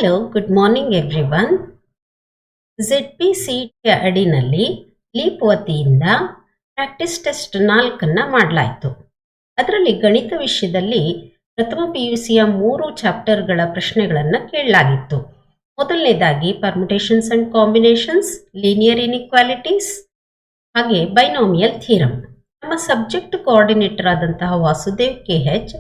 Hello, good morning everyone. ZPCT ಅಡಿನಲ್ಲಿ Leap ವತಿಯಿಂದ practice test 4 ಮಾಡಲಾಯಿತು. ಅದರಲ್ಲಿ ಗಣಿತ ವಿಷಯದಲ್ಲಿ ಪ್ರಥಮ PUCಯ 3 ಚಾಪ್ಟರ್ಗಳ ಪ್ರಶ್ನೆಗಳನ್ನು ಕೇಳಲಾಗಿತ್ತು. ಮೊದಲನೇದಾಗಿ permutations and combinations, linear inequalities ಹಾಗೆ ಬೈನಾಮಿಯಲ್ ಥಿಯರಮ್. ನಮ್ಮ ಸಬ್ಜೆಕ್ಟ್ ಕೋಆರ್ಡಿನೇಟರ್ ಆದಂತಹ Vasudev KH,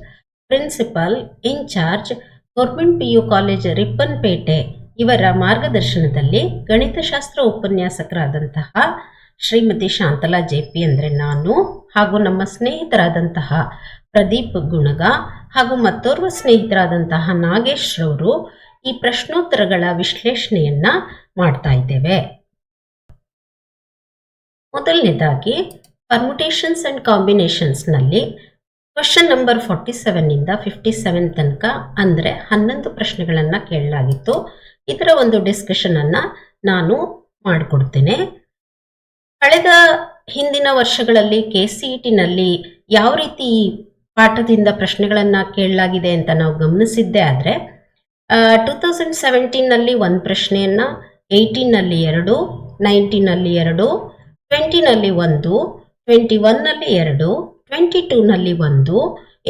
principal incharge government PU college Ripponpete ಇವರ ಮಾರ್ಗದರ್ಶನದಲ್ಲಿ ಗಣಿತಶಾಸ್ತ್ರ ಉಪನ್ಯಾಸಕರಾದಂತಹ ಶ್ರೀಮತಿ ಶಾಂತಲಾ JP ಅಂದರೆ ನಾನು, ಹಾಗೂ ನಮ್ಮ ಸ್ನೇಹಿತರಾದಂತಹ ಪ್ರದೀಪ್ ಗುಣಗ ಹಾಗೂ ಮತ್ತೋರ್ವ ಸ್ನೇಹಿತರಾದಂತಹ ನಾಗೇಶ್ ರವರು ಈ ಪ್ರಶ್ನೋತ್ತರಗಳ ವಿಶ್ಲೇಷಣೆಯನ್ನ ಮಾಡ್ತಾ ಇದ್ದೇವೆ. ಮೊದಲನೇದಾಗಿ ಪರ್ಮುಟೇಷನ್ಸ್ ಅಂಡ್ ಕಾಂಬಿನೇಷನ್ಸ್ನಲ್ಲಿ ಕ್ವಶನ್ ನಂಬರ್ 47 ಇಂದ 57 ತನಕ ಅಂದರೆ 11 ಪ್ರಶ್ನೆಗಳನ್ನು ಕೇಳಲಾಗಿತ್ತು. ಇದರ ಒಂದು ಡಿಸ್ಕಷನ್ ಅನ್ನ ನಾನು ಮಾಡಿಕೊಡ್ತೇನೆ. ಕಳೆದ ಹಿಂದಿನ ವರ್ಷಗಳಲ್ಲಿ KCETನಲ್ಲಿ ಯಾವ ರೀತಿ ಪಾಠದಿಂದ ಪ್ರಶ್ನೆಗಳನ್ನು ಕೇಳಲಾಗಿದೆ ಅಂತ ನಾವು ಗಮನಿಸಿದ್ದೇ ಆದರೆ 2017ನಲ್ಲಿ 1 ಪ್ರಶ್ನೆಯನ್ನು, 18ನಲ್ಲಿ 2, 19ನಲ್ಲಿ 2, 20ನಲ್ಲಿ 1, 21ನಲ್ಲಿ 2, 22ನಲ್ಲಿ 1,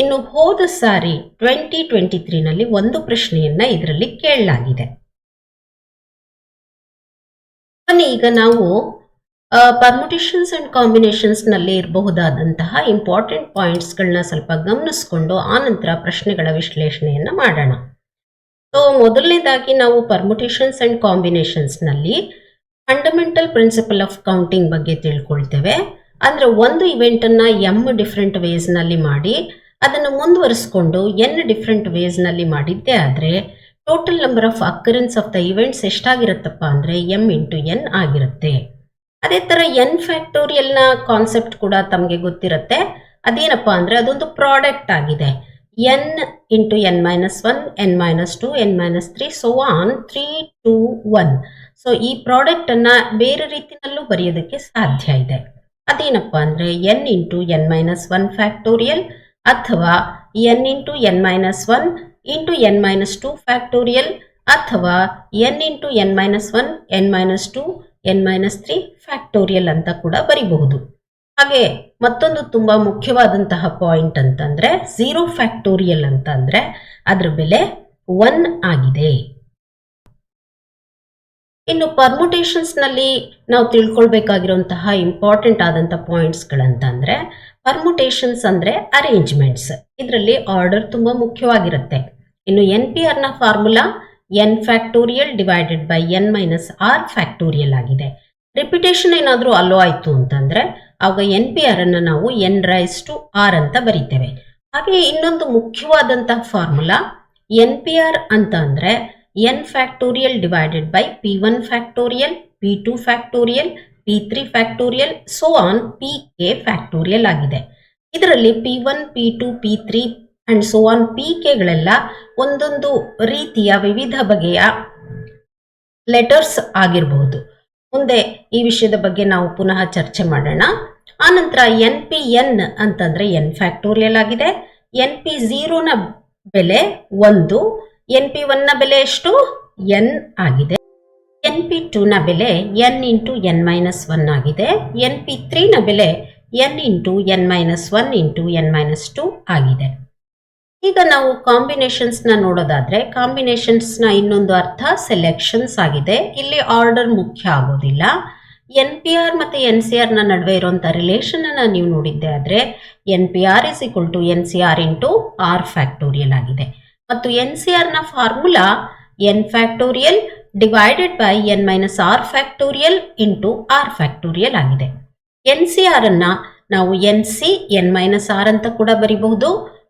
ಇನ್ನು ಹೋದ ಸಾರಿ 2023ನಲ್ಲಿ 1 ಪ್ರಶ್ನೆಯನ್ನ ಇದರಲ್ಲಿ ಕೇಳಲಾಗಿದೆ. ಈಗ ನಾವು ಪರ್ಮುಟೇಷನ್ಸ್ ಅಂಡ್ ಕಾಂಬಿನೇಷನ್ಸ್ ನಲ್ಲಿ ಇರಬಹುದಾದಂತಹ ಇಂಪಾರ್ಟೆಂಟ್ ಪಾಯಿಂಟ್ಸ್ಗಳನ್ನ ಸ್ವಲ್ಪ ಗಮನಿಸ್ಕೊಂಡು ಆನಂತರ ಪ್ರಶ್ನೆಗಳ ವಿಶ್ಲೇಷಣೆಯನ್ನ ಮಾಡೋಣ. ಸೊ ಮೊದಲನೇದಾಗಿ ನಾವು ಪರ್ಮುಟೇಷನ್ಸ್ ಅಂಡ್ ಕಾಂಬಿನೇಷನ್ಸ್ ನಲ್ಲಿ ಫಂಡಮೆಂಟಲ್ ಪ್ರಿನ್ಸಿಪಲ್ ಆಫ್ ಕೌಂಟಿಂಗ್ ಬಗ್ಗೆ ತಿಳ್ಕೊಳ್ತೇವೆ. ಅಂದ್ರೆ ಒಂದು ಇವೆಂಟ್ ಅನ್ನ m ಡಿಫ್ರೆಂಟ್ ವೇಸ್ ನಲ್ಲಿ ಮಾಡಿ ಅದನ್ನು ಮುಂದುವರಿಸಿಕೊಂಡು n ಡಿಫ್ರೆಂಟ್ ವೇಸ್ ನಲ್ಲಿ ಮಾಡಿದ್ದೇ ಆದ್ರೆ total number of occurrence of the events ಎಷ್ಟಾಗಿರುತ್ತಪ್ಪ ಅಂದ್ರೆ m ಇಂಟು n ಆಗಿರುತ್ತೆ. ಅದೇ ತರ n ಫ್ಯಾಕ್ಟೋರಿಯಲ್ ನ ಕಾನ್ಸೆಪ್ಟ್ ಕೂಡ ತಮಗೆ ಗೊತ್ತಿರುತ್ತೆ. ಅದೇನಪ್ಪಾ ಅಂದ್ರೆ ಅದೊಂದು ಪ್ರಾಡಕ್ಟ್ ಆಗಿದೆ. n into n minus 1, n minus 2, n minus 3 so on 3 2 1. So ಈ ಪ್ರಾಡಕ್ಟ್ ಅನ್ನ ಬೇರೆ ರೀತಿಯಲ್ಲೂ ಬರೆಯೋದಕ್ಕೆ ಸಾಧ್ಯ ಇದೆ. ಅದೇನಪ್ಪ ಅಂದರೆ n into n minus 1 factorial ಅಥವಾ n into n minus 1 into n minus 2 factorial ಅಥವಾ n into n minus 1, n minus 2, n minus 3 factorial ಅಂತ ಕೂಡ ಬರಿಬಹುದು. ಹಾಗೆ ಮತ್ತೊಂದು ತುಂಬಾ ಮುಖ್ಯವಾದಂತಹ ಪಾಯಿಂಟ್ ಅಂತಂದ್ರೆ 0 ಫ್ಯಾಕ್ಟೋರಿಯಲ್ ಅಂತ ಅಂದ್ರೆ ಅದರ ಬೆಲೆ 1 ಆಗಿದೆ. ಇನ್ನು ಪರ್ಮುಟೇಷನ್ಸ್ ನಲ್ಲಿ ನಾವು ತಿಳ್ಕೊಳ್ಬೇಕಾಗಿರುವಂತಹ ಇಂಪಾರ್ಟೆಂಟ್ ಆದಂತಹ ಪಾಯಿಂಟ್ಸ್ಗಳಂತಂದ್ರೆ ಪರ್ಮುಟೇಷನ್ಸ್ ಅಂದ್ರೆ ಅರೇಂಜ್ಮೆಂಟ್ಸ್. ಇದರಲ್ಲಿ ಆರ್ಡರ್ ತುಂಬಾ ಮುಖ್ಯವಾಗಿರುತ್ತೆ. ಇನ್ನು NPR ನ formula n factorial divided by n minus r factorial ಆಗಿದೆ. ರಿಪಿಟೇಷನ್ ಏನಾದರೂ ಅಲೋ ಆಯ್ತು ಅಂತಂದ್ರೆ ಆವಾಗ NPR ಅನ್ನ ನಾವು n ರೈಸ್ ಟು r ಅಂತ ಬರೀತೇವೆ. ಹಾಗೆ ಇನ್ನೊಂದು ಮುಖ್ಯವಾದಂತಹ ಫಾರ್ಮುಲಾ NPR ಅಂತ ಅಂದ್ರೆ n factorial divided by p1 factorial, p2 factorial, p3 factorial so on pk factorial ಆಗಿದೆ. ಇದರಲ್ಲಿ p1, p2, p3 and so on pkಗಳೆಲ್ಲ ಒಂದೊಂದು ರೀತಿಯ ವಿವಿಧ ಬಗೆಯ ಲೆಟರ್ಸ್ ಆಗಿರಬಹುದು. ಮುಂದೆ ಈ ವಿಷಯದ ಬಗ್ಗೆ ನಾವು ಪುನಃ ಚರ್ಚೆ ಮಾಡೋಣ. ಆನಂತರ NPN ಅಂತಂದ್ರೆ n ಫ್ಯಾಕ್ಟೋರಿಯಲ್ ಆಗಿದೆ. NP0 ನ ಬೆಲೆ 1, NP1 ನ ಬೆಲೆ ಎಷ್ಟು n ಆಗಿದೆ. NP2 ನ ಬೆಲೆ n ಇಂಟು n ಮೈನಸ್ 1 ಆಗಿದೆ. NP3 ನ ಬೆಲೆ n into n minus 1 into n minus 2 ಆಗಿದೆ. ಈಗ ನಾವು ಕಾಂಬಿನೇಷನ್ಸ್ ನ ನೋಡೋದಾದ್ರೆ ಕಾಂಬಿನೇಷನ್ಸ್ ನ ಇನ್ನೊಂದು ಅರ್ಥ ಸೆಲೆಕ್ಷನ್ಸ್ ಆಗಿದೆ. ಇಲ್ಲಿ ಆರ್ಡರ್ ಮುಖ್ಯ ಆಗೋದಿಲ್ಲ. NPR ಮತ್ತೆ NCR ನ ನಡುವೆ ಇರುವಂತಹ ರಿಲೇಷನ್ ಅನ್ನ ನೀವು ನೋಡಿದ್ದೆ ಆದ್ರೆ NPR is equal to NCR into r factorial ಆಗಿದೆ. ಮತ್ತು NCR ನ formula n factorial divided by n minus r factorial into r factorial ಆಗಿದೆ. NCR ಅನ್ನ ನಾವು NC n ಮೈನಸ್ r ಅಂತ ಕೂಡ ಬರಿಬಹುದು.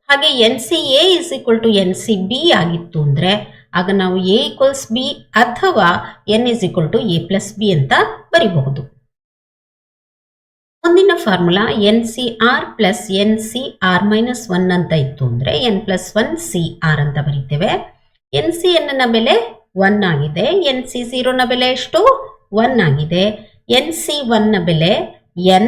ಹಾಗೆ NCA is equal to NCB ಆಗಿತ್ತು ಅಂದ್ರೆ ಆಗ ನಾವು a ಈಕ್ವಲ್ಸ್ b ಅಥವಾ n is equal to a plus b ಅಂತ ಬರಿಬಹುದು. ಮುಂದಿನ formula NCR plus NCR minus 1 ಅಂತ ಇತ್ತು ಅಂದ್ರೆ n ಪ್ಲಸ್ 1 CR ಅಂತ ಬರೀತೇವೆ. NCN ನ ಬೆಲೆ 1 ಆಗಿದೆ. NC0 ನ ಬೆಲೆ ಎಷ್ಟು 1 ಆಗಿದೆ. NC1 ನ ಬೆಲೆ n,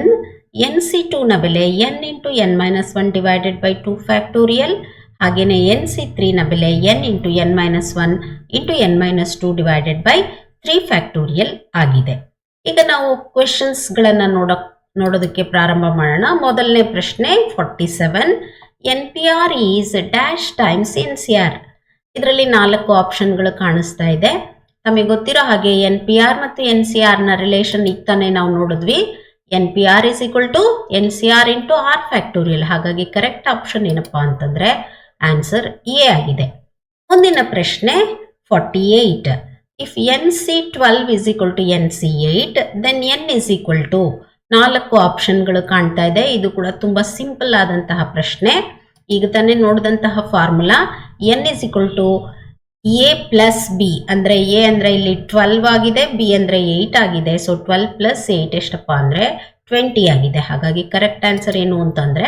NC2 ನ ಬೆಲೆ n into n minus 1 divided by 2 factorial ಹಾಗೆಯೇ NC3ನ ಬೆಲೆ n into n minus 1 into n minus 2 divided by 3 factorial ಆಗಿದೆ. ಈಗ ನಾವು ಕ್ವೆಶನ್ಸ್ಗಳನ್ನು ನೋಡೋದಕ್ಕೆ ಪ್ರಾರಂಭ ಮಾಡೋಣ. ಮೊದಲನೇ ಪ್ರಶ್ನೆ 47. NPR is dash times NCR. ಇದರಲ್ಲಿ 4 ಆಪ್ಷನ್ಗಳು ಕಾಣಿಸ್ತಾ ಇದೆ. ನಮಗೆ ಗೊತ್ತಿರೋ ಹಾಗೆ NPR ಮತ್ತು NCRನ ರಿಲೇಷನ್ ಈಗ ತಾನೇ ನಾವು ನೋಡಿದ್ವಿ. NPR is equal to NCR into R factorial. ಹಾಗಾಗಿ ಕರೆಕ್ಟ್ ಆಪ್ಷನ್ ಏನಪ್ಪಾ ಅಂತಂದ್ರೆ ಆನ್ಸರ್ ಎ ಆಗಿದೆ. ಮುಂದಿನ ಪ್ರಶ್ನೆ 48. If NC12 is equal to NC8 then N is equal to 4 ಆಪ್ಷನ್ಗಳು ಕಾಣ್ತಾ ಇದೆ. ಇದು ಕೂಡ ತುಂಬಾ ಸಿಂಪಲ್ ಆದಂತಹ ಪ್ರಶ್ನೆ. ಈಗ ತಾನೇ ನೋಡಿದಂತಹ formula N is equal to A plus B, ಅಂದರೆ ಎ ಅಂದರೆ ಇಲ್ಲಿ 12 ಆಗಿದೆ, ಬಿ ಅಂದರೆ 8 ಆಗಿದೆ. ಸೊ 12 ಪ್ಲಸ್ 8 ಎಷ್ಟಪ್ಪ ಅಂದರೆ 20 ಆಗಿದೆ. ಹಾಗಾಗಿ ಕರೆಕ್ಟ್ ಆನ್ಸರ್ ಏನು ಅಂತಂದರೆ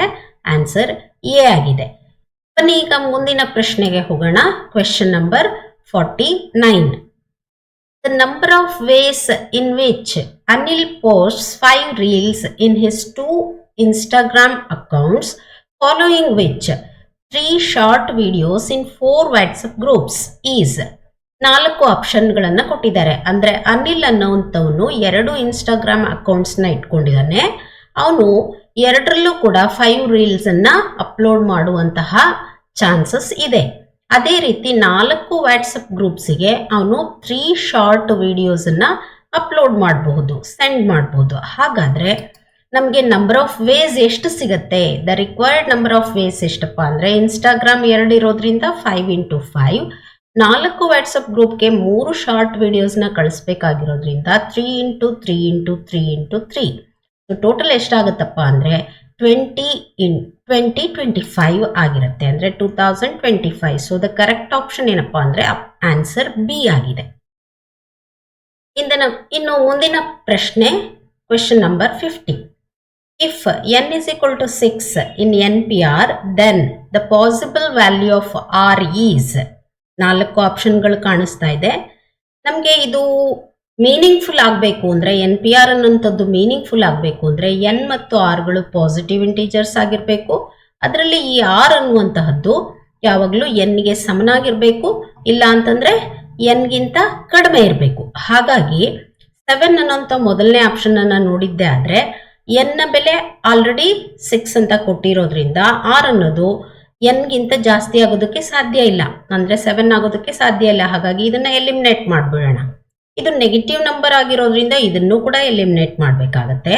ಆನ್ಸರ್ ಎ ಆಗಿದೆ. ಬನ್ನಿ ಈಗ ಮುಂದಿನ ಪ್ರಶ್ನೆಗೆ ಹೋಗೋಣ. Question number 49. The number of ways in which Anil posts 5 reels in his 2 Instagram accounts, following which 3 short videos in 4 WhatsApp groups is. 4 ಆಪ್ಷನ್ಗಳನ್ನು ಕೊಟ್ಟಿದ್ದಾರೆ. ಅಂದರೆ ಅನಿಲ್ ಅನ್ನೋಂಥವನು 2 ಇನ್ಸ್ಟಾಗ್ರಾಮ್ ಅಕೌಂಟ್ಸ್ನ ಇಟ್ಕೊಂಡಿದ್ದಾನೆ. ಅವನು 2ರಲ್ಲೂ ಕೂಡ 5 ರೀಲ್ಸನ್ನು ಅಪ್ಲೋಡ್ ಮಾಡುವಂತಹ ಚಾನ್ಸಸ್ ಇದೆ. ಅದೇ ರೀತಿ 4 ವಾಟ್ಸಪ್ ಗ್ರೂಪ್ಸಿಗೆ ಅವನು 3 ಶಾರ್ಟ್ ವಿಡಿಯೋಸನ್ನು ಅಪ್ಲೋಡ್ ಮಾಡಬಹುದು, ಸೆಂಡ್ ಮಾಡಬಹುದು. ಹಾಗಾದರೆ ನಮಗೆ ನಂಬರ್ ಆಫ್ ವೇಸ್ ಎಷ್ಟು ಸಿಗುತ್ತೆ? The required number of ways ಎಷ್ಟಪ್ಪ ಅಂದರೆ ಇನ್ಸ್ಟಾಗ್ರಾಮ್ 2 ಇರೋದ್ರಿಂದ 5 ಇಂಟು 5, 4 ವಾಟ್ಸಪ್ ಗ್ರೂಪ್ಗೆ 3 ಶಾರ್ಟ್ ವಿಡಿಯೋಸ್ನ ಕಳಿಸ್ಬೇಕಾಗಿರೋದ್ರಿಂದ 3 into 3 into 3 into 3. So total ಎಷ್ಟಾಗುತ್ತಪ್ಪ ಅಂದರೆ 25 ಆಗಿರುತ್ತೆ, ಅಂದರೆ 2025. ಸೊ ದ ಕರೆಕ್ಟ್ ಆಪ್ಷನ್ ಏನಪ್ಪ ಅಂದರೆ ಆನ್ಸರ್ ಬಿ ಆಗಿದೆ. ಇನ್ನು ಮುಂದಿನ ಪ್ರಶ್ನೆ question number 50. If n is equal to 6 in NPR, then the possible value of R is. 4 ಆಪ್ಷನ್ಗಳು ಕಾಣಿಸ್ತಾ ಇದೆ. ನಮಗೆ ಇದು ಮೀನಿಂಗ್ಫುಲ್ ಆಗಬೇಕು ಅಂದರೆ NPR ಅನ್ನೋಂಥದ್ದು ಮೀನಿಂಗ್ಫುಲ್ ಆಗಬೇಕು ಅಂದರೆ n ಮತ್ತು ಆರ್ಗಳು ಪಾಸಿಟಿವ್ ಇಂಟೀಜರ್ಸ್ ಆಗಿರಬೇಕು. ಅದರಲ್ಲಿ ಈ R ಅನ್ನುವಂತಹದ್ದು ಯಾವಾಗಲೂ nಗೆ ಸಮನಾಗಿರಬೇಕು, ಇಲ್ಲ ಅಂತಂದರೆ nಗಿಂತ ಕಡಿಮೆ ಇರಬೇಕು. ಹಾಗಾಗಿ 7 ಅನ್ನೋಂಥ ಮೊದಲನೇ ಆಪ್ಷನನ್ನು ನೋಡಿದ್ದೆ ಆದರೆ n ಬೆಲೆ ಆಲ್ರೆಡಿ 6 ಅಂತ ಕೊಟ್ಟಿರೋದ್ರಿಂದ R ಅನ್ನೋದು nಗಿಂತ ಜಾಸ್ತಿ ಆಗೋದಕ್ಕೆ ಸಾಧ್ಯ ಇಲ್ಲ, ಅಂದರೆ 7 ಆಗೋದಕ್ಕೆ ಸಾಧ್ಯ ಇಲ್ಲ. ಹಾಗಾಗಿ ಇದನ್ನು ಎಲಿಮಿನೇಟ್ ಮಾಡಿಬಿಡೋಣ. ಇದು ನೆಗೆಟಿವ್ ನಂಬರ್ ಆಗಿರೋದ್ರಿಂದ ಇದನ್ನು ಕೂಡ ಎಲಿಮಿನೇಟ್ ಮಾಡಬೇಕಾಗತ್ತೆ.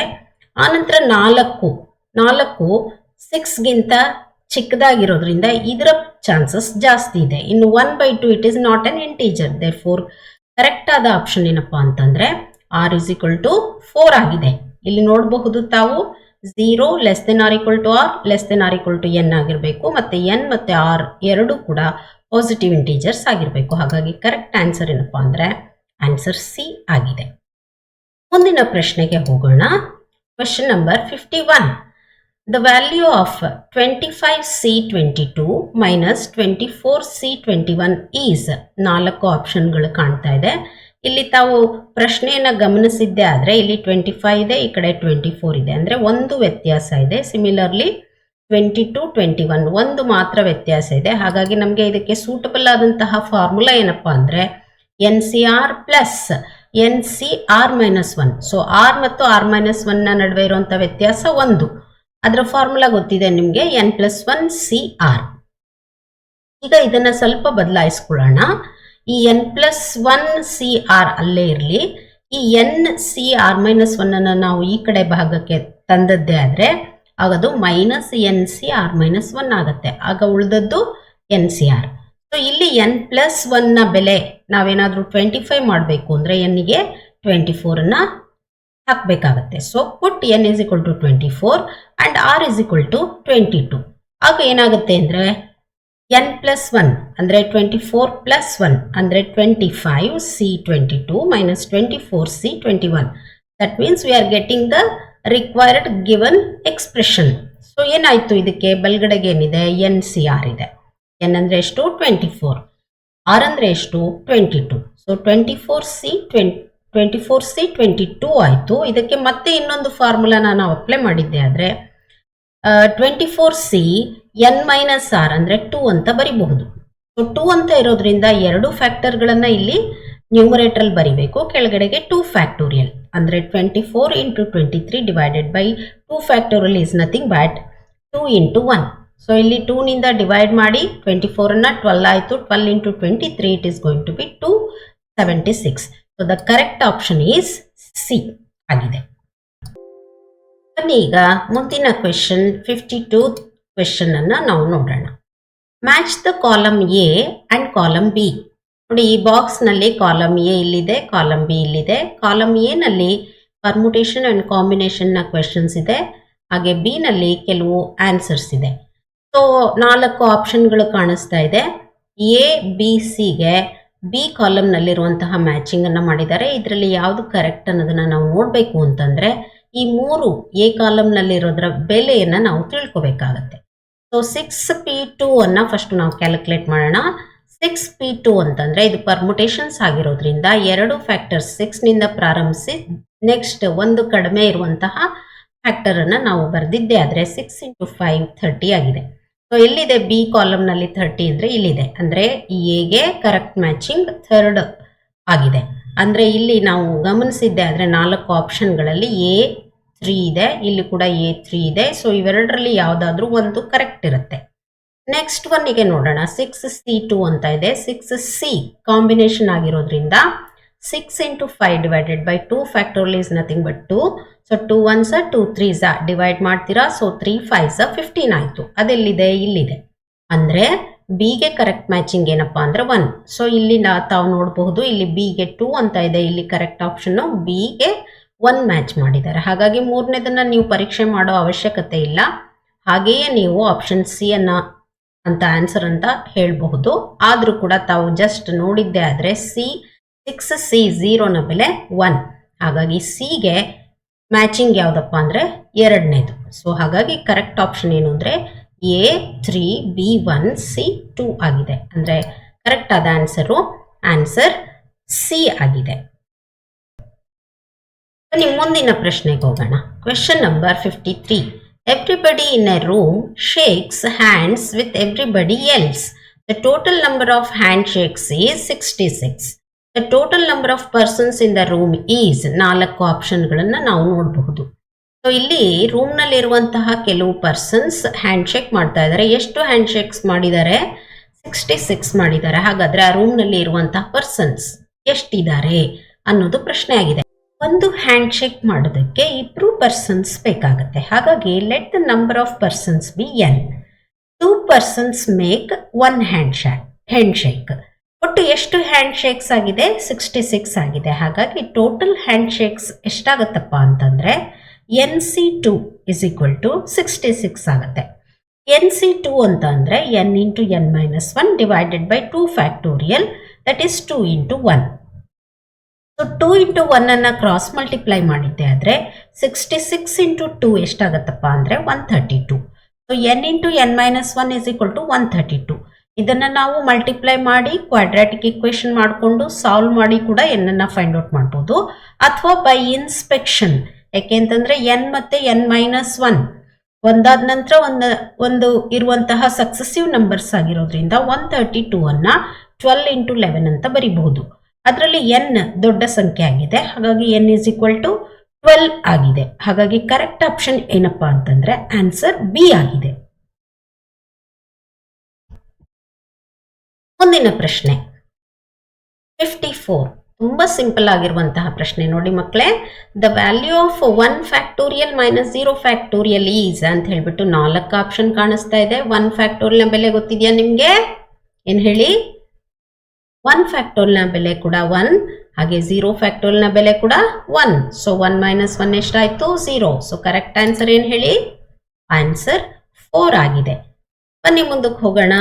ಆನಂತರ 4 6ಗಿಂತ ಚಿಕ್ಕದಾಗಿರೋದ್ರಿಂದ ಇದರ ಚಾನ್ಸಸ್ ಜಾಸ್ತಿ ಇದೆ. ಇನ್ನು 1/2 it is not an integer. Therefore correct ಆದ ಆಪ್ಷನ್ ಏನಪ್ಪಾ ಅಂತಂದರೆ R is equal to 4 ಆಗಿದೆ. ಇಲ್ಲಿ ನೋಡಬಹುದು ತಾವು 0 less than R equal to R less than R equal to N ಆಗಿರಬೇಕು, ಮತ್ತು ಎನ್ ಮತ್ತು ಆರ್ ಎರಡೂ ಕೂಡ ಪಾಸಿಟಿವ್ ಇಂಟೀಜರ್ಸ್ ಆಗಿರಬೇಕು. ಹಾಗಾಗಿ ಕರೆಕ್ಟ್ ಆನ್ಸರ್ ಏನಪ್ಪಾ ಅಂದರೆ ಆನ್ಸರ್ ಸಿ ಆಗಿದೆ. ಮುಂದಿನ ಪ್ರಶ್ನೆಗೆ ಹೋಗೋಣ. Question number 51. The value of 25C22 minus 24C21 is. 4 ಆಪ್ಷನ್ಗಳು ಕಾಣ್ತಾ ಇದೆ. ಇಲ್ಲಿ ತಾವು ಪ್ರಶ್ನೆಯನ್ನು ಗಮನಿಸಿದ್ದೆ ಆದರೆ ಇಲ್ಲಿ 25 ಇದೆ, ಈ ಕಡೆ 24 ಇದೆ, ಅಂದರೆ ಒಂದು ವ್ಯತ್ಯಾಸ ಇದೆ. ಸಿಮಿಲರ್ಲಿ 22, 21 ಒಂದು ಮಾತ್ರ ವ್ಯತ್ಯಾಸ ಇದೆ. ಹಾಗಾಗಿ ನಮಗೆ ಇದಕ್ಕೆ ಸೂಟಬಲ್ ಆದಂತಹ ಫಾರ್ಮುಲಾ ಏನಪ್ಪಾ ಅಂದರೆ NCR plus NCR-1. So R ಮತ್ತು R-1ನ ನಡುವೆ ಇರುವಂಥ ವ್ಯತ್ಯಾಸ 1. ಅದರ ಫಾರ್ಮುಲಾ ಗೊತ್ತಿದೆ ನಿಮಗೆ, n+1CR. ಈಗ ಇದನ್ನು ಸ್ವಲ್ಪ ಬದಲಾಯಿಸ್ಕೊಳ್ಳೋಣ. ಈ n+1CR ಅಲ್ಲೇ ಇರಲಿ. ಈ NCR-1 ನಾವು ಈ ಕಡೆ ಭಾಗಕ್ಕೆ ತಂದದ್ದೇ ಆದರೆ ಆಗದು -NCR-1 ಆಗುತ್ತೆ. ಆಗ ಉಳಿದದ್ದು NCR. ಸೊ ಇಲ್ಲಿ n+1ನ ಬೆಲೆ ನಾವೇನಾದರೂ 25 ಮಾಡಬೇಕು ಅಂದರೆ nಗೆ 24ಅನ್ನು ಹಾಕಬೇಕಾಗತ್ತೆ. So put n is equal to 24 and R is equal to 22. ಆಗ ಏನಾಗುತ್ತೆ ಅಂದರೆ n+1 ಅಂದರೆ 24 + 1 ಅಂದರೆ 25C22 minus 24C21. That means we are getting the required given expression. So ಏನಾಯಿತು, ಇದಕ್ಕೆ ಬಲಗಡೆಗೆ ಏನಿದೆ NCR ಇದೆ. n ಅಂದರೆ ಎಷ್ಟು 24, R ಅಂದರೆ ಎಷ್ಟು 22. ಸೊ 24C22 ಆಯಿತು. ಇದಕ್ಕೆ ಮತ್ತೆ ಇನ್ನೊಂದು ಫಾರ್ಮುಲಾನ ನಾವು ಅಪ್ಲೈ ಮಾಡಿದ್ದೆ ಆದರೆ 24C ಎನ್ ಮೈನಸ್ ಆರ್ ಅಂದರೆ 2 ಅಂತ ಬರಿಬಹುದು. ಸೊ 2 ಅಂತ ಇರೋದ್ರಿಂದ ಎರಡು ಫ್ಯಾಕ್ಟರ್ಗಳನ್ನು ಇಲ್ಲಿ ನ್ಯೂಮರೇಟರ್ ಬರಿಬೇಕು, ಕೆಳಗಡೆಗೆ 2 ಫ್ಯಾಕ್ಟೋರಿಯಲ್ ಅಂದರೆ 24 into 23 divided by 2 factorial is nothing but 2 into 1. So ಇಲ್ಲಿ 2 ನಿಂದ ಡಿವೈಡ್ ಮಾಡಿ 24 12 ಆಯಿತು. 12 into 23 it is going to be 276. So the correct option is C ಆಗಿದೆ. ಬನ್ನಿ ಈಗ ಮುಂದಿನ ಕ್ವೆಶನ್ 52 ಕ್ವೆಶನ್ ಅನ್ನ ನಾವು ನೋಡೋಣ. Match the column A and column B. ನೋಡಿ, ಈ ಬಾಕ್ಸ್ ನಲ್ಲಿ ಕಾಲಮ್ ಎ ಇಲ್ಲಿದೆ, ಕಾಲಮ್ ಬಿ ಇಲ್ಲಿದೆ. ಕಾಲಮ್ ಎ ನಲ್ಲಿ ಪರ್ಮುಟೇಷನ್ ಅಂಡ್ ಕಾಂಬಿನೇಷನ್ ನ ಕ್ವೆಶನ್ಸ್ ಇದೆ, ಹಾಗೆ ಬಿ ನಲ್ಲಿ ಕೆಲವು ಆನ್ಸರ್ಸ್ ಇದೆ. ಸೊ 4 ಆಪ್ಷನ್ಗಳು ಕಾಣಿಸ್ತಾ ಇದೆ. ಎ ಬಿ ಸಿಗೆ ಬಿ ಕಾಲಮ್ ನಲ್ಲಿರುವಂತಹ ಮ್ಯಾಚಿಂಗ್ ಅನ್ನ ಮಾಡಿದ್ದಾರೆ. ಇದರಲ್ಲಿ ಯಾವುದು ಕರೆಕ್ಟ್ ಅನ್ನೋದನ್ನ ನಾವು ನೋಡಬೇಕು ಅಂತಂದ್ರೆ ಈ 3 ಎ ಕಾಲಮ್ ನಲ್ಲಿರೋದ್ರ ಬೆಲೆಯನ್ನ ನಾವು ತಿಳ್ಕೊಬೇಕಾಗತ್ತೆ. ಸೊ 6p2 ಅನ್ನ ಫಸ್ಟ್ ನಾವು ಕ್ಯಾಲ್ಕುಲೇಟ್ ಮಾಡೋಣ. 6p2 ಅಂತಂದ್ರೆ ಇದು ಪರ್ಮುಟೇಷನ್ಸ್ ಆಗಿರೋದ್ರಿಂದ 2 ಫ್ಯಾಕ್ಟರ್ 6 ನಿಂದ ಪ್ರಾರಂಭಿಸಿ ನೆಕ್ಸ್ಟ್ ಒಂದು ಕಡಿಮೆ ಇರುವಂತಹ ಫ್ಯಾಕ್ಟರ್ ಅನ್ನ ನಾವು ಬರೆದಿದ್ದೆ ಆದ್ರೆ 6 ಇಂಟು 5 30 ಆಗಿದೆ. ಸೊ ಎಲ್ಲಿದೆ ಬಿ ಕಾಲಮ್ ನಲ್ಲಿ 30 ಅಂದ್ರೆ ಇಲ್ಲಿದೆ, ಅಂದ್ರೆ ಎಗೆ ಕರೆಕ್ಟ್ ಮ್ಯಾಚಿಂಗ್ 3rd ಆಗಿದೆ. ಅಂದ್ರೆ ಇಲ್ಲಿ ನಾವು ಗಮನಿಸಿದ್ದೆ ಆದ್ರೆ 4 ಆಪ್ಷನ್ಗಳಲ್ಲಿ A3 ಇದೆ, ಇಲ್ಲಿ ಕೂಡ A3 ಇದೆ. ಸೊ ಇವೆರಡರಲ್ಲಿ ಯಾವ್ದಾದ್ರೂ ಒಂದು ಕರೆಕ್ಟ್ ಇರುತ್ತೆ. ನೆಕ್ಸ್ಟ್ ಒನ್ನಿಗೆ ನೋಡೋಣ. 6C2 ಅಂತ ಇದೆ. 6C ಕಾಂಬಿನೇಷನ್ ಆಗಿರೋದ್ರಿಂದ 6 into 5 divided by 2 factorial is nothing but 2. So 2 1s 2 3s divide ಮಾಡ್ತೀರಾ. ಸೊ 3 5s 15 ಆಯ್ತು. ಅದೆಲ್ಲಿದೆ? ಇಲ್ಲಿದೆ. ಅಂದ್ರೆ ಬಿಗೆ ಕರೆಕ್ಟ್ ಮ್ಯಾಚಿಂಗ್ ಏನಪ್ಪಾ ಅಂದ್ರೆ 1. ಸೊ ಇಲ್ಲಿ ತಾವು ನೋಡಬಹುದು, ಇಲ್ಲಿ ಬಿಗೆ 2 ಅಂತ ಇದೆ, ಇಲ್ಲಿ ಕರೆಕ್ಟ್ ಆಪ್ಷನ್ ಬಿಗೆ 1 ಮ್ಯಾಚ್ ಮಾಡಿದ್ದಾರೆ. ಹಾಗಾಗಿ ಮೂರನೇದನ್ನ ನೀವು ಪರೀಕ್ಷೆ ಮಾಡೋ ಅವಶ್ಯಕತೆ ಇಲ್ಲ. ಹಾಗೆಯೇ ನೀವು ಆಪ್ಷನ್ ಸಿ ಅನ್ನ ಅಂತ ಆನ್ಸರ್ ಅಂತ ಹೇಳಬಹುದು. ಆದ್ರೂ ಕೂಡ ತಾವು ಜಸ್ಟ್ ನೋಡಿದ್ದೆ ಆದ್ರೆ 6C0 ನ ಬೆಲೆ 1. ಹಾಗಾಗಿ ಸಿಗೆ ಮ್ಯಾಚಿಂಗ್ ಯಾವ್ದಪ್ಪ ಅಂದ್ರೆ 2ನೇದು. ಸೊ ಹಾಗಾಗಿ ಕರೆಕ್ಟ್ ಆಪ್ಷನ್ ಏನು ಅಂದ್ರೆ A3B1C2 ಆಗಿದೆ. ಅಂದ್ರೆ ಕರೆಕ್ಟ್ ಆದ ಆನ್ಸರ್ ಸಿ ಆಗಿದೆ. ಬನ್ನಿ ಮುಂದಿನ ಪ್ರಶ್ನೆಗೆ ಹೋಗೋಣ. Question number 53. Everybody in a room shakes hands with everybody else. The total number of handshakes is 66. The total number of persons in the room is 4 ಆಪ್ಷನ್ಗಳನ್ನು ನಾವು ನೋಡಬಹುದು. ಸೊ ಇಲ್ಲಿ ರೂಮ್ ನಲ್ಲಿ ಇರುವಂತಹ ಕೆಲವು ಪರ್ಸನ್ಸ್ ಹ್ಯಾಂಡ್ ಶೇಕ್ ಮಾಡ್ತಾ ಇದ್ದಾರೆ. ಎಷ್ಟು hand shakes ಮಾಡಿದ್ದಾರೆ? 66 ಮಾಡಿದ್ದಾರೆ. ಹಾಗಾದ್ರೆ ಆ ರೂಮ್ ನಲ್ಲಿ ಇರುವಂತಹ ಪರ್ಸನ್ಸ್ ಎಷ್ಟಿದ್ದಾರೆ ಅನ್ನೋದು ಪ್ರಶ್ನೆ ಆಗಿದೆ. ಒಂದು ಹ್ಯಾಂಡ್ ಶೇಕ್ ಮಾಡೋದಕ್ಕೆ 2 ಪರ್ಸನ್ಸ್ ಬೇಕಾಗುತ್ತೆ. ಹಾಗಾಗಿ let the number of persons be n. 2 persons make 1 handshake. ಒಟ್ಟು ಎಷ್ಟು ಹ್ಯಾಂಡ್ ಶೇಕ್ಸ್ ಆಗಿದೆ? 66 ಆಗಿದೆ. ಹಾಗಾಗಿ ಟೋಟಲ್ ಹ್ಯಾಂಡ್ ಶೇಕ್ಸ್ ಎಷ್ಟಾಗತ್ತಪ್ಪ ಅಂತಂದ್ರೆ NC2 is equal to 66 ಆಗುತ್ತೆ. NC2 ಅಂತ ಅಂದ್ರೆ n into n minus 1 divided by 2 factorial, that is 2 into 1. So 2 into 1 ಅನ್ನ ಕ್ರಾಸ್ ಮಲ್ಟಿಪ್ಲೈ ಮಾಡಿದ್ದೆ ಆದ್ರೆ 66 into 2 ಎಷ್ಟಾಗತ್ತಪ್ಪ ಅಂದ್ರೆ 132. So n into n minus 1 is equal to 132. ಇದನ್ನ ನಾವು ಮಲ್ಟಿಪ್ಲೈ ಮಾಡಿ ಕ್ವಾಡ್ರಾಟಿಕ್ ಇಕ್ವೇಶನ್ ಮಾಡಿಕೊಂಡು ಸಾಲ್ವ್ ಮಾಡಿ ಕೂಡ n ಅನ್ನ ಫೈಂಡ್ ಔಟ್ ಮಾಡಬಹುದು, ಅಥವಾ ಬೈ ಇನ್ಸ್ಪೆಕ್ಷನ್. ಯಾಕೆಂತಂದ್ರೆ n ಮತ್ತೆ n ಮೈನಸ್ 1 ಒಂದಾದ ನಂತರ ಒಂದು ಇರುವಂತಹ ಸಕ್ಸೆಸಿವ್ ನಂಬರ್ಸ್ ಆಗಿರೋದ್ರಿಂದ 132 ಅನ್ನ 12 into 11 ಅಂತ ಬರಿಬಹುದು. ಅದರಲ್ಲಿ n ದೊಡ್ಡ ಸಂಖ್ಯೆ ಆಗಿದೆ, ಹಾಗಾಗಿ n is equal to 12 ಆಗಿದೆ. ಹಾಗಾಗಿ ಕರೆಕ್ಟ್ ಆಪ್ಷನ್ ಏನಪ್ಪಾ ಅಂತಂದ್ರೆ ಆನ್ಸರ್ ಬಿ ಆಗಿದೆ. ಮುಂದಿನ ಪ್ರಶ್ನೆ 54. ತುಂಬಾ ಸಿಂಪಲ್ ಆಗಿರುವಂತಹ ಪ್ರಶ್ನೆ ನೋಡಿ ಮಕ್ಕಳೇ. The value of 1 factorial minus 0 factorial is ಅಂತ ಹೇಳ್ಬಿಟ್ಟು 4 ಆಪ್ಷನ್ ಕಾಣಿಸ್ತಾ ಇದೆ. 1 ಫ್ಯಾಕ್ಟೋರಿಯಲ್ ನ ಬೆಲೆ ಗೊತ್ತಿದೆಯಾ ನಿಮ್ಗೆ? ಏನ್ ಹೇಳಿ? 1 ಫ್ಯಾಕ್ಟೋರಿಯಲ್ ನ ಬೆಲೆ ಕೂಡ 1, ಹಾಗೆ 0 ಫ್ಯಾಕ್ಟೋರಿಯಲ್ ನ ಬೆಲೆ ಕೂಡ 1. ಸೊ 1 ಮೈನಸ್ 1 ಎಷ್ಟಾಯ್ತು? 0. ಸೊ ಕರೆಕ್ಟ್ ಆನ್ಸರ್ ಏನ್ ಹೇಳಿ? ಆನ್ಸರ್ 4 ಆಗಿದೆ. ಬನ್ನಿ ಮುಂದಕ್ಕೆ ಹೋಗೋಣ.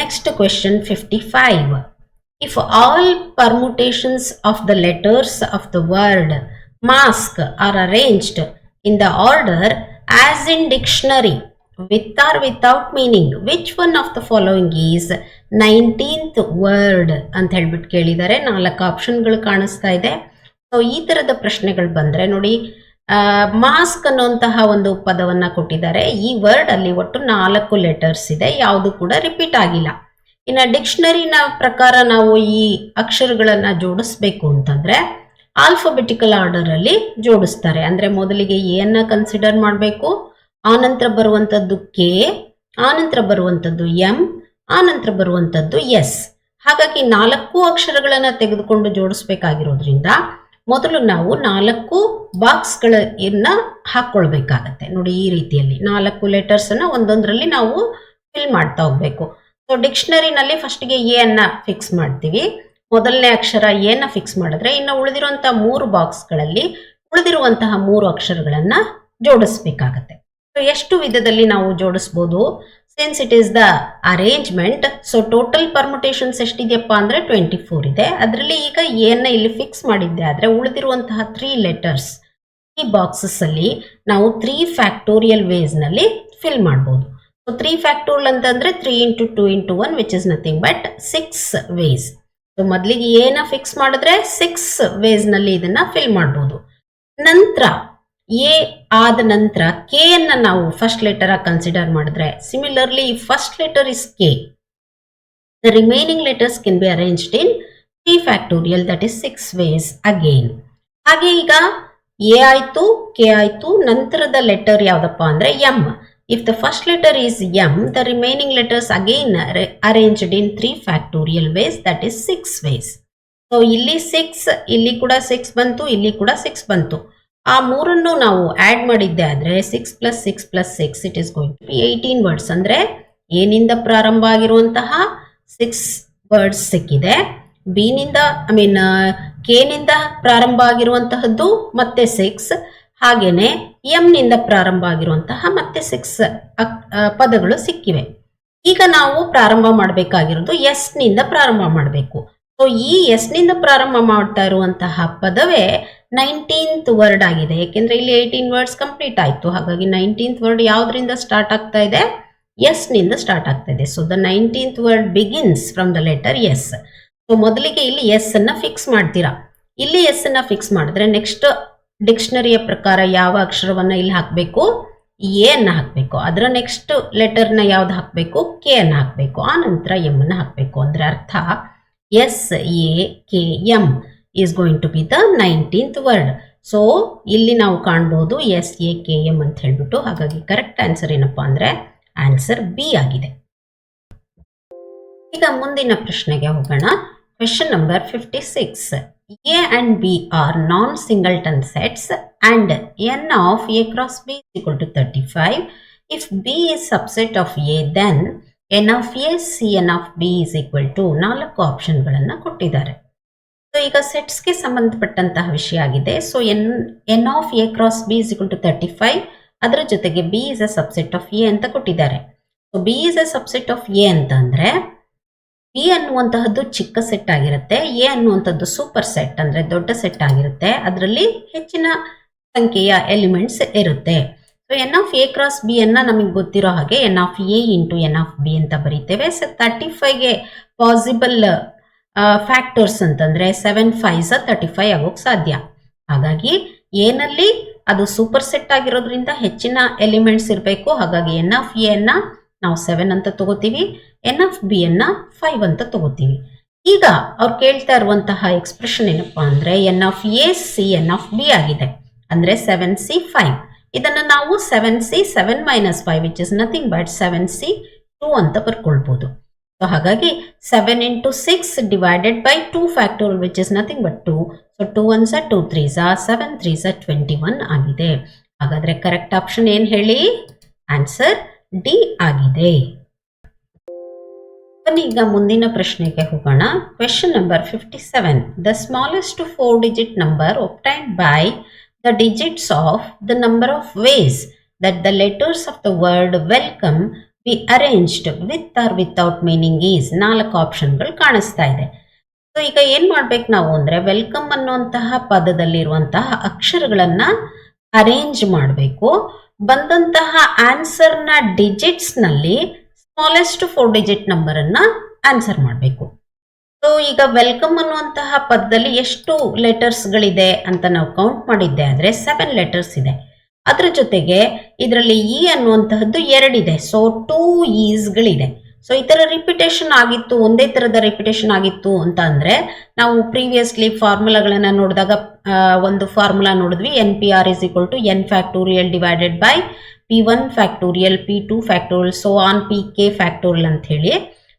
Next question 55. If all permutations of the letters of the word mask are arranged in the order as in dictionary with or without meaning, which one of the following is 19th word ಅಂತ ಹೇಳ್ಬಿಟ್ಟು ಕೇಳಿದ್ದಾರೆ. 4 ಆಪ್ಷನ್ಗಳು ಕಾಣಿಸ್ತಾ ಇದೆ. So ಈ ತರದ ಪ್ರಶ್ನೆಗಳು ಬಂದ್ರೆ ನೋಡಿ, ಮಾಸ್ಕ್ ಅನ್ನುವಂತಹ ಒಂದು ಪದವನ್ನ ಕೊಟ್ಟಿದ್ದಾರೆ. ಈ ವರ್ಡ್ ಅಲ್ಲಿ ಒಟ್ಟು 4 ಲೆಟರ್ಸ್ ಇದೆ, ಯಾವುದು ಕೂಡ ರಿಪೀಟ್ ಆಗಿಲ್ಲ. ಇನ್ನು ಡಿಕ್ಷನರಿನ ಪ್ರಕಾರ ನಾವು ಈ ಅಕ್ಷರಗಳನ್ನ ಜೋಡಿಸ್ಬೇಕು ಅಂತಂದ್ರೆ ಆಲ್ಫಾಬೆಟಿಕಲ್ ಆರ್ಡರ್ ಅಲ್ಲಿ ಜೋಡಿಸ್ತಾರೆ. ಅಂದ್ರೆ ಮೊದಲಿಗೆ ಎ ಅನ್ನ ಕನ್ಸಿಡರ್ ಮಾಡಬೇಕು, ಆನಂತರ ಬರುವಂತದ್ದು ಕೆ, ಆನಂತರ ಬರುವಂತದ್ದು ಎಂ, ಆನಂತರ ಬರುವಂತದ್ದು ಎಸ್. ಹಾಗಾಗಿ 4 ಅಕ್ಷರಗಳನ್ನ ತೆಗೆದುಕೊಂಡು ಜೋಡಿಸ್ಬೇಕಾಗಿರೋದ್ರಿಂದ ಮೊದಲು ನಾವು 4 ಬಾಕ್ಸ್ಗಳನ್ನ ಹಾಕೊಳ್ಬೇಕಾಗತ್ತೆ. ನೋಡಿ, ಈ ರೀತಿಯಲ್ಲಿ 4 ಲೆಟರ್ಸ್ ಅನ್ನ ಒಂದೊಂದರಲ್ಲಿ ನಾವು ಫಿಲ್ ಮಾಡ್ತಾ ಹೋಗ್ಬೇಕು. ಸೊ ಡಿಕ್ಷನರಿನಲ್ಲಿ ಫಸ್ಟ್ಗೆ ಎ ಅನ್ನ ಫಿಕ್ಸ್ ಮಾಡ್ತೀವಿ. ಮೊದಲನೇ ಅಕ್ಷರ ಎನ ಫಿಕ್ಸ್ ಮಾಡಿದ್ರೆ ಇನ್ನು ಉಳಿದಿರುವಂತಹ 3 ಬಾಕ್ಸ್ಗಳಲ್ಲಿ ಉಳಿದಿರುವಂತಹ 3 ಅಕ್ಷರಗಳನ್ನ ಜೋಡಿಸ್ಬೇಕಾಗತ್ತೆ. ಎಷ್ಟು ವಿಧದಲ್ಲಿ ನಾವು ಜೋಡಿಸ್ಬೋದು? Since it is the arrangement, so total permutations ಎಷ್ಟಿದೆಯಪ್ಪ ಅಂದ್ರೆ 24 ಇದೆ. ಅದರಲ್ಲಿ ಈಗ ಎನ್ನ ಇಲ್ಲಿ ಫಿಕ್ಸ್ ಮಾಡಿದ್ದೆ ಆದ್ರೆ ಉಳಿದಿರುವಂತಹ 3 ಲೆಟರ್ಸ್ ಈ ಬಾಕ್ಸಸ್ ಅಲ್ಲಿ ನಾವು 3 ಫ್ಯಾಕ್ಟೋರಿಯಲ್ ವೇಸ್ ನಲ್ಲಿ ಫಿಲ್ ಮಾಡಬಹುದು. ಸೊ 3 ಫ್ಯಾಕ್ಟೋರಿಯಲ್ ಅಂತಂದ್ರೆ 3 into 2 into 1 which is nothing but 6 ways. So ಮೊದಲಿಗೆ ಎನ ಫಿಕ್ಸ್ ಮಾಡಿದ್ರೆ 6 ವೇಸ್ ನಲ್ಲಿ ಇದನ್ನ ಫಿಲ್ ಮಾಡಬಹುದು. ನಂತರ ಎ ಆದ ನಂತರ ಕೆ ಅನ್ನ ನಾವು ಫಸ್ಟ್ ಲೆಟರ್ ಆಗಿ ಕನ್ಸಿಡರ್ ಮಾಡಿದ್ರೆ similarly first letter is K, the remaining letters can be arranged in 3 factorial, that is 6 ways again. ಹಾಗೆ ಈಗ ಎ ಆಯ್ತು, ಕೆ ಆಯ್ತು, ನಂತರದ ಲೆಟರ್ ಯಾವ್ದಪ್ಪ ಅಂದ್ರೆ M. If the first letter is M, the remaining letters again arranged in 3 factorial ways, that is 6 ways. So ಇಲ್ಲಿ 6, ಇಲ್ಲಿ ಕೂಡ 6 ಬಂತು, ಇಲ್ಲಿ ಕೂಡ 6 ಬಂತು. ಆ ಮೂರನ್ನು ನಾವು ಆಡ್ ಮಾಡಿದ್ದೆ ಆದ್ರೆ 6 + 6 + 6 it is going to be 18 words. ಅಂದ್ರೆ ಎನಿಂದ ಪ್ರಾರಂಭ ಆಗಿರುವಂತಹ 6 ವರ್ಡ್ಸ್ ಸಿಕ್ಕಿದೆ. ಬಿ ನಿಂದ ಕೆ ನಿಂದ ಪ್ರಾರಂಭ ಆಗಿರುವಂತಹದ್ದು ಮತ್ತೆ 6, ಹಾಗೇನೆ ಎಂ ನಿಂದ ಪ್ರಾರಂಭ ಆಗಿರುವಂತಹ ಮತ್ತೆ 6 ಪದಗಳು ಸಿಕ್ಕಿವೆ. ಈಗ ನಾವು ಪ್ರಾರಂಭ ಮಾಡಬೇಕಾಗಿರೋದು ಎಸ್ ನಿಂದ ಪ್ರಾರಂಭ ಮಾಡಬೇಕು. ಸೊ ಈ ಎಸ್ ನಿಂದ ಪ್ರಾರಂಭ ಮಾಡ್ತಾ ಇರುವಂತಹ ಪದವೇ 19th ವರ್ಡ್ ಆಗಿದೆ. ಯಾಕೆಂದ್ರೆ ಇಲ್ಲಿ 18 ವರ್ಡ್ಸ್ ಕಂಪ್ಲೀಟ್ ಆಯ್ತು. ಹಾಗಾಗಿ 19th ವರ್ಡ್ ಯಾವ್ದ್ರಿಂದ ಸ್ಟಾರ್ಟ್ ಆಗ್ತಾ ಇದೆ? ಎಸ್ ನಿಂದ ಸ್ಟಾರ್ಟ್ ಆಗ್ತಾ ಇದೆ. So the 19th word begins from the letter S. So ಮೊದಲಿಗೆ ಇಲ್ಲಿ ಎಸ್ ಅನ್ನ ಫಿಕ್ಸ್ ಮಾಡ್ತೀರಾ. ಇಲ್ಲಿ ಎಸ್ ಅನ್ನ ಫಿಕ್ಸ್ ಮಾಡಿದ್ರೆ ನೆಕ್ಸ್ಟ್ ಡಿಕ್ಷನರಿಯ ಪ್ರಕಾರ ಯಾವ ಅಕ್ಷರವನ್ನ ಇಲ್ಲಿ ಹಾಕಬೇಕು? ಎ ಅನ್ನ ಹಾಕಬೇಕು. ಅದರ ನೆಕ್ಸ್ಟ್ ಲೆಟರ್ನ ಯಾವ್ದು ಹಾಕಬೇಕು? ಕೆ ಅನ್ನ ಹಾಕಬೇಕು. ಆ ನಂತರ ಎಂ ಅನ್ನ ಹಾಕಬೇಕು. ಅಂದ್ರೆ ಅರ್ಥ S A K M is going to be the 19th word. So ಇಲ್ಲಿ ನಾವು ಕಾಣಬಹುದು ಎಸ್ ಎ ಕೆ ಎಂ ಅಂತ ಹೇಳ್ಬಿಟ್ಟು. ಹಾಗಾಗಿ ಕರೆಕ್ಟ್ ಆನ್ಸರ್ ಏನಪ್ಪಾ ಅಂದ್ರೆ ಆನ್ಸರ್ ಬಿ ಆಗಿದೆ. ಈಗ ಮುಂದಿನ ಪ್ರಶ್ನೆಗೆ ಹೋಗೋಣ. Question number 56. A and B are non singleton sets and n of a cross b is equal to 35. If b is subset of a, then n of a cn of b is equal to 4 ಆಪ್ಷನ್ಗಳನ್ನ ಕೊಟ್ಟಿದ್ದಾರೆ. So ಈಗ ಸೆಟ್ಸ್ಗೆ ಸಂಬಂಧಪಟ್ಟಂತಹ ವಿಷಯ ಆಗಿದೆ. So N of A cross B is equal to 35, ಅದರ ಜೊತೆಗೆ B is a subset of A ಅಂತ ಕೊಟ್ಟಿದ್ದಾರೆ. So B is a subset of A ಅಂತ ಅಂದ್ರೆ ಬಿ ಅನ್ನುವಂತಹದ್ದು ಚಿಕ್ಕ ಸೆಟ್ ಆಗಿರುತ್ತೆ, ಎ ಅನ್ನುವಂಥದ್ದು ಸೂಪರ್ ಸೆಟ್ ಅಂದ್ರೆ ದೊಡ್ಡ ಸೆಟ್ ಆಗಿರುತ್ತೆ. ಅದರಲ್ಲಿ ಹೆಚ್ಚಿನ ಸಂಖ್ಯೆಯ ಎಲಿಮೆಂಟ್ಸ್ ಇರುತ್ತೆ. So N of A cross B ಅನ್ನ ನಮಗೆ ಗೊತ್ತಿರೋ ಹಾಗೆ N of A into N of B ಅಂತ ಬರೀತೇವೆ. ಸೊ 35ಗೆ ಪಾಸಿಬಲ್ ಫ್ಯಾಕ್ಟರ್ಸ್ ಅಂತಂದ್ರೆ 7 5s 35 ಆಗೋಕ್ ಸಾಧ್ಯ. ಹಾಗಾಗಿ ಎನಲ್ಲಿ ಅದು ಸೂಪರ್ ಸೆಟ್ ಆಗಿರೋದ್ರಿಂದ ಹೆಚ್ಚಿನ ಎಲಿಮೆಂಟ್ಸ್ ಇರಬೇಕು. ಹಾಗಾಗಿ ಎನ್ ಆಫ್ ಎ ಅನ್ನ ನಾವು 7 ಅಂತ ತಗೋತೀವಿ, ಎನ್ ಆಫ್ ಬಿ ಅನ್ನ 5 ಅಂತ ತಗೋತೀವಿ. ಈಗ ಅವ್ರು ಕೇಳ್ತಾ ಇರುವಂತಹ ಎಕ್ಸ್ಪ್ರೆಷನ್ ಏನಪ್ಪಾ ಅಂದ್ರೆ N of A C N of B ಆಗಿದೆ. ಅಂದ್ರೆ 7c 5. ಇದನ್ನ ನಾವು 7c 7 - 5 which is nothing but 7c 2 ಅಂತ ಬರ್ಕೊಳ್ಬಹುದು. ಸೊ ಹಾಗಾಗಿ 7 into 6 divided by 2 factorial which is nothing but 2. So 2 1s 2 3s 7 3s 21 ಆಗಿದೆ. ಹಾಗಾದ್ರೆ ಕರೆಕ್ಟ್ ಆಪ್ಷನ್ ಏನ್ ಹೇಳಿ? ಆನ್ಸರ್ ಡಿ ಆಗಿದೆ. ಈಗ ಮುಂದಿನ ಪ್ರಶ್ನೆಗೆ ಹೋಗೋಣ. Question number 57. The smallest 4-digit number obtained by the digits of the number of ways that the letters of the word welcome be arranged with or without meaning is. 4 ಆಪ್ಷನ್ಗಳು ಕಾಣಿಸ್ತಾ ಇದೆ. So ಈಗ ಏನ್ ಮಾಡ್ಬೇಕು ನಾವು ಅಂದ್ರೆ ವೆಲ್ಕಮ್ ಅನ್ನುವಂತಹ ಪದದಲ್ಲಿರುವಂತಹ ಅಕ್ಷರಗಳನ್ನ arrange ಮಾಡಬೇಕು. ಬಂದಂತಹ ಆನ್ಸರ್ನ ಡಿಜಿಟ್ಸ್ ನಲ್ಲಿ ಸ್ಮಾಲೆಸ್ಟ್ 4-digit ನಂಬರ್ ಅನ್ನ ಆನ್ಸರ್ ಮಾಡಬೇಕು. ಸೊ ಈಗ ವೆಲ್ಕಮ್ ಅನ್ನುವಂತಹ ಪದದಲ್ಲಿ ಎಷ್ಟು ಲೆಟರ್ಸ್ಗಳಿದೆ ಅಂತ ನಾವು ಕೌಂಟ್ ಮಾಡಿದ್ದೆ ಆದರೆ 7 ಲೆಟರ್ಸ್ ಇದೆ. ಅದರ ಜೊತೆಗೆ ಇದರಲ್ಲಿ ಇ ಅನ್ನುವಂತಹದ್ದು 2 ಇದೆ. ಸೊ 2 ಈಸ್ಗಳಿದೆ. ಸೊ ಈ ಥರ ರಿಪಿಟೇಷನ್ ಆಗಿತ್ತು, ಒಂದೇ ಥರದ ರಿಪಿಟೇಷನ್ ಆಗಿತ್ತು ಅಂತ ಅಂದರೆ ನಾವು ಪ್ರೀವಿಯಸ್ಲಿ ಫಾರ್ಮುಲಾಗಳನ್ನು ನೋಡಿದಾಗ ಒಂದು ಫಾರ್ಮುಲಾ ನೋಡಿದ್ವಿ, N P R is equal to N factorial divided by P1 factorial, P2 factorial, so on PK factorial ಅಂತ ಹೇಳಿ.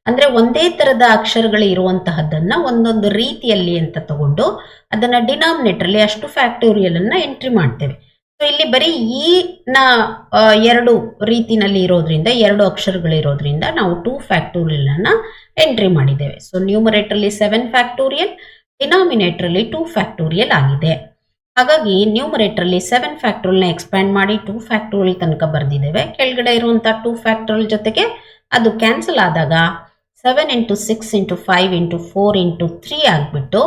ಅಂದರೆ ಒಂದೇ ಥರದ ಅಕ್ಷರಗಳು ಇರುವಂತಹದ್ದನ್ನು ಒಂದೊಂದು ರೀತಿಯಲ್ಲಿ ಅಂತ ತಗೊಂಡು ಅದನ್ನು ಡಿನಾಮಿನೇಟರ್ಲಿ ಅಷ್ಟು ಫ್ಯಾಕ್ಟೋರಿಯಲ್ ಅನ್ನು ಎಂಟ್ರಿ ಮಾಡ್ತೇವೆ. ಸೊ ಇಲ್ಲಿ ಬರೀ ಈ ನ 2 ರೀತಿನಲ್ಲಿ ಇರೋದ್ರಿಂದ, 2 ಅಕ್ಷರಗಳಿರೋದ್ರಿಂದ ನಾವು 2 ಫ್ಯಾಕ್ಟೋರಿಯಲ್ ಅನ್ನ ಎಂಟ್ರಿ ಮಾಡಿದ್ದೇವೆ. ಸೊ ನ್ಯೂಮರೇಟರ್ಲಿ 7 ಫ್ಯಾಕ್ಟೋರಿಯಲ್, ಡಿನಾಮಿನೇಟರ್ಲಿ 2 ಫ್ಯಾಕ್ಟೋರಿಯಲ್ ಆಗಿದೆ. ಹಾಗಾಗಿ ನ್ಯೂಮರೇಟರ್ಲಿ 7 ಫ್ಯಾಕ್ಟೋರಿಯಲ್ನ ಎಕ್ಸ್ಪ್ಯಾಂಡ್ ಮಾಡಿ 2 ಫ್ಯಾಕ್ಟೋರಿಯಲ್ ತನಕ ಬರೆದಿದ್ದೇವೆ. ಕೆಳಗಡೆ ಇರುವಂಥ 2 ಫ್ಯಾಕ್ಟೋರಿಯಲ್ ಜೊತೆಗೆ ಅದು ಕ್ಯಾನ್ಸಲ್ ಆದಾಗ 7 ಇಂಟು 6 ಇಂಟು 5 ಇಂಟು 4 ಇಂಟು 3 ಆಗಿಬಿಟ್ಟು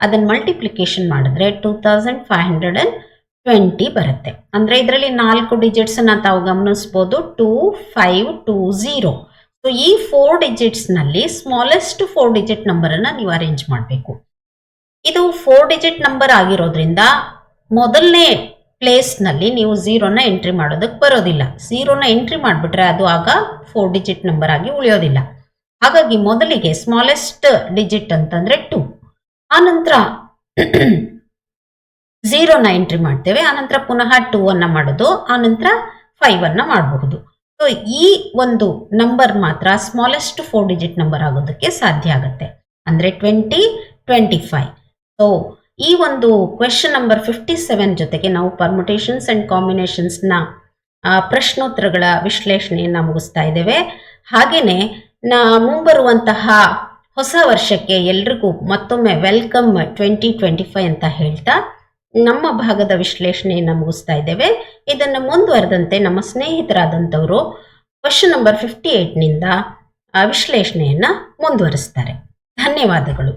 ಅದನ್ನು ಮಲ್ಟಿಪ್ಲಿಕೇಶನ್ ಮಾಡಿದ್ರೆ 2520 ಬರುತ್ತೆ. ಅಂದರೆ ಇದರಲ್ಲಿ 4 ಡಿಜಿಟ್ಸನ್ನು ತಾವು ಗಮನಿಸ್ಬೋದು, 2520. ಸೊ ಈ 4 ಡಿಜಿಟ್ಸ್ನಲ್ಲಿ ಸ್ಮಾಲೆಸ್ಟ್ 4 ಡಿಜಿಟ್ ನಂಬರನ್ನು ನೀವು ಅರೇಂಜ್ ಮಾಡಬೇಕು. ಇದು 4 ಡಿಜಿಟ್ ನಂಬರ್ ಆಗಿರೋದ್ರಿಂದ ಮೊದಲನೇ ಪ್ಲೇಸ್ನಲ್ಲಿ ನೀವು 0ನ ಎಂಟ್ರಿ ಮಾಡೋದಕ್ಕೆ ಬರೋದಿಲ್ಲ. 0ನ ಎಂಟ್ರಿ ಮಾಡಿಬಿಟ್ರೆ ಅದು ಆಗ 4 ಡಿಜಿಟ್ ನಂಬರ್ ಆಗಿ ಉಳಿಯೋದಿಲ್ಲ. ಹಾಗಾಗಿ ಮೊದಲಿಗೆ ಸ್ಮಾಲೆಸ್ಟ್ ಡಿಜಿಟ್ ಅಂತಂದರೆ 2, ಆನಂತರ 0ನ ಎಂಟ್ರಿ ಮಾಡ್ತೇವೆ, ಆನಂತರ ಪುನಃ 2ಅನ್ನು ಮಾಡೋದು, ಆನಂತರ 5ಅನ್ನು ಮಾಡಬಹುದು. ಸೊ ಈ ಒಂದು ನಂಬರ್ ಮಾತ್ರ ಸ್ಮಾಲೆಸ್ಟ್ 4 ಡಿಜಿಟ್ ನಂಬರ್ ಆಗೋದಕ್ಕೆ ಸಾಧ್ಯ ಆಗುತ್ತೆ, ಅಂದರೆ 2025. ಸೊ ಈ ಒಂದು ಕ್ವೆಶ್ಚನ್ ನಂಬರ್ 57 ಜೊತೆಗೆ ನಾವು ಪರ್ಮುಟೇಷನ್ಸ್ ಆ್ಯಂಡ್ ಕಾಂಬಿನೇಷನ್ಸ್ನ ಪ್ರಶ್ನೋತ್ತರಗಳ ವಿಶ್ಲೇಷಣೆಯನ್ನು ಮುಗಿಸ್ತಾ ಇದ್ದೇವೆ. ಹಾಗೆಯೇ ಮುಂಬರುವಂತಹ ಹೊಸ ವರ್ಷಕ್ಕೆ ಎಲ್ರಿಗೂ ಮತ್ತೊಮ್ಮೆ ವೆಲ್ಕಮ್ 2025 ಅಂತ ಹೇಳ್ತಾ ನಮ್ಮ ಭಾಗದ ವಿಶ್ಲೇಷಣೆಯನ್ನು ಮುಗಿಸ್ತಾ ಇದ್ದೇವೆ. ಇದನ್ನು ಮುಂದುವರೆದಂತೆ ನಮ್ಮ ಸ್ನೇಹಿತರಾದಂಥವರು ಕ್ವೆಶ್ಚನ್ ನಂಬರ್ 58ನಿಂದ ವಿಶ್ಲೇಷಣೆಯನ್ನು ಮುಂದುವರಿಸ್ತಾರೆ. ಧನ್ಯವಾದಗಳು.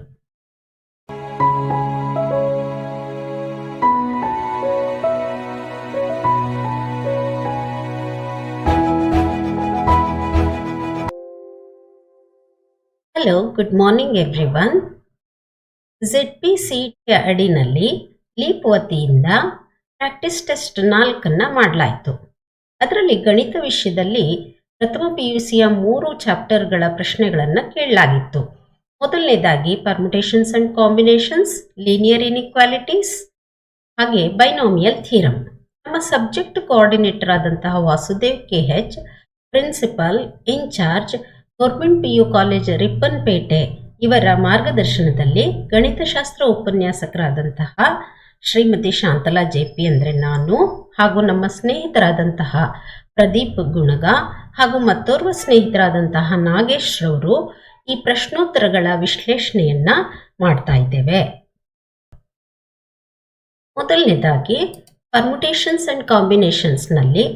Hello, good morning everyone. ZPCT ಅಡಿನಲ್ಲಿ ಲೀಪ್ ವತಿಯಿಂದ ಪ್ರಾಕ್ಟೀಸ್ ಟೆಸ್ಟ್ 4 ಮಾಡಲಾಯಿತು. ಅದರಲ್ಲಿ ಗಣಿತ ವಿಷಯದಲ್ಲಿ ಪ್ರಥಮ PUCಯ 3 ಚಾಪ್ಟರ್ಗಳ ಪ್ರಶ್ನೆಗಳನ್ನು ಕೇಳಲಾಗಿತ್ತು. ಮೊದಲನೇದಾಗಿ permutations and combinations, linear inequalities ಹಾಗೆ ಬೈನಾಮಿಯಲ್ ಥಿಯರಮ್. ನಮ್ಮ ಸಬ್ಜೆಕ್ಟ್ ಕೋಆರ್ಡಿನೇಟರ್ ಆದಂತಹ Vasudev KH, principal incharge government PU college Ripponpete ಇವರ ಮಾರ್ಗದರ್ಶನದಲ್ಲಿ ಗಣಿತಶಾಸ್ತ್ರ ಉಪನ್ಯಾಸಕರಾದಂತಹ ಶ್ರೀಮತಿ ಶಾಂತಲಾ JP ಅಂದರೆ ನಾನು, ಹಾಗೂ ನಮ್ಮ ಸ್ನೇಹಿತರಾದಂತಹ ಪ್ರದೀಪ್ ಗುಣಗ ಹಾಗೂ ಮತ್ತೋರ್ವ ಸ್ನೇಹಿತರಾದಂತಹ ನಾಗೇಶ್ ರವರು ಈ ಪ್ರಶ್ನೋತ್ತರಗಳ ವಿಶ್ಲೇಷಣೆಯನ್ನು ಮಾಡ್ತಾ ಇದ್ದೇವೆ. ಮೊದಲನೇದಾಗಿ ಪರ್ಮುಟೇಷನ್ಸ್ ಆ್ಯಂಡ್ ಕಾಂಬಿನೇಷನ್ಸ್ನಲ್ಲಿ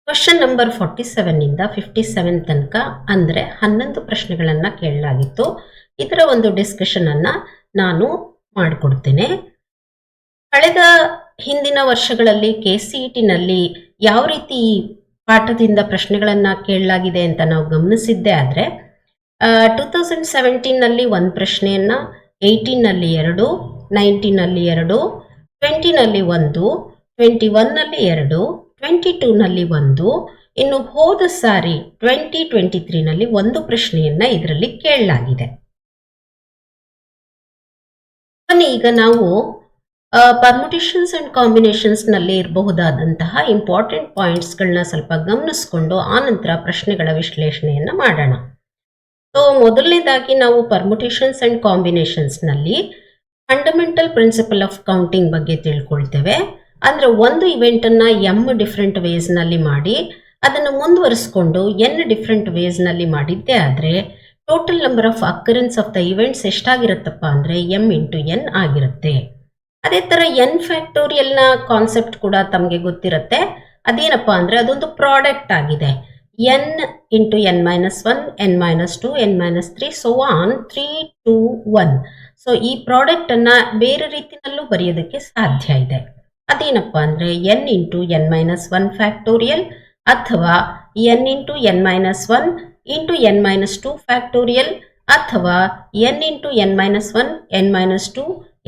ಕ್ವೆಶ್ಚನ್ ನಂಬರ್ 47ನಿಂದ 57 ತನಕ ಅಂದರೆ 11 ಪ್ರಶ್ನೆಗಳನ್ನು ಕೇಳಲಾಗಿತ್ತು. ಇದರ ಒಂದು ಡಿಸ್ಕಷನನ್ನು ನಾನು ಮಾಡಿಕೊಡ್ತೇನೆ. ಕಳೆದ ಹಿಂದಿನ ವರ್ಷಗಳಲ್ಲಿ KCETನಲ್ಲಿ ಯಾವ ರೀತಿ ಪಾಠದಿಂದ ಪ್ರಶ್ನೆಗಳನ್ನು ಕೇಳಲಾಗಿದೆ ಅಂತ ನಾವು ಗಮನಿಸಿದ್ದೇ ಆದರೆ 2017ನಲ್ಲಿ 1 ಪ್ರಶ್ನೆಯನ್ನು, 18ನಲ್ಲಿ 2, 19ನಲ್ಲಿ 2, 20ನಲ್ಲಿ 1, 21ನಲ್ಲಿ 2, 22ನಲ್ಲಿ 1, ಇನ್ನು ಹೋದ ಸಾರಿ 2023ನಲ್ಲಿ 1 ಪ್ರಶ್ನೆಯನ್ನು ಇದರಲ್ಲಿ ಕೇಳಲಾಗಿದೆ. ಬನ್ನಿ ಈಗ ನಾವು ಪರ್ಮುಟೇಷನ್ಸ್ ಆ್ಯಂಡ್ ಕಾಂಬಿನೇಷನ್ಸ್ನಲ್ಲಿ ಇರಬಹುದಾದಂತಹ ಇಂಪಾರ್ಟೆಂಟ್ ಪಾಯಿಂಟ್ಸ್ಗಳನ್ನ ಸ್ವಲ್ಪ ಗಮನಿಸ್ಕೊಂಡು ಆನಂತರ ಪ್ರಶ್ನೆಗಳ ವಿಶ್ಲೇಷಣೆಯನ್ನು ಮಾಡೋಣ. ಸೊ ಮೊದಲನೇದಾಗಿ ನಾವು ಪರ್ಮುಟೇಷನ್ಸ್ ಆ್ಯಂಡ್ ಕಾಂಬಿನೇಷನ್ಸ್ನಲ್ಲಿ ಫಂಡಮೆಂಟಲ್ ಪ್ರಿನ್ಸಿಪಲ್ ಆಫ್ ಕೌಂಟಿಂಗ್ ಬಗ್ಗೆ ತಿಳ್ಕೊಳ್ತೇವೆ. ಅಂದರೆ ಒಂದು ಇವೆಂಟನ್ನು m ಡಿಫ್ರೆಂಟ್ ವೇಸ್ನಲ್ಲಿ ಮಾಡಿ ಅದನ್ನು ಮುಂದುವರಿಸ್ಕೊಂಡು n ಡಿಫ್ರೆಂಟ್ ವೇಸ್ನಲ್ಲಿ ಮಾಡಿದ್ದೇ ಆದರೆ total number of occurrence of the events ಎಷ್ಟಾಗಿರುತ್ತಪ್ಪ ಅಂದರೆ m ಇಂಟು n ಆಗಿರುತ್ತೆ. ಅದೇ ಥರ n ಫ್ಯಾಕ್ಟೋರಿಯಲ್ನ ಕಾನ್ಸೆಪ್ಟ್ ಕೂಡ ತಮಗೆ ಗೊತ್ತಿರುತ್ತೆ. ಅದೇನಪ್ಪ ಅಂದರೆ ಅದೊಂದು ಪ್ರಾಡಕ್ಟ್ ಆಗಿದೆ. n into n-1, n-2, n-3 so on 3 2 1. So ಈ ಪ್ರಾಡಕ್ಟನ್ನು ಬೇರೆ ರೀತಿಯಲ್ಲೂ ಬರೆಯೋದಕ್ಕೆ ಸಾಧ್ಯ ಇದೆ. ಅದೇನಪ್ಪ ಅಂದರೆ n ಇಂಟು n-1 ಫ್ಯಾಕ್ಟೋರಿಯಲ್ ಅಥವಾ n into n-1 into n-2 factorial ಅಥವಾ n into n minus 1 n minus 2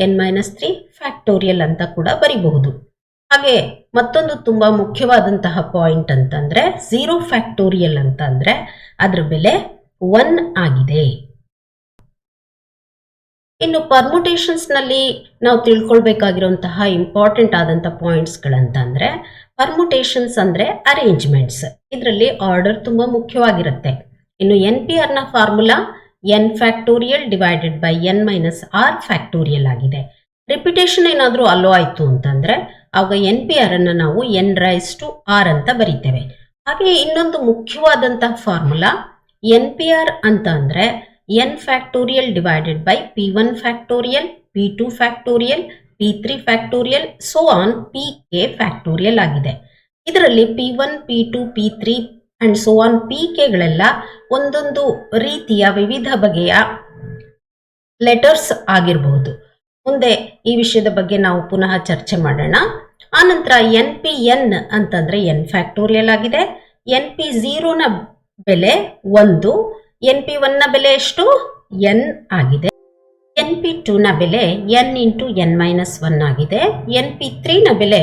n minus 3 factorial ಅಂತ ಕೂಡ ಬರಿಬಹುದು. ಹಾಗೆ ಮತ್ತೊಂದು ತುಂಬಾ ಮುಖ್ಯವಾದಂತಹ ಪಾಯಿಂಟ್ ಅಂತಂದ್ರೆ 0 ಫ್ಯಾಕ್ಟೋರಿಯಲ್ ಅಂತ ಅಂದ್ರೆ ಅದರ ಬೆಲೆ 1 ಆಗಿದೆ. ಇನ್ನು ಪರ್ಮುಟೇಷನ್ಸ್ ನಲ್ಲಿ ನಾವು ತಿಳ್ಕೊಳ್ಬೇಕಾಗಿರುವಂತಹ ಇಂಪಾರ್ಟೆಂಟ್ ಆದಂತಹ ಪಾಯಿಂಟ್ಸ್ ಗಳಂತಂದ್ರೆ ಪರ್ಮುಟೇಷನ್ಸ್ ಅಂದ್ರೆ ಅರೇಂಜ್ಮೆಂಟ್ಸ್. ಇದರಲ್ಲಿ ಆರ್ಡರ್ ತುಂಬಾ ಮುಖ್ಯವಾಗಿರುತ್ತೆ. ಇನ್ನು NPR ನ formula n factorial divided by n minus r factorial ಆಗಿದೆ. ರಿಪಿಟೇಷನ್ ಏನಾದರೂ ಅಲೋ ಆಯಿತು ಅಂತಂದ್ರೆ ಆವಾಗ NPR ಅನ್ನು ನಾವು n ರೈಸ್ ಟು r ಅಂತ ಬರೀತೇವೆ. ಹಾಗೆ ಇನ್ನೊಂದು ಮುಖ್ಯವಾದಂತಹ ಫಾರ್ಮುಲಾ NPR ಅಂತ ಅಂದ್ರೆ n factorial divided by p1 factorial p2 factorial p3 factorial so on pk factorial ಆಗಿದೆ. ಇದರಲ್ಲಿ p1 p2 p3 and so on pkಗಳೆಲ್ಲ ಒಂದೊಂದು ರೀತಿಯ ವಿವಿಧ ಬಗೆಯ ಲೆಟರ್ಸ್ ಆಗಿರಬಹುದು. ಮುಂದೆ ಈ ವಿಷಯದ ಬಗ್ಗೆ ನಾವು ಪುನಃ ಚರ್ಚೆ ಮಾಡೋಣ. ಆನಂತರ NPN ಅಂತಂದ್ರೆ n ಫ್ಯಾಕ್ಟೋರಿಯಲ್ ಆಗಿದೆ. NP0 ನ ಬೆಲೆ 1, NP1 ನ ಬೆಲೆ ಎಷ್ಟು n ಆಗಿದೆ. NP2 ನ ಬೆಲೆ n ಇಂಟು n ಮೈನಸ್ 1 ಆಗಿದೆ. NP3 ನ ಬೆಲೆ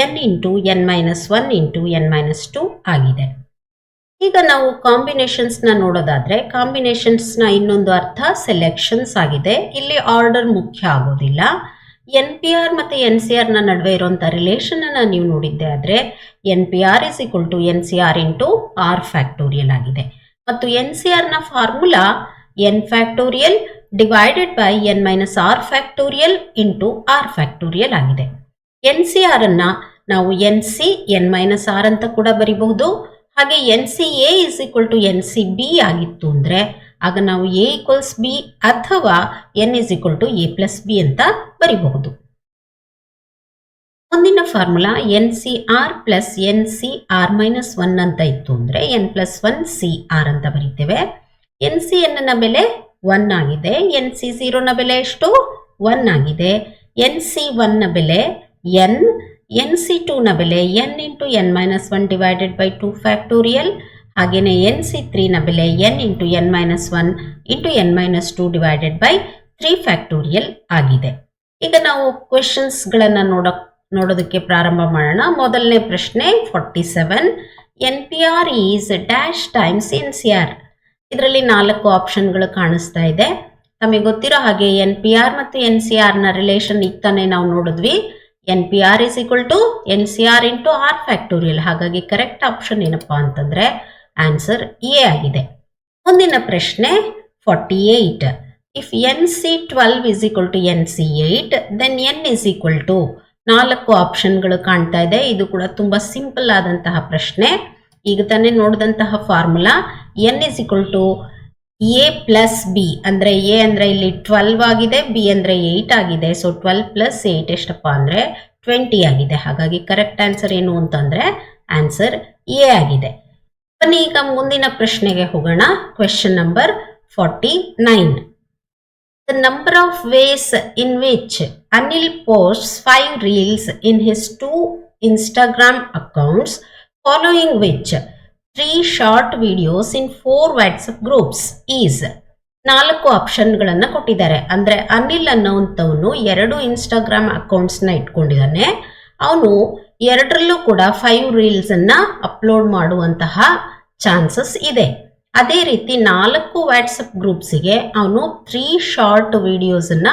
n into n minus 1 into n minus 2 ಆಗಿದೆ. ಈಗ ನಾವು ಕಾಂಬಿನೇಷನ್ಸ್ ನ ನೋಡೋದಾದ್ರೆ ಕಾಂಬಿನೇಷನ್ಸ್ ನ ಇನ್ನೊಂದು ಅರ್ಥ ಸೆಲೆಕ್ಷನ್ಸ್ ಆಗಿದೆ. ಇಲ್ಲಿ ಆರ್ಡರ್ ಮುಖ್ಯ ಆಗೋದಿಲ್ಲ. NPR ಮತ್ತೆ NCR ನ ನಡುವೆ ಇರುವಂತಹ ರಿಲೇಷನ್ ಅನ್ನ ನೀವು ನೋಡಿದ್ದೆ ಆದ್ರೆ NPR is equal to NCR into R factorial ಆಗಿದೆ. ಮತ್ತು NCR ನ formula n factorial divided by n minus r factorial into r factorial ಆಗಿದೆ. NCR ಅನ್ನ ನಾವು NC n ಮೈನಸ್ r ಅಂತ ಕೂಡ ಬರಿಬಹುದು. ಹಾಗೆ NCA is equal to NCB ಆಗಿತ್ತು ಅಂದ್ರೆ ಆಗ ನಾವು A ಈಕ್ವಲ್ಸ್ B ಅಥವಾ n is equal to A plus B ಅಂತ ಬರಿಬಹುದು. ಮುಂದಿನ formula NCR plus NCR minus 1 ಅಂತ ಇತ್ತು ಅಂದ್ರೆ n ಪ್ಲಸ್ 1 CR ಅಂತ ಬರೀತೇವೆ. NCN ನ ಬೆಲೆ 1 ಆಗಿದೆ. NC0 ನ ಬೆಲೆ ಎಷ್ಟು 1 ಆಗಿದೆ. NC1 ನ ಬೆಲೆ n, NC2 ನ ಬೆಲೆ n into n minus 1 divided by 2 factorial. ಹಾಗೇನೆ NC3 ನ ಬೆಲೆ n into n minus 1 into n minus 2 divided by 3 factorial ಆಗಿದೆ. ಈಗ ನಾವು ಕ್ವೆಶನ್ಸ್ ಗಳನ್ನ ನೋಡೋದಕ್ಕೆ ಪ್ರಾರಂಭ ಮಾಡೋಣ. ಮೊದಲನೇ ಪ್ರಶ್ನೆ 47. NPR is dash times NCR. ಇದರಲ್ಲಿ 4 ಆಪ್ಷನ್ಗಳು ಕಾಣಿಸ್ತಾ ಇದೆ. ತಮಗೆ ಗೊತ್ತಿರೋ ಹಾಗೆ NPR ಮತ್ತು NCR ನ ರಿಲೇಷನ್ ಈಗ ತಾನೇ ನಾವು ನೋಡಿದ್ವಿ. NPR is equal to NCR into R factorial. ಹಾಗಾಗಿ ಕರೆಕ್ಟ್ ಆಪ್ಷನ್ ಏನಪ್ಪಾ ಅಂತಂದ್ರೆ ಆನ್ಸರ್ ಎ ಆಗಿದೆ. ಮುಂದಿನ ಪ್ರಶ್ನೆ 48. If NC12 is equal to NC8 then n is equal to 4 ಆಪ್ಷನ್ಗಳು ಕಾಣ್ತಾ ಇದೆ. ಇದು ಕೂಡ ತುಂಬಾ ಸಿಂಪಲ್ ಆದಂತಹ ಪ್ರಶ್ನೆ. ಈಗ ತಾನೇ ನೋಡಿದಂತಹ formula n is equal to A plus B ಅಂದ್ರೆ ಎ ಅಂದ್ರೆ ಇಲ್ಲಿ 12 ಆಗಿದೆ, ಬಿ ಅಂದ್ರೆ 8 ಆಗಿದೆ. ಸೊ 12 ಪ್ಲಸ್ 8 ಎಷ್ಟಪ್ಪ ಅಂದ್ರೆ 20 ಆಗಿದೆ. ಹಾಗಾಗಿ ಕರೆಕ್ಟ್ ಆನ್ಸರ್ ಏನು ಅಂತಂದ್ರೆ ಆನ್ಸರ್ ಎ ಆಗಿದೆ. ಬನ್ನಿ ಈಗ ಮುಂದಿನ ಪ್ರಶ್ನೆಗೆ ಹೋಗೋಣ. Question number 49. The number of ways in which Anil posts 5 reels in his 2 Instagram accounts, following which 3 short videos in 4 WhatsApp groups is. 4 ಆಪ್ಷನ್ಗಳನ್ನು ಕೊಟ್ಟಿದ್ದಾರೆ. ಅಂದ್ರೆ ಅನಿಲ್ ಅನ್ನೋಂಥವನು 2 ಇನ್ಸ್ಟಾಗ್ರಾಮ್ ಅಕೌಂಟ್ಸ್ನ ಇಟ್ಕೊಂಡಿದ್ದಾನೆ. ಅವನು 2ರಲ್ಲೂ ಕೂಡ 5 ರೀಲ್ಸ್ ಅನ್ನ ಅಪ್ಲೋಡ್ ಮಾಡುವಂತಹ ಚಾನ್ಸಸ್ ಇದೆ. ಅದೇ ರೀತಿ 4 ವಾಟ್ಸಪ್ ಗ್ರೂಪ್ಸಿಗೆ ಅವನು 3 ಶಾರ್ಟ್ ವಿಡಿಯೋಸ್ ಅನ್ನ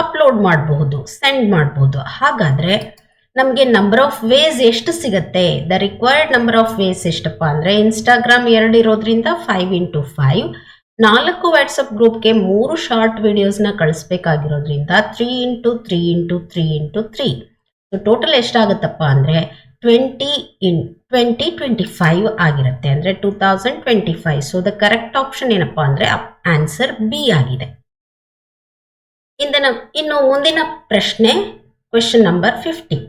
ಅಪ್ಲೋಡ್ ಮಾಡಬಹುದು, ಸೆಂಡ್ ಮಾಡಬಹುದು. ಹಾಗಾದ್ರೆ ನಮಗೆ ನಂಬರ್ ಆಫ್ ವೇಸ್ ಎಷ್ಟು ಸಿಗುತ್ತೆ? The required number of ways ಎಷ್ಟಪ್ಪ ಅಂದ್ರೆ ಇನ್ಸ್ಟಾಗ್ರಾಮ್ 2 ಇರೋದ್ರಿಂದ 5 ಇಂಟು 5, 4 ವಾಟ್ಸಪ್ ಗ್ರೂಪ್ಗೆ 3 ಶಾರ್ಟ್ ವಿಡಿಯೋಸ್ನ ಕಳಿಸ್ಬೇಕಾಗಿರೋದ್ರಿಂದ 3 into 3 into 3 into 3. So total ಎಷ್ಟಾಗುತ್ತಪ್ಪ ಅಂದ್ರೆ 25 ಆಗಿರುತ್ತೆ. ಅಂದ್ರೆ 2025. ಸೊ ದ ಕರೆಕ್ಟ್ ಆಪ್ಷನ್ ಏನಪ್ಪಾ ಅಂದ್ರೆ ಆನ್ಸರ್ ಬಿ ಆಗಿದೆ. ಇನ್ನು ಮುಂದಿನ ಪ್ರಶ್ನೆ question number 50.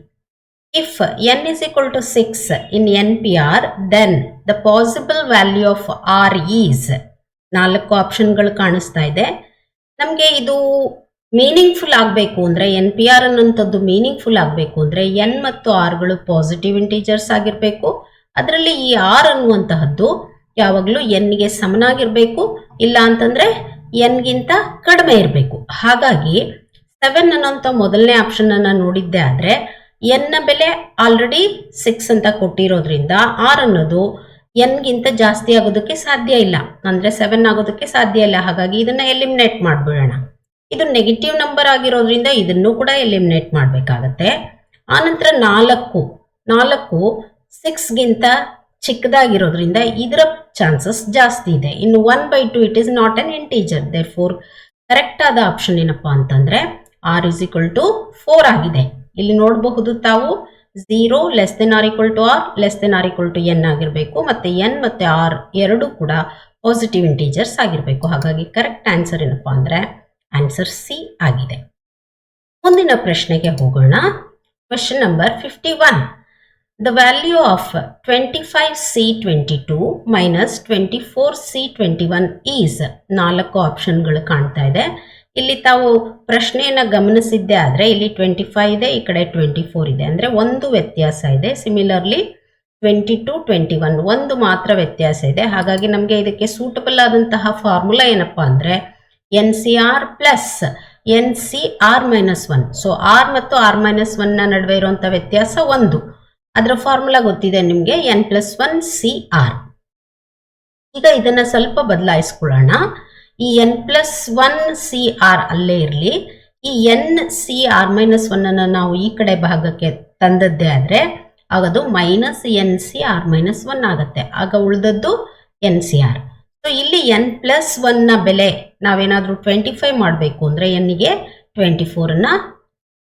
If n is equal to 6 in NPR, then the possible value of R is. 4 ಆಪ್ಷನ್ಗಳು ಕಾಣಿಸ್ತಾ ಇದೆ. ನಮಗೆ ಇದು ಮೀನಿಂಗ್ಫುಲ್ ಆಗಬೇಕು ಅಂದರೆ NPR ಅನ್ನೋಂಥದ್ದು ಮೀನಿಂಗ್ಫುಲ್ ಆಗಬೇಕು ಅಂದರೆ n ಮತ್ತು rಗಳು ಪಾಸಿಟಿವ್ ಇಂಟೀಜರ್ಸ್ ಆಗಿರಬೇಕು. ಅದರಲ್ಲಿ ಈ r ಅನ್ನುವಂತಹದ್ದು ಯಾವಾಗಲೂ nಗೆ ಸಮನಾಗಿರಬೇಕು. ಇಲ್ಲ ಅಂತಂದರೆ ಎನ್ಗಿಂತ ಕಡಿಮೆ ಇರಬೇಕು. ಹಾಗಾಗಿ 7 ಅನ್ನೋಂಥ ಮೊದಲನೇ ಆಪ್ಷನ್ ಅನ್ನ ನೋಡಿದ್ದೆ ಆದ್ರೆ ಎನ್ ನ ಬೆಲೆ ಆಲ್ರೆಡಿ 6 ಅಂತ ಕೊಟ್ಟಿರೋದ್ರಿಂದ ಆರ್ ಅನ್ನೋದು ಎನ್ಗಿಂತ ಜಾಸ್ತಿ ಆಗೋದಕ್ಕೆ ಸಾಧ್ಯ ಇಲ್ಲ, ಅಂದ್ರೆ 7 ಆಗೋದಕ್ಕೆ ಸಾಧ್ಯ ಇಲ್ಲ. ಹಾಗಾಗಿ ಇದನ್ನ ಎಲಿಮಿನೇಟ್ ಮಾಡ್ಬಿಡೋಣ. ಇದು ನೆಗೆಟಿವ್ ನಂಬರ್ ಆಗಿರೋದ್ರಿಂದ ಇದನ್ನು ಕೂಡ ಎಲಿಮಿನೇಟ್ ಮಾಡಬೇಕಾಗತ್ತೆ. ಆನಂತರ 4 6ಗಿಂತ ಚಿಕ್ಕದಾಗಿರೋದ್ರಿಂದ ಇದರ ಚಾನ್ಸಸ್ ಜಾಸ್ತಿ ಇದೆ. ಇನ್ನು 1/2 it is not an integer. Therefore correct ಆದ ಆಪ್ಷನ್ ಏನಪ್ಪಾ ಅಂತಂದ್ರೆ ಆರ್ ಇಸ್ ಈಕ್ವಲ್ ಟು 4 ಆಗಿದೆ. ಇಲ್ಲಿ ನೋಡಬಹುದು ತಾವು 0 less than R equal to R less than R equal to N ಆಗಿರಬೇಕು. ಮತ್ತೆ ಎನ್ ಮತ್ತೆ ಆರ್ ಎರಡೂ ಕೂಡ ಪಾಸಿಟಿವ್ ಇಂಟೀಜರ್ಸ್ ಆಗಿರಬೇಕು. ಹಾಗಾಗಿ ಕರೆಕ್ಟ್ ಆನ್ಸರ್ ಏನಪ್ಪಾ ಅಂದ್ರೆ ಆನ್ಸರ್ ಸಿ ಆಗಿದೆ. ಮುಂದಿನ ಪ್ರಶ್ನೆಗೆ ಹೋಗೋಣ. Question number 51. The value of 25C22 minus 24C21 is 4 ಆಪ್ಷನ್ಗಳು ಕಾಣ್ತಾ ಇದೆ. ಇಲ್ಲಿ ತಾವು ಪ್ರಶ್ನೆಯನ್ನ ಗಮನಿಸಿದ್ದೆ ಆದ್ರೆ ಇಲ್ಲಿ 25 ಇದೆ, ಈ ಕಡೆ 24 ಇದೆ, ಅಂದ್ರೆ ಒಂದು ವ್ಯತ್ಯಾಸ ಇದೆ. ಸಿಮಿಲರ್ಲಿ 22 21 ಒಂದು ಮಾತ್ರ ವ್ಯತ್ಯಾಸ ಇದೆ. ಹಾಗಾಗಿ ನಮಗೆ ಇದಕ್ಕೆ ಸೂಟಬಲ್ ಆದಂತಹ ಫಾರ್ಮುಲಾ ಏನಪ್ಪಾ ಅಂದ್ರೆ NCR plus NCR-1. So R ಮತ್ತು R-1 ನ ನಡುವೆ ಇರುವಂತಹ ವ್ಯತ್ಯಾಸ 1. ಅದರ ಫಾರ್ಮುಲಾ ಗೊತ್ತಿದೆ ನಿಮಗೆ, N+1CR. ಈಗ ಇದನ್ನ ಸ್ವಲ್ಪ ಬದಲಾಯಿಸ್ಕೊಳ್ಳೋಣ. ಈ N+1CR ಅಲ್ಲೇ ಇರಲಿ. ಈ NCR-1 ಅನ್ನ ನಾವು ಈ ಕಡೆ ಭಾಗಕ್ಕೆ ತಂದದ್ದೇ ಆದ್ರೆ ಆಗದು -NCR-1 ಆಗತ್ತೆ. ಆಗ ಉಳಿದದ್ದು NCR. ಸೊ ಇಲ್ಲಿ N+1 ನ ಬೆಲೆ ನಾವೇನಾದ್ರೂ 25 ಮಾಡಬೇಕು ಅಂದ್ರೆ ಎನ್ನಿಗೆ 24 ಅನ್ನ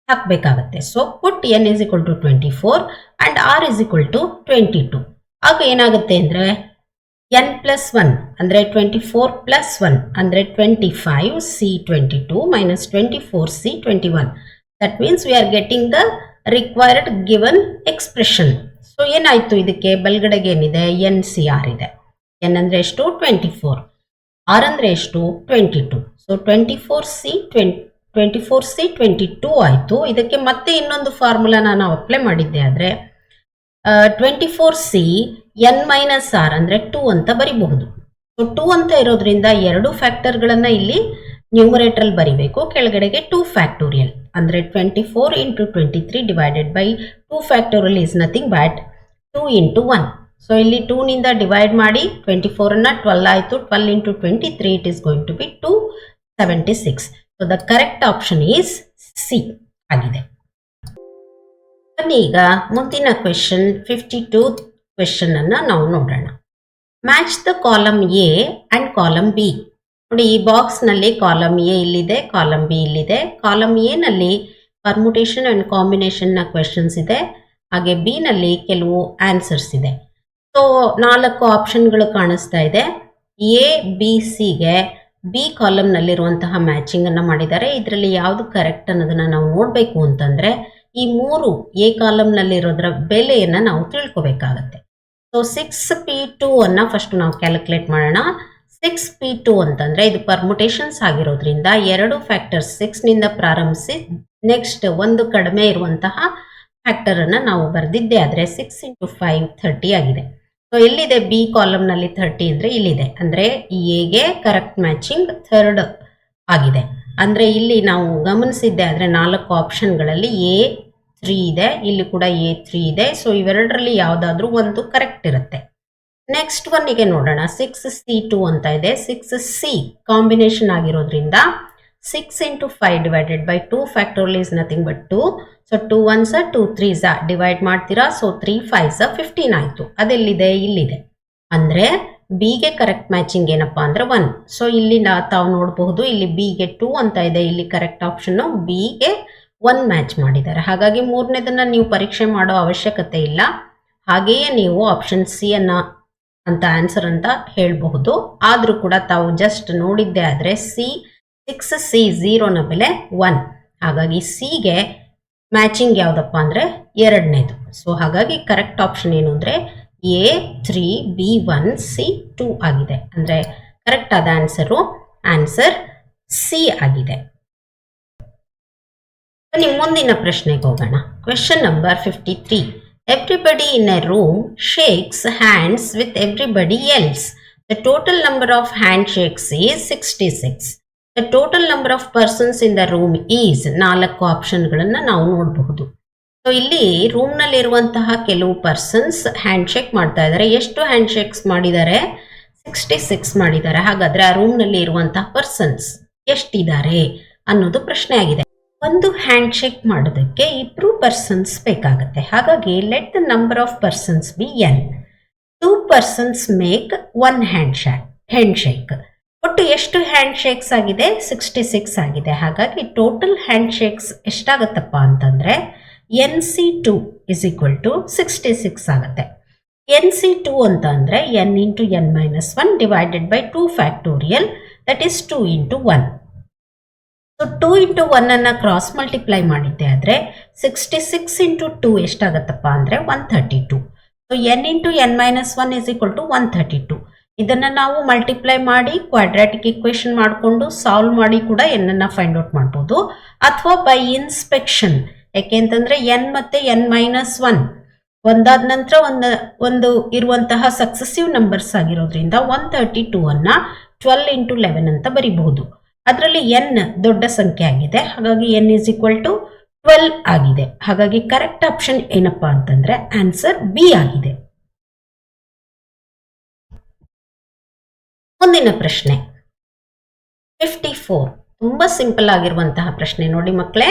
ಹಾಕಬೇಕಾಗತ್ತೆ. So put N is equal to 24 and R is equal to 22. ಆಗ ಏನಾಗುತ್ತೆ ಅಂದ್ರೆ N+1 ಅಂದ್ರೆ 24 + 1 ಅಂದ್ರೆ 25C22 minus 24C21. That means we are getting the required given expression. So ಏನಾಯ್ತು, ಇದಕ್ಕೆ ಬಲ್ಗಡೆಗೆ ಏನಿದೆ NCR ಇದೆ. N ಅಂದ್ರೆ ಎಷ್ಟು 24, R ಅಂದ್ರೆ ಎಷ್ಟು 22. ಸೊ 24C22 ಆಯ್ತು. ಇದಕ್ಕೆ ಮತ್ತೆ ಇನ್ನೊಂದು ಫಾರ್ಮುಲಾನ ನಾವು ಅಪ್ಲೈ ಮಾಡಿದ್ದೆ ಆದ್ರೆ 24C N-R ಅಂದ್ರೆ 2 ಅಂತ ಬರಿಬಹುದು. ಸೊ 2 ಅಂತ ಇರೋದ್ರಿಂದ ಎರಡು ಫ್ಯಾಕ್ಟರ್ಗಳನ್ನ ಇಲ್ಲಿ ನ್ಯೂಮರೇಟರ್ ಅಲ್ಲಿ ಬರಿಬೇಕು, ಕೆಳಗಡೆಗೆ 2 ಫ್ಯಾಕ್ಟೋರಿಯಲ್ ಅಂದ್ರೆ 24 into 23 divided by 2 factorial is nothing but 2 into 1. So ಇಲ್ಲಿ 2 ನಿಂದ ಡಿವೈಡ್ ಮಾಡಿ 24 ಅನ್ನ 12 ಆಯ್ತು. 12 into 23 it is going to be 276. So the correct option is C ಆಗಿದೆ. ಈಗ ಮುಂದಿನ ಕ್ವೆಶ್ಚನ್ 52 ಕ್ವೆಶ್ಚನ್ ಅನ್ನ ನಾವು ನೋಡೋಣ. Match the column A and column B. ನೋಡಿ, ಈ ಬಾಕ್ಸ್ ನಲ್ಲಿ ಕಾಲಮ್ ಎ ಇಲ್ಲಿದೆ, ಕಾಲಮ್ ಬಿ ಇಲ್ಲಿದೆ. ಕಾಲಮ್ ಎ ನಲ್ಲಿ ಪರ್ಮುಟೇಷನ್ ಅಂಡ್ ಕಾಂಬಿನೇಷನ್ ನ ಕ್ವೆಶ್ಚನ್ಸ್ ಇದೆ, ಹಾಗೆ ಬಿ ನಲ್ಲಿ ಕೆಲವು ಆನ್ಸರ್ಸ್ ಇದೆ. ಸೊ 4 ಆಪ್ಷನ್ಗಳು ಕಾಣಿಸ್ತಾ ಇದೆ. ಎ ಬಿ ಸಿಗೆ ಬಿ ಕಾಲಮ್ ನಲ್ಲಿರುವಂತಹ ಮ್ಯಾಚಿಂಗ್ ಅನ್ನ ಮಾಡಿದ್ದಾರೆ. ಇದರಲ್ಲಿ ಯಾವುದು ಕರೆಕ್ಟ್ ಅನ್ನೋದನ್ನ ನಾವು ನೋಡಬೇಕು ಅಂತಂದ್ರೆ ಈ 3 ಎ ಕಾಲಮ್ ನಲ್ಲಿರೋದ್ರ ಬೆಲೆಯನ್ನ ನಾವು ತಿಳ್ಕೊಬೇಕಾಗತ್ತೆ. ಸೊ 6p2 ಅನ್ನ ಫಸ್ಟ್ ನಾವು ಕ್ಯಾಲ್ಕುಲೇಟ್ ಮಾಡೋಣ. 6p2 ಅಂತಂದ್ರೆ ಇದು ಪರ್ಮುಟೇಷನ್ಸ್ ಆಗಿರೋದ್ರಿಂದ 2 ಫ್ಯಾಕ್ಟರ್ 6 ನಿಂದ ಪ್ರಾರಂಭಿಸಿ ನೆಕ್ಸ್ಟ್ ಒಂದು ಕಡಿಮೆ ಇರುವಂತಹ ಫ್ಯಾಕ್ಟರ್ ಅನ್ನ ನಾವು ಬರೆದಿದ್ದೆ ಆದ್ರೆ 6 into 5 30 ಆಗಿದೆ. ಸೊ ಎಲ್ಲಿದೆ ಬಿ ಕಾಲಮ್ ನಲ್ಲಿ 30 ಅಂದ್ರೆ ಇಲ್ಲಿದೆ, ಅಂದ್ರೆ ಎಗೆ ಕರೆಕ್ಟ್ ಮ್ಯಾಚಿಂಗ್ 3rd ಆಗಿದೆ. ಅಂದ್ರೆ ಇಲ್ಲಿ ನಾವು ಗಮನಿಸಿದ್ದೆ ಆದ್ರೆ 4 ಆಪ್ಷನ್ಗಳಲ್ಲಿ A3 ಇದೆ, ಇಲ್ಲಿ ಕೂಡ A3 ಇದೆ. ಸೊ ಇವೆರಡರಲ್ಲಿ ಯಾವ್ದಾದ್ರು ಒಂದು ಕರೆಕ್ಟ್ ಇರುತ್ತೆ. ನೆಕ್ಸ್ಟ್ ಒನ್ನಿಗೆ ನೋಡೋಣ. 6C2 ಅಂತ ಇದೆ. 6C ಕಾಂಬಿನೇಷನ್ ಆಗಿರೋದ್ರಿಂದ 6 into 5 divided by 2 factorial is nothing but 2. So 2 1s 2 3s divide ಮಾಡ್ತೀರಾ. ಸೊ 3 5s 15 ಆಯ್ತು. ಅದೆಲ್ಲಿದೆ, ಇಲ್ಲಿದೆ. ಅಂದ್ರೆ ಬಿಗೆ ಕರೆಕ್ಟ್ ಮ್ಯಾಚಿಂಗ್ ಏನಪ್ಪಾ ಅಂದ್ರೆ 1. ಸೊ ಇಲ್ಲಿ ತಾವು ನೋಡಬಹುದು, ಇಲ್ಲಿ ಬಿಗೆ 2 ಅಂತ ಇದೆ, ಇಲ್ಲಿ ಕರೆಕ್ಟ್ ಆಪ್ಷನ್ ಬಿಗೆ 1 ಮ್ಯಾಚ್ ಮಾಡಿದ್ದಾರೆ. ಹಾಗಾಗಿ ಮೂರನೇದನ್ನ ನೀವು ಪರೀಕ್ಷೆ ಮಾಡೋ ಅವಶ್ಯಕತೆ ಇಲ್ಲ. ಹಾಗೆಯೇ ನೀವು ಆಪ್ಷನ್ ಸಿ ಅನ್ನ ಅಂತ ಆನ್ಸರ್ ಅಂತ ಹೇಳಬಹುದು. ಆದ್ರೂ ಕೂಡ ತಾವು ಜಸ್ಟ್ ನೋಡಿದ್ದೆ ಆದ್ರೆ 6C0 ನ ಬೆಲೆ 1. ಹಾಗಾಗಿ ಸಿಗೆ ಮ್ಯಾಚಿಂಗ್ ಯಾವ್ದಪ್ಪ ಅಂದ್ರೆ 2ನೇದು. ಸೊ ಹಾಗಾಗಿ ಕರೆಕ್ಟ್ ಆಪ್ಷನ್ ಏನು ಅಂದ್ರೆ A3B1C2 ಆಗಿದೆ. ಅಂದ್ರೆ ಕರೆಕ್ಟ್ ಆದ ಆನ್ಸರ್ ಸಿ ಆಗಿದೆ. ಮುಂದಿನ ಪ್ರಶ್ನೆಗೆ ಹೋಗೋಣ. Question number 53. Everybody in a room shakes hands with everybody else. The total number of handshakes is 66. The total number of persons in the room is 4 ಆಪ್ಷನ್ಗಳನ್ನು ನಾವು ನೋಡಬಹುದು. ಸೊ ಇಲ್ಲಿ ರೂಮ್ನಲ್ಲಿ ಇರುವಂತಹ ಕೆಲವು ಪರ್ಸನ್ಸ್ ಹ್ಯಾಂಡ್ಶೇಕ್ ಮಾಡ್ತಾ ಇದ್ದಾರೆ. ಎಷ್ಟು ಹ್ಯಾಂಡ್ಶೇಕ್ಸ್ ಮಾಡಿದ್ದಾರೆ? 66 ಮಾಡಿದ್ದಾರೆ. ಹಾಗಾದ್ರೆ ಆ ರೂಮ್ನಲ್ಲಿ ಇರುವಂತಹ ಪರ್ಸನ್ಸ್ ಎಷ್ಟಿದ್ದಾರೆ ಅನ್ನೋದು ಪ್ರಶ್ನೆ ಆಗಿದೆ. ಒಂದು ಹ್ಯಾಂಡ್ಶೇಕ್ ಮಾಡೋದಕ್ಕೆ 2 ಪರ್ಸನ್ಸ್ ಬೇಕಾಗುತ್ತೆ. ಹಾಗಾಗಿ let the number of persons be n. 2 persons make 1 handshake. ಒಟ್ಟು ಎಷ್ಟು ಹ್ಯಾಂಡ್ಶೇಕ್ಸ್ ಆಗಿದೆ? 66 ಆಗಿದೆ. ಹಾಗಾಗಿ ಟೋಟಲ್ ಹ್ಯಾಂಡ್ಶೇಕ್ಸ್ ಎಷ್ಟಾಗುತ್ತಪ್ಪ ಅಂತಂದ್ರೆ NC2 is equal to 66 ಆಗುತ್ತೆ. NC2 ಅಂತ ಅಂದ್ರೆ n into n minus 1 divided by 2 factorial, that is 2 into 1. So 2 into 1 ಅನ್ನ ಕ್ರಾಸ್ ಮಲ್ಟಿಪ್ಲೈ ಮಾಡಿದ್ದೆ ಆದರೆ 66 into 2 ಎಷ್ಟಾಗತ್ತಪ್ಪ ಅಂದ್ರೆ 132. So n into n minus 1 is equal to 132. ಇದನ್ನ ನಾವು ಮಲ್ಟಿಪ್ಲೈ ಮಾಡಿ ಕ್ವಾಡ್ರಾಟಿಕ್ ಇಕ್ವೇಶನ್ ಮಾಡಿಕೊಂಡು ಸಾಲ್ವ್ ಮಾಡಿ ಕೂಡ n ಅನ್ನ ಫೈಂಡ್ ಔಟ್ ಮಾಡ್ಬೋದು, ಅಥವಾ ಬೈ ಇನ್ಸ್ಪೆಕ್ಷನ್. ಯಾಕೆಂತಂದ್ರೆ n ಮತ್ತೆ n ಮೈನಸ್ 1 ಒಂದಾದ ನಂತರ ಒಂದು ಇರುವಂತಹ ಸಕ್ಸೆಸಿವ್ ನಂಬರ್ಸ್ ಆಗಿರೋದ್ರಿಂದ 132 ಅನ್ನ 12 into 11 ಅಂತ ಬರಿಬಹುದು. ಅದರಲ್ಲಿ n ದೊಡ್ಡ ಸಂಖ್ಯೆ ಆಗಿದೆ, ಹಾಗಾಗಿ n is equal to 12 ಆಗಿದೆ. ಹಾಗಾಗಿ ಕರೆಕ್ಟ್ ಆಪ್ಷನ್ ಏನಪ್ಪಾ ಅಂತಂದ್ರೆ ಆನ್ಸರ್ ಬಿ ಆಗಿದೆ. ಮುಂದಿನ ಪ್ರಶ್ನೆ 54. ತುಂಬಾ ಸಿಂಪಲ್ ಆಗಿರುವಂತಹ ಪ್ರಶ್ನೆ ನೋಡಿ ಮಕ್ಕಳೇ.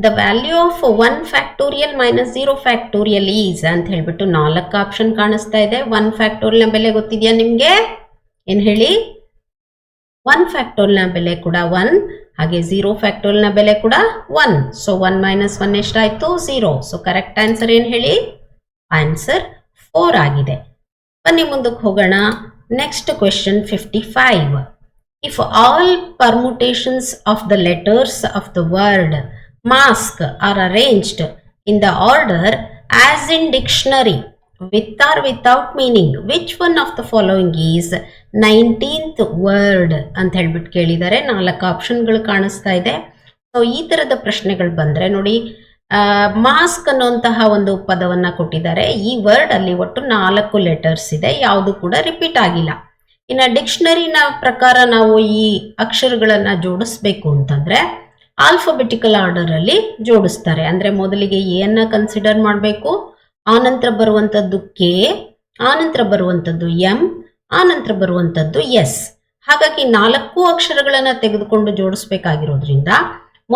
The value of 1 factorial minus 0 factorial is ಅಂತ ಹೇಳ್ಬಿಟ್ಟು 4 ಆಪ್ಷನ್ ಕಾಣಿಸ್ತಾ ಇದೆ. 1 ಫ್ಯಾಕ್ಟೋರಿಯಲ್ ನ ಬೆಲೆ ಗೊತ್ತಿದೆಯಾ ನಿಮ್ಗೆ? ಏನ್ ಹೇಳಿ? 1 ಫ್ಯಾಕ್ಟೋರಿಯಲ್ ನ ಬೆಲೆ ಕೂಡ 1, ಹಾಗೆ 0 ಫ್ಯಾಕ್ಟೋರಿಯಲ್ ನ ಬೆಲೆ ಕೂಡ 1. ಸೊ 1 minus 1 ಎಷ್ಟಾಯ್ತು? 0. ಸೊ ಕರೆಕ್ಟ್ ಆನ್ಸರ್ ಏನ್ ಹೇಳಿ? ಆನ್ಸರ್ 4 ಆಗಿದೆ. ಬನ್ನಿ ಮುಂದಕ್ಕೆ ಹೋಗೋಣ. Next question 55. If all permutations of the letters of the word mask are arranged in the order as in dictionary with or without meaning, which one of the following is 19th word ಅಂತ ಹೇಳ್ಬಿಟ್ಟು ಕೇಳಿದ್ದಾರೆ. 4 ಆಪ್ಷನ್ಗಳು ಕಾಣಿಸ್ತಾ ಇದೆ. So ಈ ತರದ ಪ್ರಶ್ನೆಗಳು ಬಂದ್ರೆ ನೋಡಿ, ಮಾಸ್ಕ್ ಅನ್ನುವಂತಹ ಒಂದು ಪದವನ್ನ ಕೊಟ್ಟಿದ್ದಾರೆ. ಈ ವರ್ಡ್ ಅಲ್ಲಿ ಒಟ್ಟು 4 ಲೆಟರ್ಸ್ ಇದೆ, ಯಾವುದು ಕೂಡ ರಿಪೀಟ್ ಆಗಿಲ್ಲ. ಇನ್ನು ಡಿಕ್ಷನರಿನ ಪ್ರಕಾರ ನಾವು ಈ ಅಕ್ಷರಗಳನ್ನ ಜೋಡಿಸ್ಬೇಕು ಅಂತಂದ್ರೆ ಆಲ್ಫಾಬೆಟಿಕಲ್ ಆರ್ಡರ್ ಅಲ್ಲಿ ಜೋಡಿಸ್ತಾರೆ. ಅಂದ್ರೆ ಮೊದಲಿಗೆ ಎ ಅನ್ನ ಕನ್ಸಿಡರ್ ಮಾಡಬೇಕು, ಆನಂತರ ಬರುವಂತದ್ದು ಕೆ, ಆನಂತರ ಬರುವಂತದ್ದು ಎಂ, ಆನಂತರ ಬರುವಂತದ್ದು ಎಸ್. ಹಾಗಾಗಿ 4 ಅಕ್ಷರಗಳನ್ನ ತೆಗೆದುಕೊಂಡು ಜೋಡಿಸ್ಬೇಕಾಗಿರೋದ್ರಿಂದ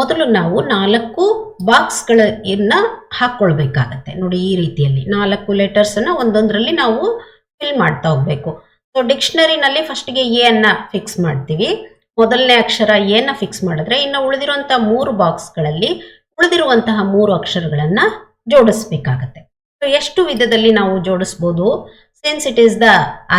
ಮೊದಲು ನಾವು 4 ಬಾಕ್ಸ್ಗಳನ್ನ ಹಾಕೊಳ್ಬೇಕಾಗತ್ತೆ. ನೋಡಿ ಈ ರೀತಿಯಲ್ಲಿ 4 ಲೆಟರ್ಸ್ ಅನ್ನ ಒಂದೊಂದರಲ್ಲಿ ನಾವು ಫಿಲ್ ಮಾಡ್ತಾ ಹೋಗ್ಬೇಕು. ಸೊ ಡಿಕ್ಷನರಿನಲ್ಲಿ ಫಸ್ಟ್ಗೆ ಎ ಅನ್ನ ಫಿಕ್ಸ್ ಮಾಡ್ತೀವಿ. ಮೊದಲನೇ ಅಕ್ಷರ ಎ ನ ಫಿಕ್ಸ್ ಮಾಡಿದ್ರೆ ಇನ್ನು ಉಳಿದಿರುವಂತಹ 3 ಬಾಕ್ಸ್ಗಳಲ್ಲಿ ಉಳಿದಿರುವಂತಹ 3 ಅಕ್ಷರಗಳನ್ನ ಜೋಡಿಸ್ಬೇಕಾಗತ್ತೆ. ಸೊ ಎಷ್ಟು ವಿಧದಲ್ಲಿ ನಾವು ಜೋಡಿಸ್ಬೋದು? Since it is the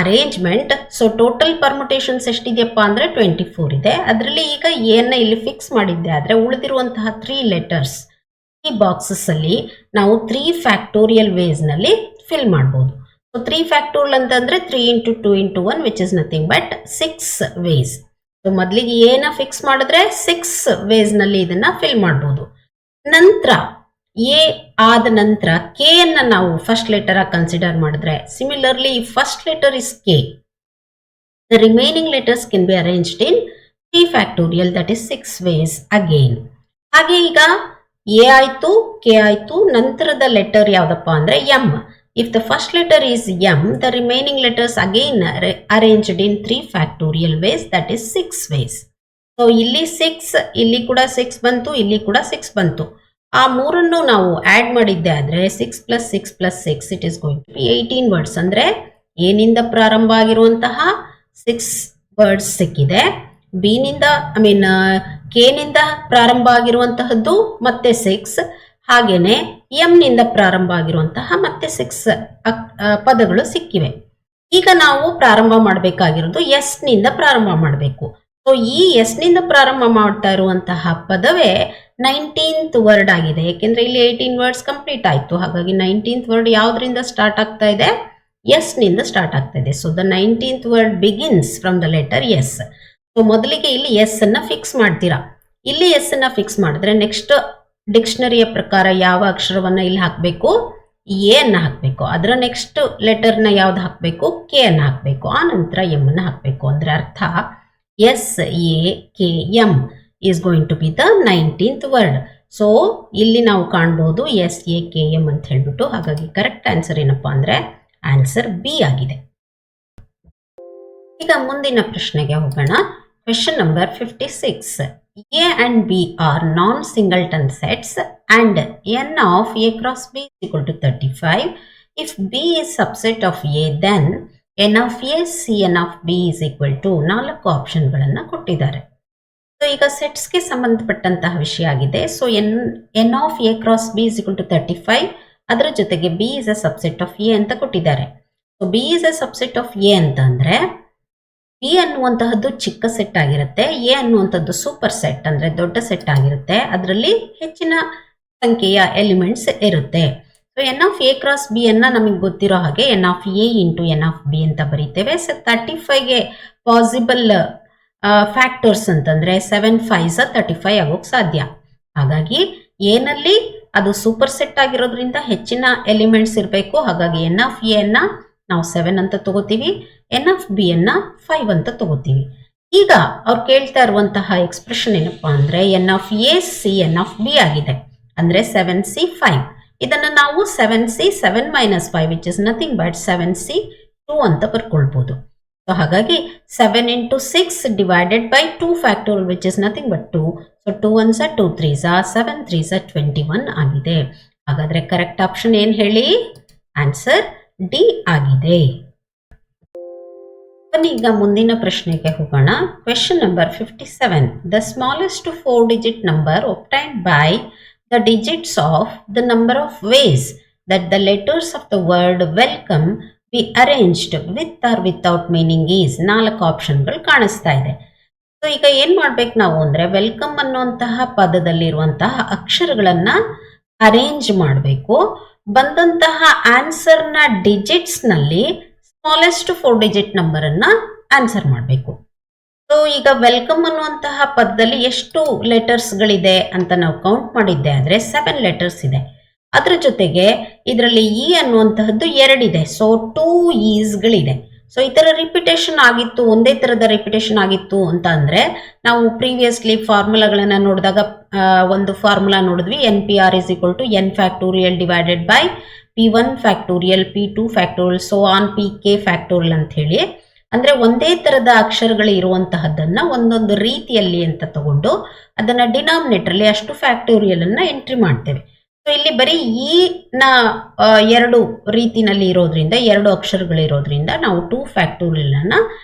arrangement, so total permutations ಎಷ್ಟಿದೆಯಪ್ಪ ಅಂದ್ರೆ 24 ಇದೆ. ಅದರಲ್ಲಿ ಈಗ ಎ ನ ಇಲ್ಲಿ ಫಿಕ್ಸ್ ಮಾಡಿದ್ದೆ ಆದ್ರೆ ಉಳಿದಿರುವಂತಹ 3 ಲೆಟರ್ಸ್ ಈ ಬಾಕ್ಸಸ್ ಅಲ್ಲಿ ನಾವು 3 ಫ್ಯಾಕ್ಟೋರಿಯಲ್ ವೇಸ್ ನಲ್ಲಿ ಫಿಲ್ ಮಾಡಬಹುದು. 3 ಫ್ಯಾಕ್ಟೋರಿಯಲ್ ಅಂತಂದ್ರೆ 3 into 2 into 1 which is nothing but 6 ways. So ಮೊದಲಿಗೆ ಎ ನ ಫಿಕ್ಸ್ ಮಾಡಿದ್ರೆ 6 ways ನಲ್ಲಿ ಇದನ್ನ ಫಿಲ್ ಮಾಡಬಹುದು. ನಂತರ ಎ ಆದ ನಂತರ ಕೆ ಅನ್ನ ನಾವು ಫಸ್ಟ್ ಲೆಟರ್ ಆಗಿ ಕನ್ಸಿಡರ್ ಮಾಡಿದ್ರೆ similarly first letter is K, the remaining letters can be arranged in 3 factorial, that is 6 ways again. ಹಾಗೆ ಈಗ ಎ ಆಯ್ತು, ಕೆ ಆಯ್ತು, ನಂತರದ ಲೆಟರ್ ಯಾವ್ದಪ್ಪ ಅಂದ್ರೆ M. If the first letter is M, the remaining letters again arranged in 3 factorial ways, that is 6 ways. So ಇಲ್ಲಿ 6, ಇಲ್ಲಿ ಕೂಡ 6 ಬಂತು, ಇಲ್ಲಿ ಕೂಡ 6 ಬಂತು. ಆ ಮೂರನ್ನು ನಾವು ಆಡ್ ಮಾಡಿದ್ದೆ ಆದ್ರೆ 6 + 6 + 6 it is going to be 18 words. ಅಂದ್ರೆ ಎ ನಿಂದ ಪ್ರಾರಂಭ ಆಗಿರುವಂತಹ 6 ವರ್ಡ್ಸ್ ಸಿಕ್ಕಿದೆ. ಬಿ ನಿಂದ ಕೆ ನಿಂದ ಪ್ರಾರಂಭ ಆಗಿರುವಂತಹದ್ದು ಮತ್ತೆ 6, ಹಾಗೇನೆ ಎಂ ನಿಂದ ಪ್ರಾರಂಭ ಆಗಿರುವಂತಹ ಮತ್ತೆ 6 ಪದಗಳು ಸಿಕ್ಕಿವೆ. ಈಗ ನಾವು ಪ್ರಾರಂಭ ಮಾಡಬೇಕಾಗಿರೋದು ಎಸ್ ನಿಂದ ಪ್ರಾರಂಭ ಮಾಡಬೇಕು. ಸೊ ಈ ಎಸ್ ನಿಂದ ಪ್ರಾರಂಭ ಮಾಡ್ತಾ ಇರುವಂತಹ ಪದವೇ 19th ವರ್ಡ್ ಆಗಿದೆ. ಯಾಕೆಂದ್ರೆ ಇಲ್ಲಿ 18 ವರ್ಡ್ಸ್ ಕಂಪ್ಲೀಟ್ ಆಯ್ತು. ಹಾಗಾಗಿ 19th ವರ್ಡ್ ಯಾವ್ದ್ರಿಂದ ಸ್ಟಾರ್ಟ್ ಆಗ್ತಾ ಇದೆ? ಎಸ್ ನಿಂದ ಸ್ಟಾರ್ಟ್ ಆಗ್ತಾ ಇದೆ. So the 19th word begins from the letter S. So ಮೊದಲಿಗೆ ಇಲ್ಲಿ ಎಸ್ ಅನ್ನ ಫಿಕ್ಸ್ ಮಾಡ್ತೀರಾ. ಇಲ್ಲಿ ಎಸ್ ಅನ್ನ ಫಿಕ್ಸ್ ಮಾಡಿದ್ರೆ ನೆಕ್ಸ್ಟ್ ಡಿಕ್ಷನರಿಯ ಪ್ರಕಾರ ಯಾವ ಅಕ್ಷರವನ್ನ ಇಲ್ಲಿ ಹಾಕಬೇಕು? ಎ ಅನ್ನು ಹಾಕಬೇಕು, ಅದರ ನೆಕ್ಸ್ಟ್ ಲೆಟರ್ನ ಯಾವ್ದು ಹಾಕಬೇಕು, ಕೆ ಅನ್ನು ಹಾಕಬೇಕು, ಆ ನಂತರ ಎಂ ಅನ್ನು ಹಾಕಬೇಕು. ಅಂದರೆ ಅರ್ಥ SAKM is going to be the 19th word. So ಇಲ್ಲಿ ನಾವು ಕಾಣ್ಬೋದು SAKM ಅಂತ ಹೇಳ್ಬಿಟ್ಟು. ಹಾಗಾಗಿ ಕರೆಕ್ಟ್ ಆನ್ಸರ್ ಏನಪ್ಪಾ ಅಂದರೆ ಆನ್ಸರ್ ಬಿ ಆಗಿದೆ. ಈಗ ಮುಂದಿನ ಪ್ರಶ್ನೆಗೆ ಹೋಗೋಣ. Question number 56. A and B are non-singleton sets and n of A cross B is equal to 35. If B is subset of A, then n of A Cn of B is equal to 4 ಆಪ್ಷನ್ಗಳನ್ನು ಕೊಟ್ಟಿದ್ದಾರೆ. So ಈಗ ಸೆಟ್ಸ್ಗೆ ಸಂಬಂಧಪಟ್ಟಂತಹ ವಿಷಯ ಆಗಿದೆ. So N of A cross B is equal to 35, ಅದರ ಜೊತೆಗೆ B is a subset of A ಅಂತ ಕೊಟ್ಟಿದ್ದಾರೆ. So B is a subset of A ಅಂತ ಅಂದರೆ ಬಿ ಅನ್ನುವಂತಹದ್ದು ಚಿಕ್ಕ ಸೆಟ್ ಆಗಿರುತ್ತೆ, ಎ ಅನ್ನುವಂಥದ್ದು ಸೂಪರ್ ಸೆಟ್ ಅಂದರೆ ದೊಡ್ಡ ಸೆಟ್ ಆಗಿರುತ್ತೆ, ಅದರಲ್ಲಿ ಹೆಚ್ಚಿನ ಸಂಖ್ಯೆಯ ಎಲಿಮೆಂಟ್ಸ್ ಇರುತ್ತೆ. So N of A cross B ಅನ್ನ ನಮಗೆ ಗೊತ್ತಿರೋ ಹಾಗೆ N of A into N of B ಅಂತ ಬರೀತೇವೆ. ಸೊ 35ಗೆ ಪಾಸಿಬಲ್ ಫ್ಯಾಕ್ಟರ್ಸ್ ಅಂತಂದ್ರೆ 7 5 35 ಆಗೋಕ್ಕೆ ಸಾಧ್ಯ. ಹಾಗಾಗಿ ಏನಲ್ಲಿ ಅದು ಸೂಪರ್ ಸೆಟ್ ಆಗಿರೋದ್ರಿಂದ ಹೆಚ್ಚಿನ ಎಲಿಮೆಂಟ್ಸ್ ಇರಬೇಕು. ಹಾಗಾಗಿ ಎನ್ ಆಫ್ ಎ ಅನ್ನ ನಾವು 7 ಅಂತ ತಗೋತೀವಿ, ಎನ್ ಆಫ್ ಬಿ ಅನ್ನ 5 ಅಂತ ತಗೋತೀವಿ. ಈಗ ಅವ್ರು ಕೇಳ್ತಾ ಇರುವಂತಹ ಎಕ್ಸ್ಪ್ರೆಷನ್ ಏನಪ್ಪಾ ಅಂದ್ರೆ N of A C N of B ಆಗಿದೆ. ಅಂದ್ರೆ 7C 5. ಇದನ್ನು ನಾವು 7C 7 - 5 which is nothing but 7C 2 ಅಂತ ಬರ್ಕೊಳ್ಬಹುದು. ಸೊ ಹಾಗಾಗಿ 7 × 6 divided by 2 factorial which is nothing but 2. So 2 1s 2 3s 7 3s 21 ಆಗಿದೆ. ಹಾಗಾದ್ರೆ ಕರೆಕ್ಟ್ ಆಪ್ಷನ್ ಏನ್ ಹೇಳಿ? ಆನ್ಸರ್ ಡಿ ಆಗಿದೆ. ಈಗ ಮುಂದಿನ ಪ್ರಶ್ನೆಗೆ ಹೋಗೋಣ. Question number 57. The smallest 4-digit number obtained by the digits of the number of ways that the letters of the word welcome be arranged with or without meaning is. 4 ಆಪ್ಷನ್ಗಳು ಕಾಣಿಸ್ತಾ ಇದೆ. So ಈಗ ಏನ್ ಮಾಡ್ಬೇಕು ನಾವು ಅಂದ್ರೆ ವೆಲ್ಕಮ್ ಅನ್ನುವಂತಹ ಪದದಲ್ಲಿರುವಂತಹ ಅಕ್ಷರಗಳನ್ನ arrange ಮಾಡಬೇಕು. ಬಂದಂತಹ ಆನ್ಸರ್ನ ಡಿಜಿಟ್ಸ್ ನಲ್ಲಿ ಸ್ಮಾಲೆಸ್ಟ್ 4-digit ನಂಬರ್ ಅನ್ನ ಆನ್ಸರ್ ಮಾಡಬೇಕು. ಸೊ ಈಗ ವೆಲ್ಕಮ್ ಅನ್ನುವಂತಹ ಪದದಲ್ಲಿ ಎಷ್ಟು ಲೆಟರ್ಸ್ಗಳಿದೆ ಅಂತ ನಾವು ಕೌಂಟ್ ಮಾಡಿದ್ದೆ ಆದರೆ 7 ಲೆಟರ್ಸ್ ಇದೆ. ಅದರ ಜೊತೆಗೆ ಇದರಲ್ಲಿ ಇ ಅನ್ನುವಂತಹದ್ದು 2 ಇದೆ. ಸೊ 2 ಈಸ್ಗಳಿದೆ. ಸೊ ಈ ತರ ರಿಪಿಟೇಷನ್ ಆಗಿತ್ತು, ಒಂದೇ ತರದ ರಿಪಿಟೇಷನ್ ಆಗಿತ್ತು ಅಂತ ಅಂದ್ರೆ ನಾವು ಪ್ರೀವಿಯಸ್ಲಿ ಫಾರ್ಮುಲಾಗಳನ್ನ ನೋಡಿದಾಗ ಒಂದು ಫಾರ್ಮುಲಾ ನೋಡಿದ್ವಿ, NPR is equal to n factorial divided by P1 factorial P2 factorial so on PK factorial ಅಂತ ಹೇಳಿ. ಅಂದ್ರೆ ಒಂದೇ ತರದ ಅಕ್ಷರಗಳು ಇರುವಂತಹದ್ದನ್ನ ಒಂದೊಂದು ರೀತಿಯಲ್ಲಿ ಅಂತ ತಗೊಂಡು ಅದನ್ನ ಡಿನಾಮಿನೇಟರ್ ಅಲ್ಲಿ ಅಷ್ಟು ಫ್ಯಾಕ್ಟೋರಿಯಲ್ ಅನ್ನ ಎಂಟ್ರಿ ಮಾಡ್ತೇವೆ. ಸೊ ಇಲ್ಲಿ ಬರೀ ಈ ನ 2 ರೀತಿನಲ್ಲಿ ಇರೋದ್ರಿಂದ 2 ಅಕ್ಷರಗಳು ಇರೋದ್ರಿಂದ ನಾವು 2 ಫ್ಯಾಕ್ಟೋರಿಯಲ್ ಅನ್ನ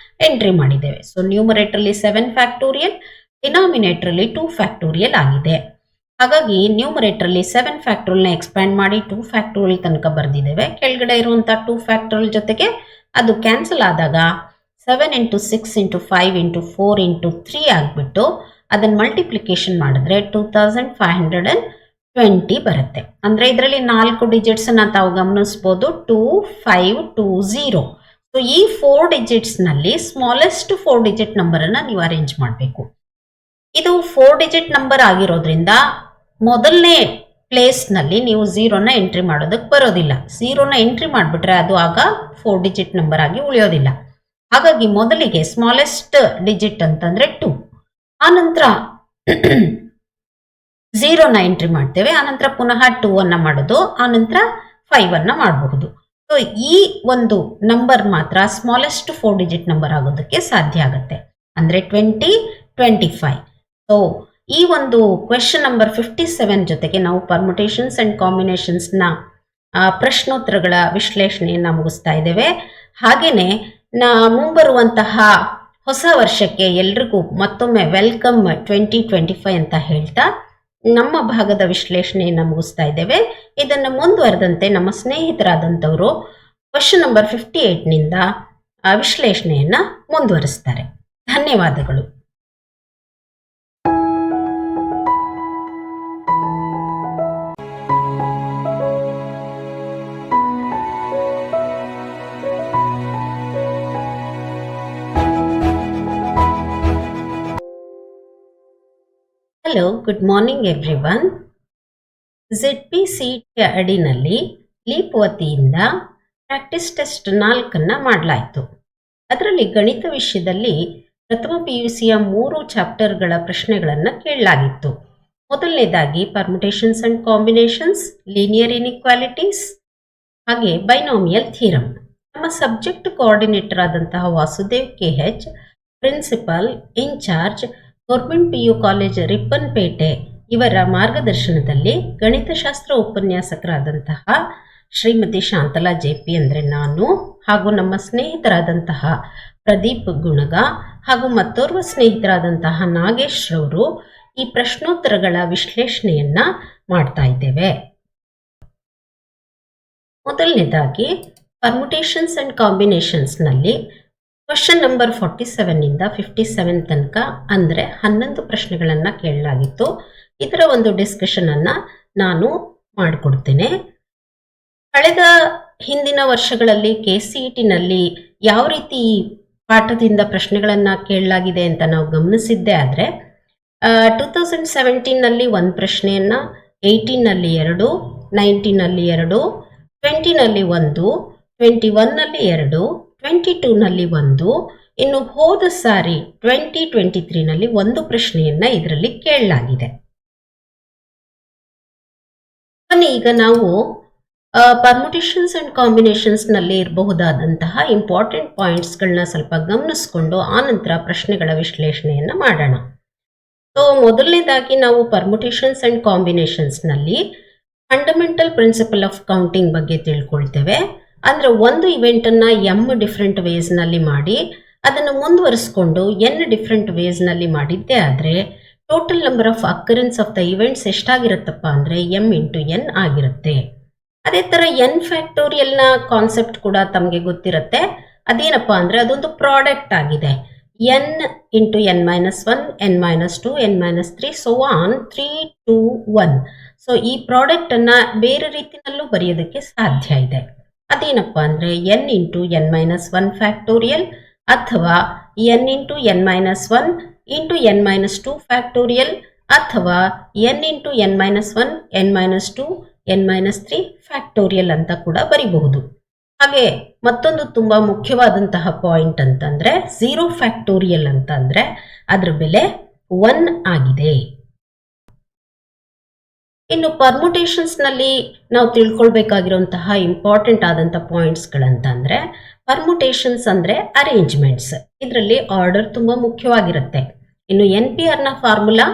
ಎಂಟ್ರಿ ಮಾಡಿದ್ದೇವೆ. ಸೊ ನ್ಯೂಮರೇಟರ್ ಅಲ್ಲಿ 7 ಫ್ಯಾಕ್ಟೋರಿಯಲ್, ಡಿನಾಮಿನೇಟರ್ ಅಲ್ಲಿ 2 ಫ್ಯಾಕ್ಟೋರಿಯಲ್ ಆಗಿದೆ. ಹಾಗಾಗಿ ನ್ಯೂಮರೇಟರ್ ಅಲ್ಲಿ 7 ಫ್ಯಾಕ್ಟೋರಿಯಲ್ ನ ಎಕ್ಸ್ಪ್ಯಾಂಡ್ ಮಾಡಿ 2 ಫ್ಯಾಕ್ಟೋರಿಯಲ್ ತನಕ ಬರೆದಿದ್ದೇವೆ. ಕೆಳಗಡೆ ಇರುವಂತಹ 2 ಫ್ಯಾಕ್ಟೋರಿಯಲ್ ಜೊತೆಗೆ ಅದು ಕ್ಯಾನ್ಸಲ್ ಆದಾಗ 7 × 6 × 5 × 4 × 3 ಆಗಿಬಿಟ್ಟು ಅದನ್ನ ಮಲ್ಟಿಪ್ಲಿಕೇಶನ್ ಮಾಡಿದ್ರೆ 2520 ಬರುತ್ತೆ. ಅಂದ್ರೆ ಇದರಲ್ಲಿ 4 ಡಿಜಿಟ್ಸ್ ಅನ್ನ ತಾವು ಗಮನಿಸಬಹುದು, 2 5 2 0. ಸೊ ಈ 4 ಡಿಜಿಟ್ಸ್ ನಲ್ಲಿ ಸ್ಮಾಲೆಸ್ಟ್ 4-digit ನಂಬರ್ ಅನ್ನ ನೀವು ಅರೇಂಜ್ ಮಾಡಬೇಕು. ಇದು 4-digit ನಂಬರ್ ಆಗಿರೋದ್ರಿಂದ ಮೊದಲನೇ ಪ್ಲೇಸ್ ನಲ್ಲಿ ನೀವು 0ನ ಎಂಟ್ರಿ ಮಾಡೋದಕ್ಕೆ ಬರೋದಿಲ್ಲ. 0ನ ಎಂಟ್ರಿ ಮಾಡಿಬಿಟ್ರೆ ಅದು ಆಗ 4-digit ನಂಬರ್ ಆಗಿ ಉಳಿಯೋದಿಲ್ಲ. ಹಾಗಾಗಿ ಮೊದಲಿಗೆ ಸ್ಮಾಲೆಸ್ಟ್ ಡಿಜಿಟ್ ಅಂತಂದ್ರೆ 2, ಆನಂತರ 0ನ ಎಂಟ್ರಿ ಮಾಡ್ತೇವೆ, ಆನಂತರ ಪುನಃ 2 ಅನ್ನ ಮಾಡೋದು, ಆನಂತರ 5 ಅನ್ನ ಮಾಡಬಹುದು. ಸೊ ಈ ಒಂದು ನಂಬರ್ ಮಾತ್ರ ಸ್ಮಾಲೆಸ್ಟ್ 4-digit ನಂಬರ್ ಆಗೋದಕ್ಕೆ ಸಾಧ್ಯ ಆಗುತ್ತೆ, ಅಂದ್ರೆ 20 25. ಸೊ ಈ ಒಂದು ಕ್ವೆಶ್ಚನ್ ನಂಬರ್ 57 ಜೊತೆಗೆ ನಾವು ಪರ್ಮುಟೇಷನ್ಸ್ ಅಂಡ್ ಕಾಂಬಿನೇಷನ್ಸ್ ನ ಪ್ರಶ್ನೋತ್ತರಗಳ ವಿಶ್ಲೇಷಣೆಯನ್ನ ಮುಗಿಸ್ತಾ ಇದ್ದೇವೆ. ಹಾಗೇನೆ ಮುಂಬರುವಂತಹ ಹೊಸ ವರ್ಷಕ್ಕೆ ಎಲ್ರಿಗೂ ಮತ್ತೊಮ್ಮೆ ವೆಲ್ಕಮ್ 2025 ಅಂತ ಹೇಳ್ತಾ ನಮ್ಮ ಭಾಗದ ವಿಶ್ಲೇಷಣೆಯನ್ನು ಮುಗಿಸ್ತಾ ಇದ್ದೇವೆ. ಇದನ್ನು ಮುಂದುವರೆದಂತೆ ನಮ್ಮ ಸ್ನೇಹಿತರಾದಂಥವರು ಕ್ವೆಶ್ಚನ್ ನಂಬರ್ 58ನಿಂದ ವಿಶ್ಲೇಷಣೆಯನ್ನ ಮುಂದುವರಿಸ್ತಾರೆ. ಧನ್ಯವಾದಗಳು. Hello, good morning everyone. ZPCT ಅಡಿನಲ್ಲಿ ಲೀಪ್ ವತಿಯಿಂದ ಪ್ರಾಕ್ಟೀಸ್ ಟೆಸ್ಟ್ 4 ಮಾಡಲಾಯಿತು. ಅದರಲ್ಲಿ ಗಣಿತ ವಿಷಯದಲ್ಲಿ ಪ್ರಥಮ PUCಯ 3 ಚಾಪ್ಟರ್ಗಳ ಪ್ರಶ್ನೆಗಳನ್ನು ಕೇಳಲಾಗಿತ್ತು. ಮೊದಲನೇದಾಗಿ permutations and combinations, linear inequalities ಹಾಗೆ ಬೈನಾಮಿಯಲ್ ಥಿಯರಮ್. ನಮ್ಮ ಸಬ್ಜೆಕ್ಟ್ ಕೋಆರ್ಡಿನೇಟರ್ ಆದಂತಹ Vasudev KH, principal incharge government PU college Ripponpete ಇವರ ಮಾರ್ಗದರ್ಶನದಲ್ಲಿ ಗಣಿತಶಾಸ್ತ್ರ ಉಪನ್ಯಾಸಕರಾದಂತಹ ಶ್ರೀಮತಿ ಶಾಂತಲಾ JP ಅಂದರೆ ನಾನು, ಹಾಗೂ ನಮ್ಮ ಸ್ನೇಹಿತರಾದಂತಹ ಪ್ರದೀಪ್ ಗುಣಗ ಹಾಗೂ ಮತ್ತೋರ್ವ ಸ್ನೇಹಿತರಾದಂತಹ ನಾಗೇಶ್ ರವರು ಈ ಪ್ರಶ್ನೋತ್ತರಗಳ ವಿಶ್ಲೇಷಣೆಯನ್ನ ಮಾಡ್ತಾ ಇದ್ದೇವೆ. ಮೊದಲನೇದಾಗಿ ಪರ್ಮುಟೇಷನ್ಸ್ ಅಂಡ್ ಕಾಂಬಿನೇಷನ್ಸ್ನಲ್ಲಿ ಕ್ವಶನ್ ನಂಬರ್ 47 ಇಂದ 57 ತನಕ ಅಂದರೆ 11 ಪ್ರಶ್ನೆಗಳನ್ನು ಕೇಳಲಾಗಿತ್ತು. ಇದರ ಒಂದು ಡಿಸ್ಕಷನ್ ಅನ್ನ ನಾನು ಮಾಡಿಕೊಡ್ತೇನೆ. ಕಳೆದ ಹಿಂದಿನ ವರ್ಷಗಳಲ್ಲಿ KCETನಲ್ಲಿ ಯಾವ ರೀತಿ ಪಾಠದಿಂದ ಪ್ರಶ್ನೆಗಳನ್ನು ಕೇಳಲಾಗಿದೆ ಅಂತ ನಾವು ಗಮನಿಸಿದ್ದೇ ಆದರೆ 2017ನಲ್ಲಿ 1 ಪ್ರಶ್ನೆಯನ್ನು, 18ನಲ್ಲಿ 2, 19ನಲ್ಲಿ 2, 20ನಲ್ಲಿ 1, 21ನಲ್ಲಿ 2, 22ನಲ್ಲಿ 1, ಇನ್ನು ಹೋದ ಸಾರಿ 2023ನಲ್ಲಿ 1 ಪ್ರಶ್ನೆಯನ್ನ ಇದರಲ್ಲಿ ಕೇಳಲಾಗಿದೆ. ಈಗ ನಾವು ಪರ್ಮುಟೇಷನ್ಸ್ ಅಂಡ್ ಕಾಂಬಿನೇಷನ್ಸ್ನಲ್ಲಿ ಇರಬಹುದಾದಂತಹ ಇಂಪಾರ್ಟೆಂಟ್ ಪಾಯಿಂಟ್ಸ್ಗಳನ್ನ ಸ್ವಲ್ಪ ಗಮನಿಸ್ಕೊಂಡು ಆನಂತರ ಪ್ರಶ್ನೆಗಳ ವಿಶ್ಲೇಷಣೆಯನ್ನು ಮಾಡೋಣ. ಸೊ ಮೊದಲನೇದಾಗಿ ನಾವು ಪರ್ಮುಟೇಷನ್ಸ್ ಅಂಡ್ ಕಾಂಬಿನೇಷನ್ಸ್ನಲ್ಲಿ ಫಂಡಮೆಂಟಲ್ ಪ್ರಿನ್ಸಿಪಲ್ ಆಫ್ ಕೌಂಟಿಂಗ್ ಬಗ್ಗೆ ತಿಳ್ಕೊಳ್ತೇವೆ. ಅಂದರೆ ಒಂದು ಇವೆಂಟನ್ನು m ಡಿಫ್ರೆಂಟ್ ವೇಸ್ನಲ್ಲಿ ಮಾಡಿ ಅದನ್ನು ಮುಂದುವರಿಸ್ಕೊಂಡು n ಡಿಫ್ರೆಂಟ್ ವೇಸ್ನಲ್ಲಿ ಮಾಡಿದ್ದೇ ಆದರೆ total number of occurrence of the events ಎಷ್ಟಾಗಿರುತ್ತಪ್ಪ ಅಂದರೆ m × n ಆಗಿರುತ್ತೆ. ಅದೇ ಥರ n ಫ್ಯಾಕ್ಟೋರಿಯಲ್ನ ಕಾನ್ಸೆಪ್ಟ್ ಕೂಡ ತಮಗೆ ಗೊತ್ತಿರುತ್ತೆ. ಅದೇನಪ್ಪ ಅಂದರೆ ಅದೊಂದು ಪ್ರಾಡಕ್ಟ್ ಆಗಿದೆ. n × n - 1, n - 2, n - 3 so on 3, 2, 1. So ಈ ಪ್ರಾಡಕ್ಟನ್ನು ಬೇರೆ ರೀತಿಯಲ್ಲೂ ಬರೆಯೋದಕ್ಕೆ ಸಾಧ್ಯ ಇದೆ. ಅದೇನಪ್ಪ ಅಂದರೆ n × n - 1 ಫ್ಯಾಕ್ಟೋರಿಯಲ್ ಅಥವಾ n × n - 1 × n - 2 ಫ್ಯಾಕ್ಟೋರಿಯಲ್ ಅಥವಾ n × n - 1, n - 2, n - 3 factorial ಅಂತ ಕೂಡ ಬರಿಬಹುದು. ಹಾಗೆ ಮತ್ತೊಂದು ತುಂಬಾ ಮುಖ್ಯವಾದಂತಹ ಪಾಯಿಂಟ್ ಅಂತಂದ್ರೆ 0 ಫ್ಯಾಕ್ಟೋರಿಯಲ್ ಅಂತ ಅಂದ್ರೆ ಅದರ ಬೆಲೆ 1 ಆಗಿದೆ. ಇನ್ನು ಪರ್ಮುಟೇಷನ್ಸ್ನಲ್ಲಿ ನಾವು ತಿಳ್ಕೊಳ್ಬೇಕಾಗಿರುವಂತಹ ಇಂಪಾರ್ಟೆಂಟ್ ಆದಂಥ ಪಾಯಿಂಟ್ಸ್ಗಳಂತಂದರೆ ಪರ್ಮುಟೇಷನ್ಸ್ ಅಂದರೆ ಅರೇಂಜ್ಮೆಂಟ್ಸ್. ಇದರಲ್ಲಿ ಆರ್ಡರ್ ತುಂಬ ಮುಖ್ಯವಾಗಿರುತ್ತೆ. ಇನ್ನು NPRನ formula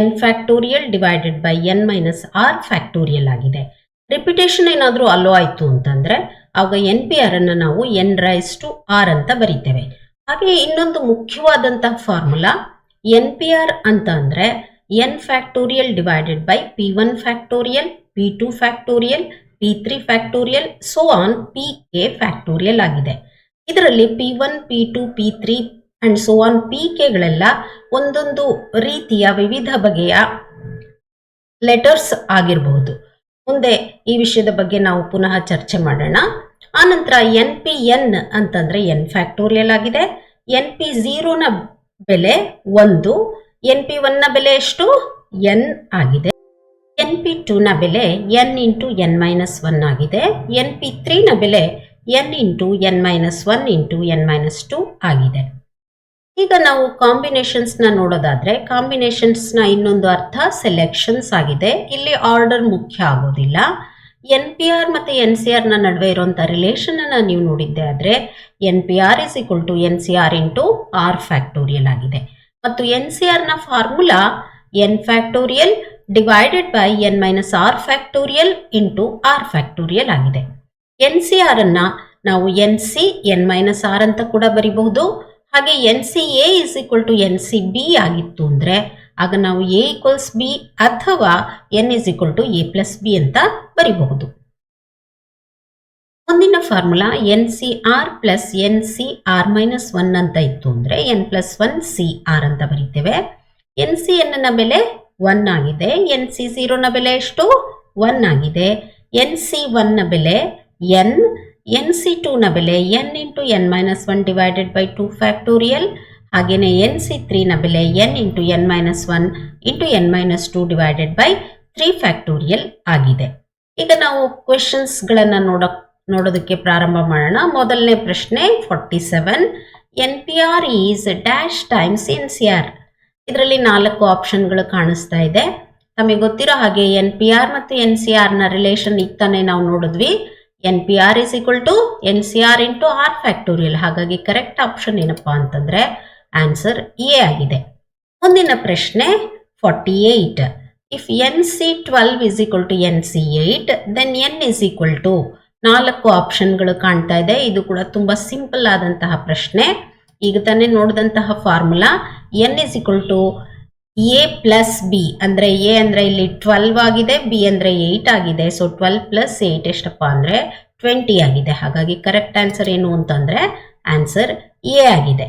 n factorial divided by n - r factorial ಆಗಿದೆ. ರಿಪಿಟೇಷನ್ ಏನಾದರೂ ಅಲೋ ಆಯಿತು ಅಂತಂದರೆ ಆವಾಗ NPR ಅನ್ನು ನಾವು n⁻r ಅಂತ ಬರಿತೇವೆ. ಹಾಗೆ ಇನ್ನೊಂದು ಮುಖ್ಯವಾದಂತಹ ಫಾರ್ಮುಲಾ NPR ಅಂತ ಅಂದರೆ n factorial divided by p1 factorial, p2 factorial, p3 factorial so on pk factorial ಆಗಿದೆ. ಇದರಲ್ಲಿ p1, p2, p3 and so on pkಗಳೆಲ್ಲ ಒಂದೊಂದು ರೀತಿಯ ವಿವಿಧ ಬಗೆಯ ಲೆಟರ್ಸ್ ಆಗಿರಬಹುದು. ಮುಂದೆ ಈ ವಿಷಯದ ಬಗ್ಗೆ ನಾವು ಪುನಃ ಚರ್ಚೆ ಮಾಡೋಣ. ಆನಂತರ NPN ಅಂತಂದರೆ n ಫ್ಯಾಕ್ಟೋರಿಯಲ್ ಆಗಿದೆ. NP0ನ ಬೆಲೆ 1, NP1ನ ಬೆಲೆ ಎಷ್ಟು n ಆಗಿದೆ. NP2ನ ಬೆಲೆ n × n - 1 ಆಗಿದೆ. NP3ನ ಬೆಲೆ n × n - 1 × n - 2 ಆಗಿದೆ. ಈಗ ನಾವು ಕಾಂಬಿನೇಷನ್ಸ್ನ ನೋಡೋದಾದ್ರೆ ಕಾಂಬಿನೇಷನ್ಸ್ನ ಇನ್ನೊಂದು ಅರ್ಥ ಸೆಲೆಕ್ಷನ್ಸ್ ಆಗಿದೆ. ಇಲ್ಲಿ ಆರ್ಡರ್ ಮುಖ್ಯ ಆಗೋದಿಲ್ಲ. NPR ಮತ್ತು NCRನ ನಡುವೆ ಇರುವಂಥ ರಿಲೇಷನ್ ಅನ್ನು ನೀವು ನೋಡಿದ್ದೆ ಆದರೆ NPR = NCR × r ಫ್ಯಾಕ್ಟೋರಿಯಲ್ ಆಗಿದೆ. ಮತ್ತು NCRನ formula n factorial divided by n - r factorial × r factorial ಆಗಿದೆ. NCR ಅನ್ನ ನಾವು NC n - r ಅಂತ ಕೂಡ ಬರಿಬಹುದು. ಹಾಗೆ NCA = NCB ಆಗಿತ್ತು ಅಂದರೆ ಆಗ ನಾವು A = B ಅಥವಾ n = A + B ಅಂತ ಬರಿಬಹುದು. ಮುಂದಿನ ಫಾರ್ಮುಲಾ NCR + NCR - 1 ಅಂತ ಇತ್ತು ಅಂದರೆ n + 1 CR ಅಂತ ಬರಿತೇವೆ. NCN ಬೆಲೆ 1 ಆಗಿದೆ. NC0ನ ಬೆಲೆ ಎಷ್ಟು 1 ಆಗಿದೆ. NC1ನ ಬೆಲೆ n, NC2ನ ಬೆಲೆ n × n - 1 divided by 2 factorial. ಹಾಗೆಯೇ NC3ನ ಬೆಲೆ n × n - 1 × n - 2 divided by 3 factorial ಆಗಿದೆ. ಈಗ ನಾವು ಕ್ವೆಶನ್ಸ್ಗಳನ್ನು ನೋಡೋದಕ್ಕೆ ಪ್ರಾರಂಭ ಮಾಡೋಣ. ಮೊದಲನೇ ಪ್ರಶ್ನೆ 47. NPR is dash times NCR. ಇದರಲ್ಲಿ 4 ಆಪ್ಷನ್ಗಳು ಕಾಣಿಸ್ತಾ ಇದೆ. ತಮಗೆ ಗೊತ್ತಿರೋ ಹಾಗೆ NPR ಮತ್ತು NCR ನ ರಿಲೇಷನ್ ಈಗ ತಾನೇ ನಾವು ನೋಡಿದ್ವಿ. NPR is equal to NCR into R factorial. ಹಾಗಾಗಿ ಕರೆಕ್ಟ್ ಆಪ್ಷನ್ ಏನಪ್ಪಾ ಅಂತಂದ್ರೆ ಆನ್ಸರ್ ಎ ಆಗಿದೆ. ಮುಂದಿನ ಪ್ರಶ್ನೆ 48. If NC12 is equal to NC8 then N is equal to 4 ಆಪ್ಷನ್ಗಳು ಕಾಣ್ತಾ ಇದೆ. ಇದು ಕೂಡ ತುಂಬಾ ಸಿಂಪಲ್ ಆದಂತಹ ಪ್ರಶ್ನೆ. ಈಗ ತಾನೇ ನೋಡಿದಂತಹ formula N is equal to A plus B ಅಂದ್ರೆ A ಅಂದ್ರೆ ಇಲ್ಲಿ 12 ಆಗಿದೆ, B ಅಂದ್ರೆ 8 ಆಗಿದೆ. ಸೊ 12 ಪ್ಲಸ್ 8 ಎಷ್ಟಪ್ಪ ಅಂದ್ರೆ 20 ಆಗಿದೆ. ಹಾಗಾಗಿ ಕರೆಕ್ಟ್ ಆನ್ಸರ್ ಏನು ಅಂತಂದ್ರೆ ಆನ್ಸರ್ ಎ ಆಗಿದೆ.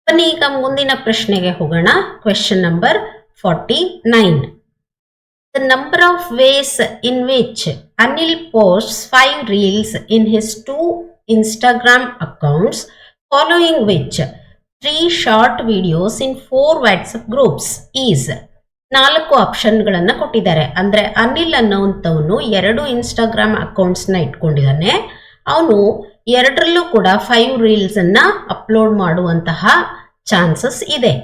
ಬನ್ನಿ ಈಗ ಮುಂದಿನ ಪ್ರಶ್ನೆಗೆ ಹೋಗೋಣ. Question number 49. The number of ways in which Anil posts 5 reels in his 2 Instagram accounts, following which 3 short videos in 4 WhatsApp groups is. 4 ಆಪ್ಷನ್ಗಳನ್ನು ಕೊಟ್ಟಿದ್ದಾರೆ. ಅಂದ್ರೆ ಅನಿಲ್ ಅನ್ನೋಂಥವನು 2 ಇನ್ಸ್ಟಾಗ್ರಾಮ್ ಅಕೌಂಟ್ಸ್ನ ಇಟ್ಕೊಂಡಿದ್ದಾನೆ. ಅವನು 2ರಲ್ಲೂ ಕೂಡ 5 ರೀಲ್ಸ್ ಅನ್ನ ಅಪ್ಲೋಡ್ ಮಾಡುವಂತಹ ಚಾನ್ಸಸ್ ಇದೆ.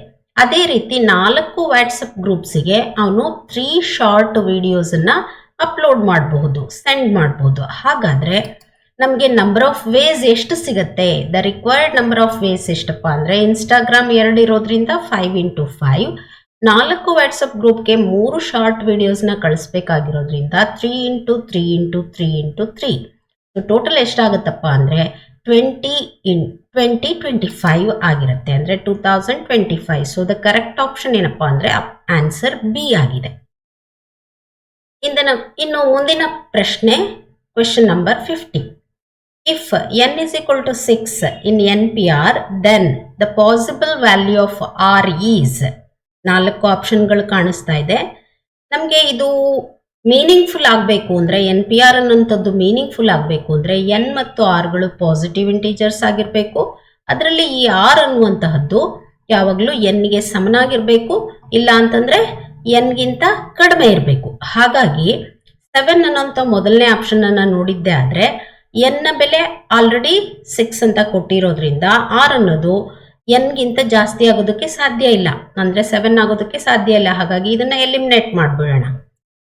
ಅದೇ ರೀತಿ 4 ವಾಟ್ಸಪ್ ಗ್ರೂಪ್ಸಿಗೆ ಅವನು 3 ಶಾರ್ಟ್ ವಿಡಿಯೋಸ್ ಅನ್ನ ಅಪ್ಲೋಡ್ ಮಾಡಬಹುದು, ಸೆಂಡ್ ಮಾಡಬಹುದು. ಹಾಗಾದ್ರೆ ನಮಗೆ ನಂಬರ್ ಆಫ್ ವೇಸ್ ಎಷ್ಟು ಸಿಗುತ್ತೆ? The required number of ways ಎಷ್ಟಪ್ಪ ಅಂದ್ರೆ ಇನ್ಸ್ಟಾಗ್ರಾಮ್ 2 ಇರೋದ್ರಿಂದ 5 into 5, 4 ವಾಟ್ಸಪ್ ಗ್ರೂಪ್ಗೆ 3 ಶಾರ್ಟ್ ವಿಡಿಯೋಸ್ನ ಕಳಿಸ್ಬೇಕಾಗಿರೋದ್ರಿಂದ 3 into 3 into 3 into 3. ಟೋಟಲ್ ಎಷ್ಟಾಗುತ್ತಪ್ಪ ಅಂದ್ರೆ 25 ಆಗಿರುತ್ತೆ. ಅಂದ್ರೆ 2025. ಸೊ ದ ಕರೆಕ್ಟ್ ಆಪ್ಷನ್ ಏನಪ್ಪಾ ಅಂದ್ರೆ ಆನ್ಸರ್ ಬಿ ಆಗಿದೆ. ಇನ್ನು ಮುಂದಿನ ಪ್ರಶ್ನೆ question number 50. If N is equal to 6 in NPR then the possible value of R is. 4 ಆಪ್ಷನ್ಗಳು ಕಾಣಿಸ್ತಾ ಇದೆ. ನಮಗೆ ಇದು ಮೀನಿಂಗ್ಫುಲ್ ಆಗಬೇಕು ಅಂದರೆ NPR ಅನ್ನೋಂಥದ್ದು ಮೀನಿಂಗ್ಫುಲ್ ಆಗಬೇಕು ಅಂದರೆ N ಮತ್ತು Rಗಳು ಪಾಸಿಟಿವ್ ಇಂಟೀಜರ್ಸ್ ಆಗಿರಬೇಕು. ಅದರಲ್ಲಿ ಈ R ಅನ್ನುವಂತಹದ್ದು ಯಾವಾಗಲೂ Nಗೆ ಸಮನಾಗಿರಬೇಕು, ಇಲ್ಲ ಅಂತಂದರೆ Nಗಿಂತ ಕಡಿಮೆ ಇರಬೇಕು. ಹಾಗಾಗಿ 7 ಅನ್ನೋಂಥ ಮೊದಲನೇ ಆಪ್ಷನನ್ನು ನೋಡಿದ್ದೆ ಆದರೆ N ಬೆಲೆ ಆಲ್ರೆಡಿ 6 ಅಂತ ಕೊಟ್ಟಿರೋದ್ರಿಂದ R ಅನ್ನೋದು Nಗಿಂತ ಜಾಸ್ತಿ ಆಗೋದಕ್ಕೆ ಸಾಧ್ಯ ಇಲ್ಲ, ಅಂದರೆ 7 ಆಗೋದಕ್ಕೆ ಸಾಧ್ಯ ಇಲ್ಲ. ಹಾಗಾಗಿ ಇದನ್ನು ಎಲಿಮಿನೇಟ್ ಮಾಡಿಬಿಡೋಣ.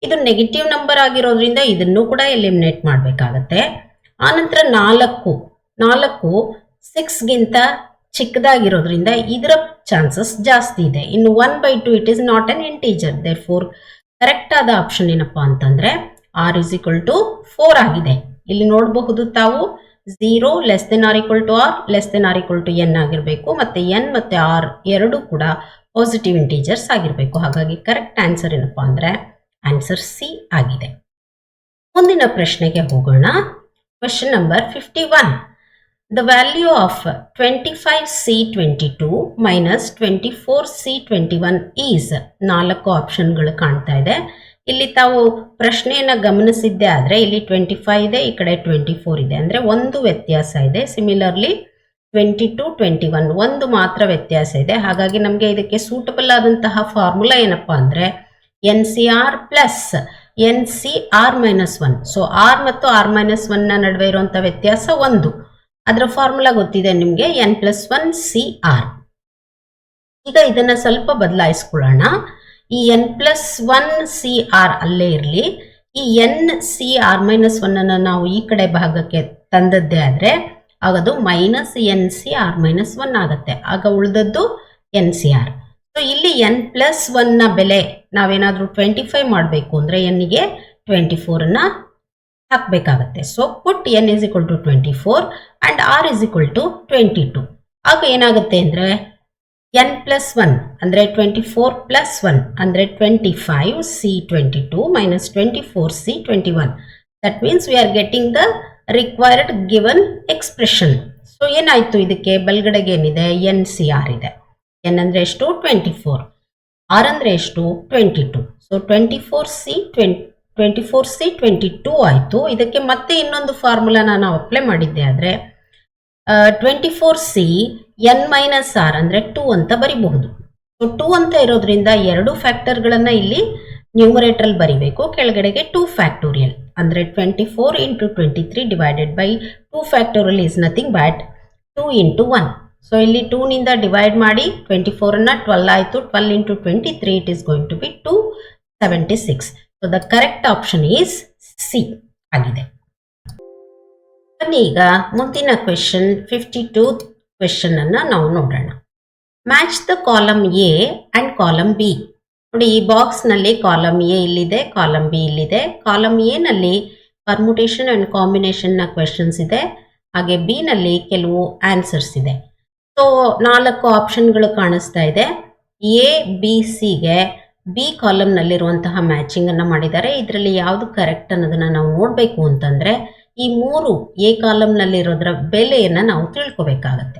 ಇದು ನೆಗೆಟಿವ್ ನಂಬರ್ ಆಗಿರೋದ್ರಿಂದ ಇದನ್ನು ಕೂಡ ಎಲಿಮಿನೇಟ್ ಮಾಡಬೇಕಾಗತ್ತೆ. ಆನಂತರ 4 6ಗಿಂತ ಚಿಕ್ಕದಾಗಿರೋದ್ರಿಂದ ಇದರ ಚಾನ್ಸಸ್ ಜಾಸ್ತಿ ಇದೆ. ಇನ್ನು 1/2 it is not an integer. Therefore correct ಆದ ಆಪ್ಷನ್ ಏನಪ್ಪಾ ಅಂತಂದ್ರೆ R is equal to 4 ಆಗಿದೆ. ಇಲ್ಲಿ ನೋಡಬಹುದು ತಾವು 0 less than R equal to R less than R equal to N ಆಗಿರಬೇಕು. ಮತ್ತೆ N ಮತ್ತೆ R ಎರಡೂ ಕೂಡ ಪಾಸಿಟಿವ್ ಇಂಟೀಜರ್ಸ್ ಆಗಿರಬೇಕು. ಹಾಗಾಗಿ ಕರೆಕ್ಟ್ ಆನ್ಸರ್ ಏನಪ್ಪಾ ಅಂದ್ರೆ ಆನ್ಸರ್ ಸಿ ಆಗಿದೆ. ಮುಂದಿನ ಪ್ರಶ್ನೆಗೆ ಹೋಗೋಣ. Question number 51. The value of 25C22 minus 24C21 is. 4 ಆಪ್ಷನ್ಗಳು ಕಾಣ್ತಾ ಇದೆ. ಇಲ್ಲಿ ತಾವು ಪ್ರಶ್ನೆಯನ್ನು ಗಮನಿಸಿದ್ದೆ ಆದರೆ ಇಲ್ಲಿ 25 ಇದೆ, ಈ ಕಡೆ 24 ಇದೆ, ಅಂದರೆ ಒಂದು ವ್ಯತ್ಯಾಸ ಇದೆ. ಸಿಮಿಲರ್ಲಿ 22 21 ಒಂದು ಮಾತ್ರ ವ್ಯತ್ಯಾಸ ಇದೆ. ಹಾಗಾಗಿ ನಮಗೆ ಇದಕ್ಕೆ ಸೂಟಬಲ್ ಆದಂತಹ ಫಾರ್ಮುಲಾ ಏನಪ್ಪಾ ಅಂದರೆ NCR plus NCR-1. So R ಮತ್ತು R-1 ನಡುವೆ ಇರುವಂಥ ವ್ಯತ್ಯಾಸ 1. ಅದರ ಫಾರ್ಮುಲಾ ಗೊತ್ತಿದೆ ನಿಮಗೆ, N+1CR. ಈಗ ಇದನ್ನು ಸ್ವಲ್ಪ ಬದಲಾಯಿಸ್ಕೊಳ್ಳೋಣ. ಈ N+1CR ಅಲ್ಲೇ ಇರಲಿ. ಈ NCR-1 ನಾವು ಈ ಕಡೆ ಭಾಗಕ್ಕೆ ತಂದದ್ದೇ ಆದರೆ ಆಗದು -NCR-1 ಆಗುತ್ತೆ. ಆಗ ಉಳಿದದ್ದು NCR. ಸೊ ಇಲ್ಲಿ N+1 ಬೆಲೆ ನಾವೇನಾದರೂ 25 ಮಾಡಬೇಕು ಅಂದರೆ Nಗೆ 24 ಹಾಕಬೇಕಾಗತ್ತೆ. So put N is equal to 24 and R is equal to 22. ಆಗ ಏನಾಗುತ್ತೆ ಅಂದರೆ N+1 ಅಂದರೆ 24 + 1 ಅಂದರೆ 25C22 minus 24C21. That means we are getting the required given expression. So ಏನಾಯಿತು, ಇದಕ್ಕೆ ಬಲಗಡೆಗೆ ಏನಿದೆ NCR ಇದೆ. N ಅಂದರೆ ಎಷ್ಟು 24, R ಅಂದರೆ ಎಷ್ಟು 22. ಸೊ 24C22 ಆಯಿತು. ಇದಕ್ಕೆ ಮತ್ತೆ ಇನ್ನೊಂದು ಫಾರ್ಮುಲಾನ ನಾವು ಅಪ್ಲೈ ಮಾಡಿದ್ದೆ ಆದರೆ 24C N-R ಅಂದರೆ 2 ಅಂತ ಬರಿಬಹುದು. ಸೊ 2 ಅಂತ ಇರೋದ್ರಿಂದ 2 ಫ್ಯಾಕ್ಟರ್ಗಳನ್ನು ಇಲ್ಲಿ ನ್ಯೂಮರೇಟರ್ ಬರಿಬೇಕು, ಕೆಳಗಡೆಗೆ 2 ಫ್ಯಾಕ್ಟೋರಿಯಲ್ ಅಂದರೆ 24 into 23 divided by 2 factorial is nothing but 2 into 1. So ಇಲ್ಲಿ 2 ನಿಂದ ಡಿವೈಡ್ ಮಾಡಿ 24 12 ಆಯಿತು. 12 into 23 it is going to be 276. So the correct option is C ಆಗಿದೆ. ಈಗ ಮುಂದಿನ ಕ್ವೆಶನ್ 52 ಕ್ವೆಶನ್ ಅನ್ನ ನಾವು ನೋಡೋಣ. Match the column A and column B. ನೋಡಿ, ಈ ಬಾಕ್ಸ್ ನಲ್ಲಿ ಕಾಲಮ್ ಎ ಇಲ್ಲಿದೆ, ಕಾಲಮ್ ಬಿ ಇಲ್ಲಿದೆ. ಕಾಲಮ್ ಎ ನಲ್ಲಿ ಪರ್ಮುಟೇಷನ್ ಅಂಡ್ ಕಾಂಬಿನೇಷನ್ ನ ಕ್ವೆಶನ್ಸ್ ಇದೆ, ಹಾಗೆ ಬಿ ನಲ್ಲಿ ಕೆಲವು ಆನ್ಸರ್ಸ್ ಇದೆ. ಸೊ 4 ಆಪ್ಷನ್ಗಳು ಕಾಣಿಸ್ತಾ ಇದೆ. ಎ ಬಿ ಸಿಗೆ ಬಿ ಕಾಲಮ್ ನಲ್ಲಿರುವಂತಹ ಮ್ಯಾಚಿಂಗ್ ಅನ್ನ ಮಾಡಿದ್ದಾರೆ. ಇದರಲ್ಲಿ ಯಾವುದು ಕರೆಕ್ಟ್ ಅನ್ನೋದನ್ನ ನಾವು ನೋಡಬೇಕು ಅಂತಂದ್ರೆ ಈ 3 ಎ ಕಾಲಮ್ ನಲ್ಲಿರೋದ್ರ ಬೆಲೆಯನ್ನ ನಾವು ತಿಳ್ಕೊಬೇಕಾಗತ್ತೆ.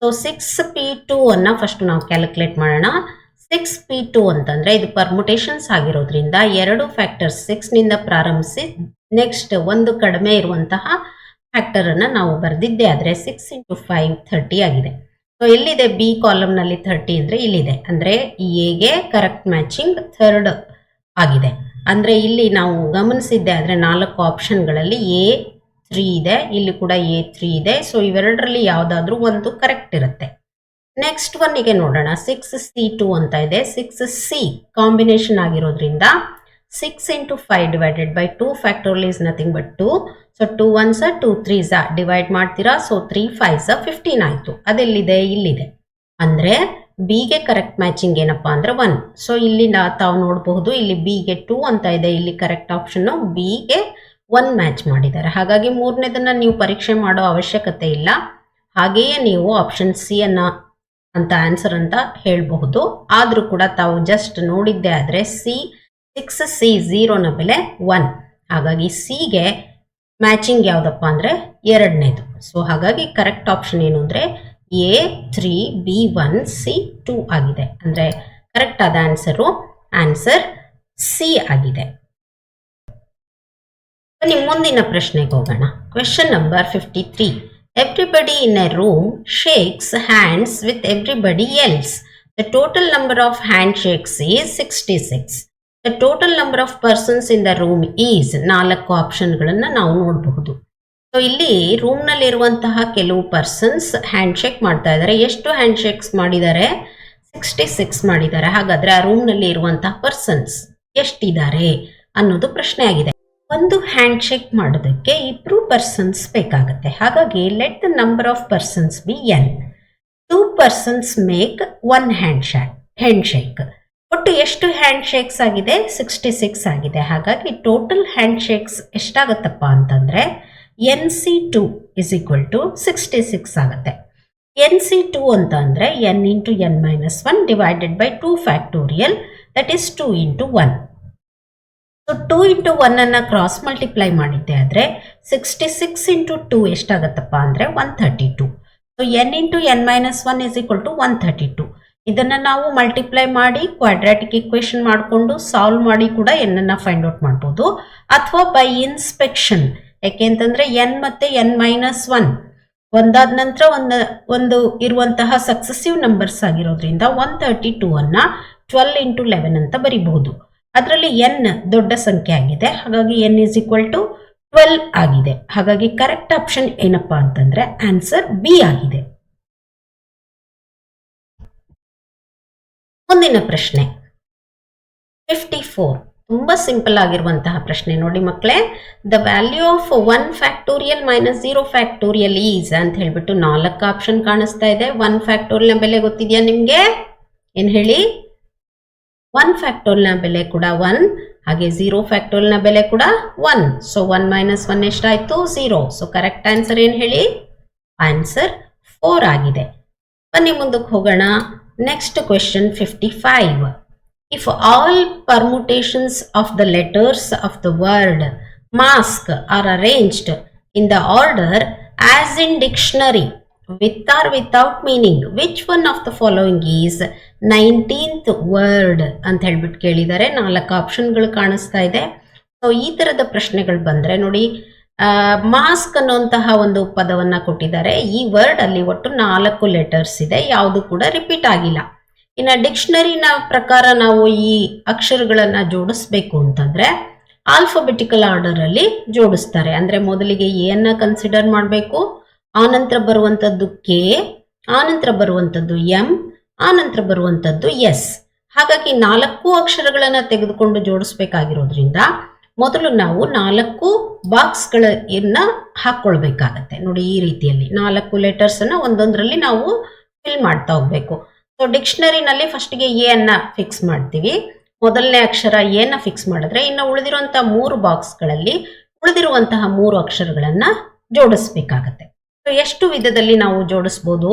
ಸೊ 6p2 ಅನ್ನ ಫಸ್ಟ್ ನಾವು ಕ್ಯಾಲ್ಕುಲೇಟ್ ಮಾಡೋಣ. 6p2 ಅಂತಂದ್ರೆ ಇದು ಪರ್ಮುಟೇಷನ್ಸ್ ಆಗಿರೋದ್ರಿಂದ 2 ಫ್ಯಾಕ್ಟರ್ಸ್ 6 ನಿಂದ ಪ್ರಾರಂಭಿಸಿ ನೆಕ್ಸ್ಟ್ ಒಂದು ಕಡಿಮೆ ಇರುವಂತಹ ಫ್ಯಾಕ್ಟರ್ ಅನ್ನ ನಾವು ಬರೆದಿದ್ದೆ ಆದ್ರೆ 6 ಇಂಟು 5 30 ಆಗಿದೆ. ಸೊ ಎಲ್ಲಿದೆ ಬಿ ಕಾಲಮ್ ನಲ್ಲಿ 30 ಅಂದ್ರೆ ಇಲ್ಲಿದೆ. ಅಂದ್ರೆ ಎಗೆ ಕರೆಕ್ಟ್ ಮ್ಯಾಚಿಂಗ್ 3rd ಆಗಿದೆ. ಅಂದ್ರೆ ಇಲ್ಲಿ ನಾವು ಗಮನಿಸಿದ್ದೆ ಆದ್ರೆ 4 ಆಪ್ಷನ್ಗಳಲ್ಲಿ A3 ಇದೆ, ಇಲ್ಲಿ ಕೂಡ A3 ಇದೆ. ಸೊ ಇವೆರಡರಲ್ಲಿ ಯಾವ್ದಾದ್ರೂ ಒಂದು ಕರೆಕ್ಟ್ ಇರುತ್ತೆ. ನೆಕ್ಸ್ಟ್ ಒನ್ನಿಗೆ ನೋಡೋಣ. 6C2 ಅಂತ ಇದೆ. 6C ಕಾಂಬಿನೇಷನ್ ಆಗಿರೋದ್ರಿಂದ 6 into 5 divided by 2 factorial is nothing but 2. So 2 1s 2 3s divide ಮಾಡ್ತೀರಾ. ಸೊ 3 5s 15 ಆಯಿತು. ಅದೆಲ್ಲಿದೆ? ಇಲ್ಲಿದೆ. ಅಂದರೆ ಬಿಗೆ ಕರೆಕ್ಟ್ ಮ್ಯಾಚಿಂಗ್ ಏನಪ್ಪಾ ಅಂದ್ರೆ 1. ಸೊ ಇಲ್ಲಿ ತಾವು ನೋಡಬಹುದು, ಇಲ್ಲಿ ಬಿಗೆ 2 ಅಂತ ಇದೆ, ಇಲ್ಲಿ ಕರೆಕ್ಟ್ ಆಪ್ಷನ್ ಬಿಗೆ 1 ಮ್ಯಾಚ್ ಮಾಡಿದ್ದಾರೆ. ಹಾಗಾಗಿ 3ನೇದನ್ನ ನೀವು ಪರೀಕ್ಷೆ ಮಾಡೋ ಅವಶ್ಯಕತೆ ಇಲ್ಲ. ಹಾಗೆಯೇ ನೀವು ಆಪ್ಷನ್ ಸಿ ಅನ್ನ ಅಂತ ಆನ್ಸರ್ ಅಂತ ಹೇಳಬಹುದು. ಆದರೂ ಕೂಡ ತಾವು ಜಸ್ಟ್ ನೋಡಿದ್ದೆ ಆದರೆ 6C 0ನ ಬೆಲೆ 1. ಹಾಗಾಗಿ ಸಿಗೆ ಮ್ಯಾಚಿಂಗ್ ಯಾವುದಪ್ಪ ಅಂದರೆ 2ನೇದು. ಸೊ ಹಾಗಾಗಿ ಕರೆಕ್ಟ್ ಆಪ್ಷನ್ ಏನು ಅಂದರೆ A3 B1 C2 ಆಗಿದೆ. ಅಂದರೆ ಕರೆಕ್ಟ್ ಆದ ಆನ್ಸರ್ ಸಿ ಆಗಿದೆ. ಮುಂದಿನ ಪ್ರಶ್ನೆಗೆ ಹೋಗೋಣ. Question number 53. Everybody in a room shakes hands with everybody else. The total number of handshakes is 66. The total number of persons in the room is 4 ಆಪ್ಷನ್ಗಳನ್ನು ನಾವು ನೋಡಬಹುದು. So ಇಲ್ಲಿ ರೂಮ್ ನಲ್ಲಿ ಇರುವಂತಹ ಕೆಲವು ಪರ್ಸನ್ಸ್ ಹ್ಯಾಂಡ್ ಶೇಕ್ ಮಾಡ್ತಾ ಇದ್ದಾರೆ. ಎಷ್ಟು hand shakes ಮಾಡಿದ್ದಾರೆ? 66 ಮಾಡಿದ್ದಾರೆ. ಹಾಗಾದ್ರೆ ಆ ರೂಮ್ ನಲ್ಲಿ ಇರುವಂತಹ ಪರ್ಸನ್ಸ್ ಎಷ್ಟಿದ್ದಾರೆ ಅನ್ನೋದು ಪ್ರಶ್ನೆ ಆಗಿದೆ. ಒಂದು ಹ್ಯಾಂಡ್ ಶೇಕ್ ಮಾಡೋದಕ್ಕೆ 2 ಪರ್ಸನ್ಸ್ ಬೇಕಾಗುತ್ತೆ. ಹಾಗಾಗಿ let the number of persons be n. 2 persons make 1 handshake. ಒಟ್ಟು ಎಷ್ಟು ಹ್ಯಾಂಡ್ ಶೇಕ್ಸ್ ಆಗಿದೆ? 66 ಆಗಿದೆ. ಹಾಗಾಗಿ ಟೋಟಲ್ ಹ್ಯಾಂಡ್ ಶೇಕ್ಸ್ ಎಷ್ಟಾಗತ್ತಪ್ಪ ಅಂತಂದ್ರೆ NC2 is equal to 66 ಆಗುತ್ತೆ. NC2 ಅಂತ ಅಂದ್ರೆ n into n minus 1 divided by 2 factorial, that is 2 into 1. So 2 into 1 ಅನ್ನ ಕ್ರಾಸ್ ಮಲ್ಟಿಪ್ಲೈ ಮಾಡಿದ್ದೆ ಆದರೆ 66 into 2 ಎಷ್ಟಾಗತ್ತಪ್ಪ ಅಂದರೆ 132. So n into n minus 1 is equal to 132. ಇದನ್ನು ನಾವು ಮಲ್ಟಿಪ್ಲೈ ಮಾಡಿ ಕ್ವಾಡ್ರಾಟಿಕ್ ಇಕ್ವೇಷನ್ ಮಾಡಿಕೊಂಡು ಸಾಲ್ವ್ ಮಾಡಿ ಕೂಡ n ಅನ್ನು ಫೈಂಡ್ ಔಟ್ ಮಾಡ್ಬೋದು, ಅಥವಾ ಬೈ ಇನ್ಸ್ಪೆಕ್ಷನ್. ಯಾಕೆಂತಂದ್ರೆ n ಮತ್ತೆ n ಮೈನಸ್ 1 ಒಂದಾದ ನಂತರ ಒಂದು ಇರುವಂತಹ ಸಕ್ಸೆಸಿವ್ ನಂಬರ್ಸ್ ಆಗಿರೋದ್ರಿಂದ 132 ಅನ್ನ 12 into 11 ಅಂತ ಬರೀಬಹುದು. ಅದರಲ್ಲಿ n ದೊಡ್ಡ ಸಂಖ್ಯೆ ಆಗಿದೆ, ಹಾಗಾಗಿ n is equal to 12 ಆಗಿದೆ. ಹಾಗಾಗಿ ಕರೆಕ್ಟ್ ಆಪ್ಷನ್ ಏನಪ್ಪಾ ಅಂತಂದ್ರೆ ಆನ್ಸರ್ ಬಿ ಆಗಿದೆ. ಮುಂದಿನ ಪ್ರಶ್ನೆ 54. ತುಂಬಾ ಸಿಂಪಲ್ ಆಗಿರುವಂತಹ ಪ್ರಶ್ನೆ ನೋಡಿ ಮಕ್ಕಳೇ. The value of 1 factorial minus 0 factorial is ಅಂತ ಹೇಳ್ಬಿಟ್ಟು 4 ಆಪ್ಷನ್ ಕಾಣಿಸ್ತಾ ಇದೆ. 1 ಫ್ಯಾಕ್ಟೋರಿಯಲ್ ನ ಬೆಲೆ ಗೊತ್ತಿದೆಯಾ ನಿಮ್ಗೆ? ಏನ್ ಹೇಳಿ? 1 ಫ್ಯಾಕ್ಟೋರಿಯಲ್ ನ ಬೆಲೆ ಕೂಡ 1, ಹಾಗೆ 0 ಫ್ಯಾಕ್ಟೋರಿಯಲ್ ನ ಬೆಲೆ ಕೂಡ 1. ಸೊ 1 ಮೈನಸ್ 1 ಎಷ್ಟಾಯ್ತು? 0. ಸೊ ಕರೆಕ್ಟ್ ಆನ್ಸರ್ ಏನ್ ಹೇಳಿ? ಆನ್ಸರ್ 4 ಆಗಿದೆ. ಬನ್ನಿ ಮುಂದಕ್ಕೆ ಹೋಗೋಣ. Next question 55. If all permutations of the letters of the word mask are arranged in the order as in dictionary with or without meaning, which one of the following is 19th word ಅಂತ ಹೇಳ್ಬಿಟ್ಟು ಕೇಳಿದ್ದಾರೆ. 4 ಆಪ್ಷನ್ಗಳು ಕಾಣಿಸ್ತಾ ಇದೆ. So ಈ ತರದ ಪ್ರಶ್ನೆಗಳು ಬಂದ್ರೆ ನೋಡಿ, ಮಾಸ್ಕ್ ಅನ್ನುವಂತಹ ಒಂದು ಪದವನ್ನ ಕೊಟ್ಟಿದ್ದಾರೆ. ಈ ವರ್ಡ್ ಅಲ್ಲಿ ಒಟ್ಟು 4 ಲೆಟರ್ಸ್ ಇದೆ, ಯಾವುದು ಕೂಡ ರಿಪೀಟ್ ಆಗಿಲ್ಲ. ಇನ್ನು ಡಿಕ್ಷನರಿನ ಪ್ರಕಾರ ನಾವು ಈ ಅಕ್ಷರಗಳನ್ನ ಜೋಡಿಸ್ಬೇಕು ಅಂತಂದ್ರೆ ಆಲ್ಫಾಬೆಟಿಕಲ್ ಆರ್ಡರ್ ಅಲ್ಲಿ ಜೋಡಿಸ್ತಾರೆ. ಅಂದ್ರೆ ಮೊದಲಿಗೆ ಎ ಅನ್ನ ಕನ್ಸಿಡರ್ ಮಾಡಬೇಕು, ಆನಂತರ ಬರುವಂತದ್ದು ಕೆ, ಆನಂತರ ಬರುವಂತದ್ದು ಎಂ, ಆನಂತರ ಬರುವಂತದ್ದು ಎಸ್. ಹಾಗಾಗಿ 4 ಅಕ್ಷರಗಳನ್ನ ತೆಗೆದುಕೊಂಡು ಜೋಡಿಸ್ಬೇಕಾಗಿರೋದ್ರಿಂದ ಮೊದಲು ನಾವು 4 ಬಾಕ್ಸ್ಗಳನ್ನ ಹಾಕೊಳ್ಬೇಕಾಗತ್ತೆ. ನೋಡಿ, ಈ ರೀತಿಯಲ್ಲಿ 4 ಲೆಟರ್ಸ್ ಅನ್ನ ಒಂದೊಂದರಲ್ಲಿ ನಾವು ಫಿಲ್ ಮಾಡ್ತಾ ಹೋಗ್ಬೇಕು. ಸೊ ಡಿಕ್ಷನರಿನಲ್ಲಿ ಫಸ್ಟ್ಗೆ ಎ ಅನ್ನ ಫಿಕ್ಸ್ ಮಾಡ್ತೀವಿ. ಮೊದಲನೇ ಅಕ್ಷರ ಎ ನ ಫಿಕ್ಸ್ ಮಾಡಿದ್ರೆ ಇನ್ನು ಉಳಿದಿರುವಂತಹ 3 ಬಾಕ್ಸ್ಗಳಲ್ಲಿ ಉಳಿದಿರುವಂತಹ 3 ಅಕ್ಷರಗಳನ್ನ ಜೋಡಿಸ್ಬೇಕಾಗತ್ತೆ. ಸೊ ಎಷ್ಟು ವಿಧದಲ್ಲಿ ನಾವು ಜೋಡಿಸ್ಬೋದು?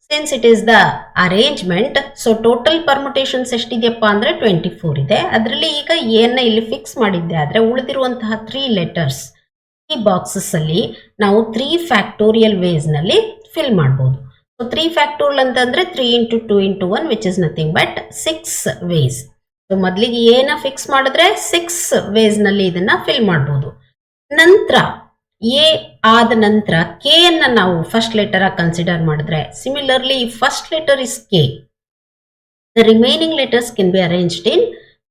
Since it is the arrangement, so total permutations ಎಷ್ಟಿದೆಯಪ್ಪ ಅಂದ್ರೆ 24 ಇದೆ. ಅದರಲ್ಲಿ ಈಗ ಎ ನ ಇಲ್ಲಿ ಫಿಕ್ಸ್ ಮಾಡಿದ್ದೆ ಆದ್ರೆ ಉಳಿದಿರುವಂತಹ 3 ಲೆಟರ್ಸ್ ಈ ಬಾಕ್ಸಸ್ ಅಲ್ಲಿ ನಾವು 3 ಫ್ಯಾಕ್ಟೋರಿಯಲ್ ವೇಸ್ ನಲ್ಲಿ ಫಿಲ್ ಮಾಡಬಹುದು. ಸೊ 3 ಫ್ಯಾಕ್ಟೋರಿಯಲ್ ಅಂತಂದ್ರೆ 3 into 2 into 1 which is nothing but 6 ways. So ಮೊದಲಿಗೆ ಎ ನ ಫಿಕ್ಸ್ ಮಾಡಿದ್ರೆ 6 ವೇಸ್ ನಲ್ಲಿ ಇದನ್ನ ಫಿಲ್ ಮಾಡಬಹುದು. ನಂತರ ಎ ಆದ ನಂತರ ಕೆ ಅನ್ನ ನಾವು ಫಸ್ಟ್ ಲೆಟರ್ ಆಗಿ ಕನ್ಸಿಡರ್ ಮಾಡಿದ್ರೆ similarly first letter is K. The remaining letters can be arranged in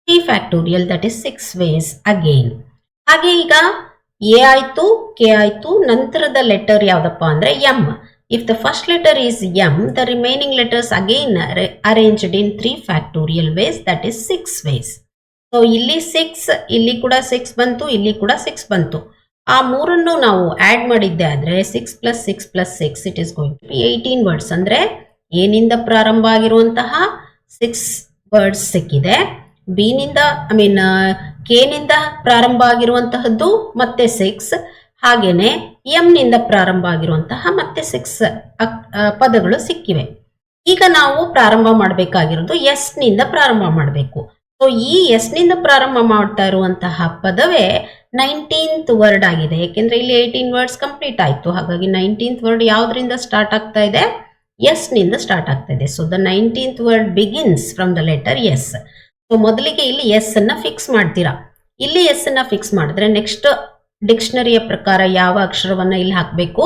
3 factorial, that is 6 ways again. ಹಾಗೆ ಈಗ ಎ ಆಯ್ತು, ಕೆ ಆಯ್ತು, ನಂತರದ ಲೆಟರ್ ಯಾವ್ದಪ್ಪ ಅಂದ್ರೆ M. If the first letter is M, the remaining letters again arranged in 3 factorial ways, that is 6 ways. So ಇಲ್ಲಿ 6, ಇಲ್ಲಿ ಕೂಡ 6 ಬಂತು, ಇಲ್ಲಿ ಕೂಡ 6 ಬಂತು. ಆ ಮೂರನ್ನು ನಾವು ಆಡ್ ಮಾಡಿದ್ದೆ ಆದ್ರೆ 6 + 6 + 6 it is going to be 18 words. ಅಂದ್ರೆ ಎ ನಿಂದ ಪ್ರಾರಂಭ ಆಗಿರುವಂತಹ 6 ವರ್ಡ್ಸ್ ಸಿಕ್ಕಿದೆ. ಬಿ ನಿಂದ ಕೆ ನಿಂದ ಪ್ರಾರಂಭ ಆಗಿರುವಂತಹದ್ದು ಮತ್ತೆ 6, ಹಾಗೇನೆ ಎಂ ನಿಂದ ಪ್ರಾರಂಭ ಆಗಿರುವಂತಹ ಮತ್ತೆ 6 ಪದಗಳು ಸಿಕ್ಕಿವೆ. ಈಗ ನಾವು ಪ್ರಾರಂಭ ಮಾಡಬೇಕಾಗಿರೋದು ಎಸ್ ನಿಂದ ಪ್ರಾರಂಭ ಮಾಡಬೇಕು. ಸೊ ಈ ಎಸ್ ನಿಂದ ಪ್ರಾರಂಭ ಮಾಡ್ತಾ ಇರುವಂತಹ ಪದವೇ 19th ವರ್ಡ್ ಆಗಿದೆ. ಯಾಕೆಂದ್ರೆ ಇಲ್ಲಿ 18 ವರ್ಡ್ಸ್ ಕಂಪ್ಲೀಟ್ ಆಯ್ತು. ಹಾಗಾಗಿ 19th ವರ್ಡ್ ಯಾವ್ದ್ರಿಂದ ಸ್ಟಾರ್ಟ್ ಆಗ್ತಾ ಇದೆ? ಎಸ್ ನಿಂದ ಸ್ಟಾರ್ಟ್ ಆಗ್ತಾ ಇದೆ. So the 19th word begins from the letter S. So ಮೊದಲಿಗೆ ಇಲ್ಲಿ ಎಸ್ ಅನ್ನ ಫಿಕ್ಸ್ ಮಾಡ್ತೀರಾ. ಇಲ್ಲಿ ಎಸ್ ಅನ್ನ ಫಿಕ್ಸ್ ಮಾಡಿದ್ರೆ ನೆಕ್ಸ್ಟ್ ಡಿಕ್ಷನರಿಯ ಪ್ರಕಾರ ಯಾವ ಅಕ್ಷರವನ್ನ ಇಲ್ಲಿ ಹಾಕಬೇಕು?